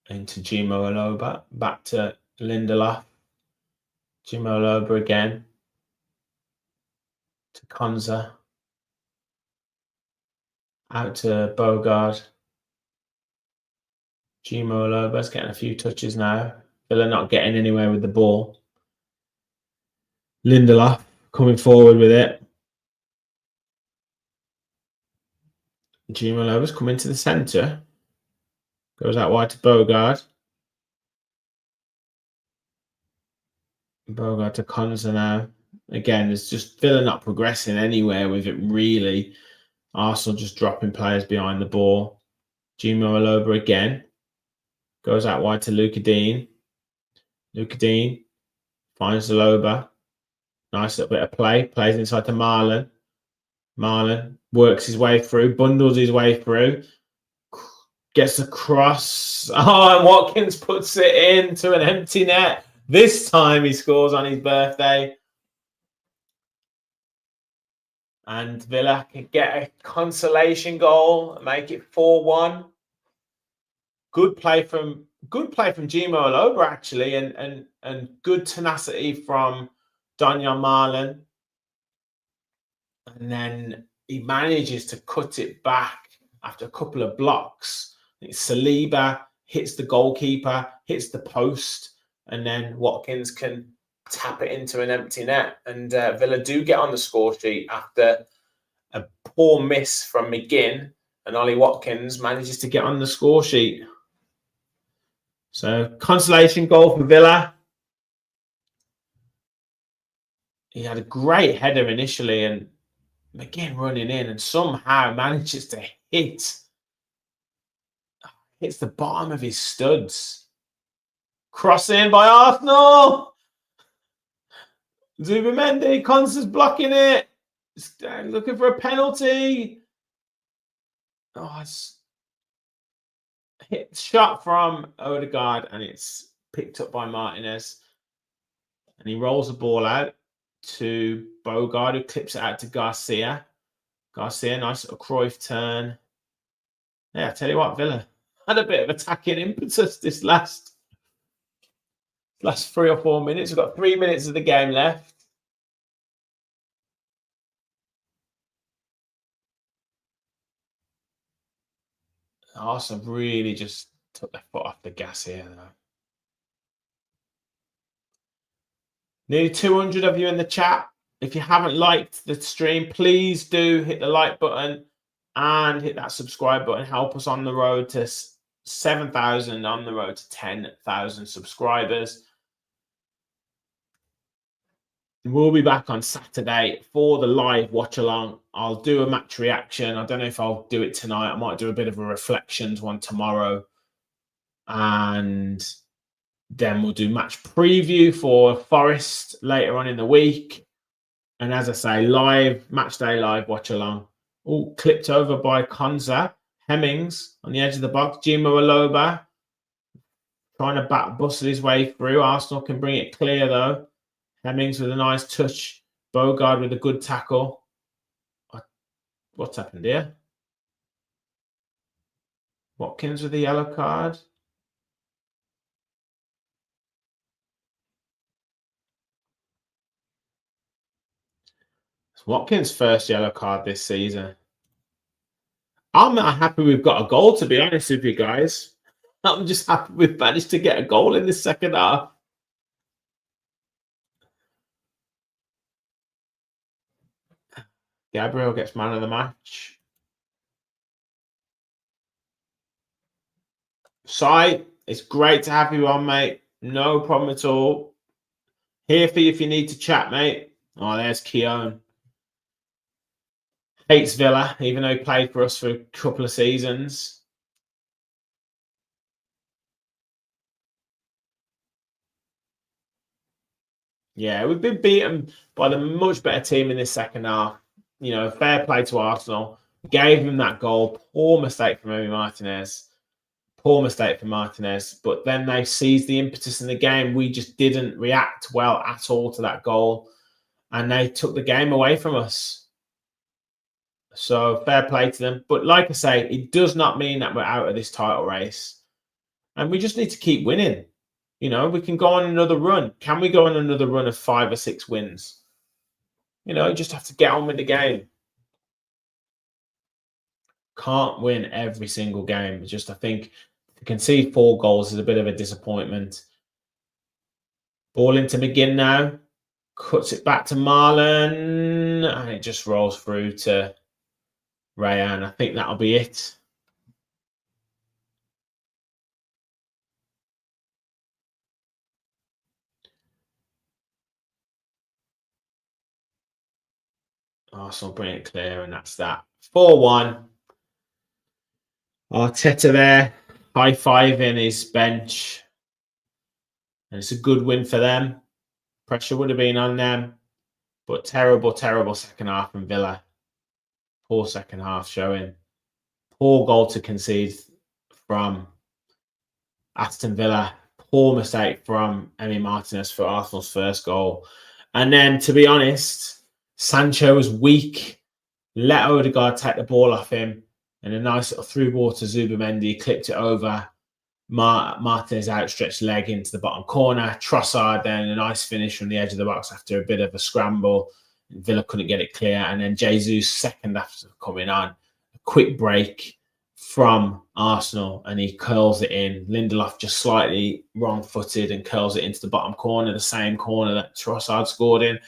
Into Jimo Aloba. Back to Lindelof. Jimo Aloba again. To Konza. Out to Bogard. Jimo Aloba's getting a few touches now. Villa not getting anywhere with the ball. Lindelof coming forward with it. Jimo Aloba's coming to the centre. Goes out wide to Bogard. Bogard to Konza now. Again, it's just Villa not progressing anywhere with it, really. Arsenal just dropping players behind the ball. Jimo Aloba again. Goes out wide to Luca Dean. Luca Dean finds Aloba. Nice little bit of play. Plays inside to Marlon. Marlon works his way through, bundles his way through. Gets across. Oh, and Watkins puts it into an empty net. This time he scores on his birthday. And Villa can get a consolation goal, make it 4-1. Good play from Jimo Aloba, actually, and good tenacity from Daniel Marlon. And then he manages to cut it back after a couple of blocks. I think Saliba hits the goalkeeper, hits the post, and then Watkins can tap it into an empty net. And Villa do get on the score sheet after a poor miss from McGinn, and Ollie Watkins manages to get on the score sheet. So, consolation goal for Villa. He had a great header initially, and McGinn running in and somehow manages to hits the bottom of his studs. Cross in by Arsenal. Zubimendi, Konsa's blocking it. Looking for a penalty. Oh, it's hit shot from Odegaard, and it's picked up by Martinez. And he rolls the ball out to Bogard, who clips it out to Garcia. Garcia, nice little Cruyff turn. Yeah, I tell you what, Villa had a bit of attacking impetus this last 3 or 4 minutes. We've got 3 minutes of the game left. Arsenal really just took their foot off the gas here, though. Nearly 200 of you in the chat. If you haven't liked the stream, please do hit the like button and hit that subscribe button. Help us on the road to 7,000, on the road to 10,000 subscribers. We'll be back on Saturday for the live watch along. I'll do a match reaction. I don't know if I'll do it tonight. I might do a bit of a reflections one tomorrow. And then we'll do match preview for Forest later on in the week. And as I say, live, match day live, watch along. All clipped over by Konza. Hemmings on the edge of the box. Jimo Aloba trying to bustle his way through. Arsenal can bring it clear, though. Hemmings with a nice touch. Bogard with a good tackle. What's happened here? Watkins with a yellow card. It's Watkins' first yellow card this season. I'm not happy we've got a goal, to be honest with you guys. I'm just happy we've managed to get a goal in the second half. Gabriel gets man of the match. Si, it's great to have you on, mate. No problem at all. Here for you if you need to chat, mate. Oh, there's Keown. Hates Villa, even though he played for us for a couple of seasons. Yeah, we've been beaten by the much better team in this second half. You know, fair play to Arsenal. Gave them that goal. Poor mistake from Emi Martinez. Poor mistake from Martinez. But then they seized the impetus in the game. We just didn't react well at all to that goal. And they took the game away from us. So fair play to them. But like I say, it does not mean that we're out of this title race. And we just need to keep winning. You know, we can go on another run. Can we go on another run of 5 or 6 wins? You know, you just have to get on with the game. Can't win every single game. It's just, I think, to concede 4 goals is a bit of a disappointment. Ball into McGinn now. Cuts it back to Marlon. And it just rolls through to Rayan. I think that'll be it. Arsenal bring it clear, and that's that. 4-1. Arteta there, high-fiving his bench. And it's a good win for them. Pressure would have been on them. But terrible, terrible second half from Villa. Poor second half showing. Poor goal to concede from Aston Villa. Poor mistake from Emi Martinez for Arsenal's first goal. And then, to be honest, Sancho was weak. Let Odegaard take the ball off him. And a nice little through ball to Zubimendi. Clipped it over Martinez's outstretched leg into the bottom corner. Trossard then a nice finish from the edge of the box after a bit of a scramble. Villa couldn't get it clear. And then Jesus second after coming on. A quick break from Arsenal and he curls it in. Lindelof just slightly wrong-footed and curls it into the bottom corner, the same corner that Trossard scored in.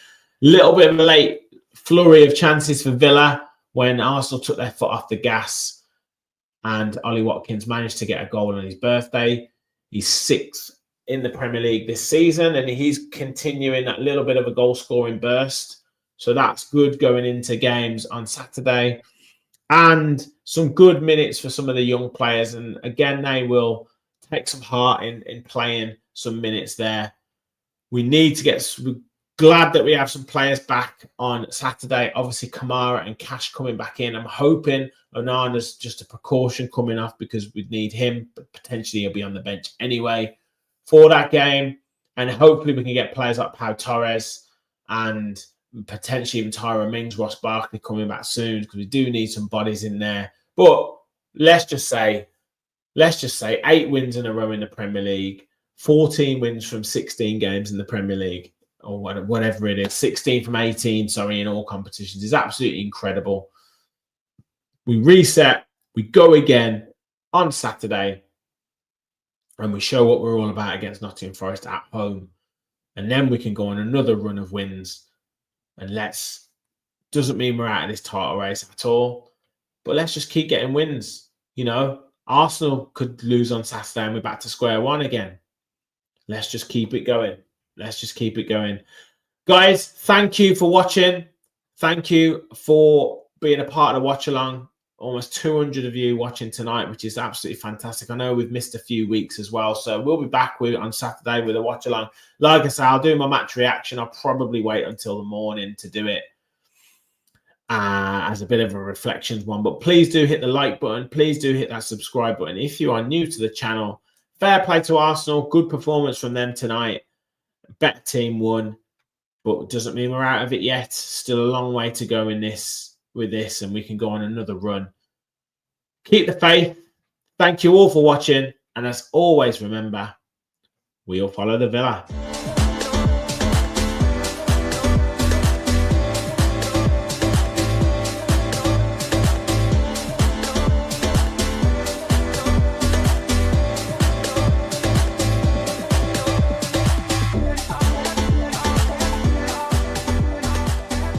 Little bit of a late flurry of chances for Villa when Arsenal took their foot off the gas and Ollie Watkins managed to get a goal on his birthday. He's 6th in the Premier League this season and he's continuing that little bit of a goal-scoring burst. So that's good going into games on Saturday. And some good minutes for some of the young players. And again, they will take some heart in playing some minutes there. We need to get... Glad that we have some players back on Saturday. Obviously, Kamara and Cash coming back in. I'm hoping Onana's just a precaution coming off because we need him, but potentially he'll be on the bench anyway for that game. And hopefully we can get players like Pau Torres and potentially even Tyrone Mings, Ross Barkley coming back soon, because we do need some bodies in there. But let's just say 8 wins in a row in the Premier League, 14 wins from 16 games in the Premier League, or whatever it is, 16 from 18, sorry, in all competitions is absolutely incredible. We reset, we go again on Saturday, and we show what we're all about against Nottingham Forest at home. And then we can go on another run of wins. And doesn't mean we're out of this title race at all, but let's just keep getting wins. You know, Arsenal could lose on Saturday and we're back to square one again. Let's just keep it going. Let's just keep it going. Guys, thank you for watching. Thank you for being a part of the watch along. Almost 200 of you watching tonight, which is absolutely fantastic. I know we've missed a few weeks as well, so we'll be back on Saturday with a watch along. Like I say, I'll do my match reaction. I'll probably wait until the morning to do it as a bit of a reflections one. But please do hit the like button. Please do hit that subscribe button. If you are new to the channel, fair play to Arsenal. Good performance from them tonight. Better team won, but doesn't mean we're out of it yet. Still a long way to go with this, and we can go on another run. Keep the faith. Thank you all for watching. And as always, remember, we all follow the Villa.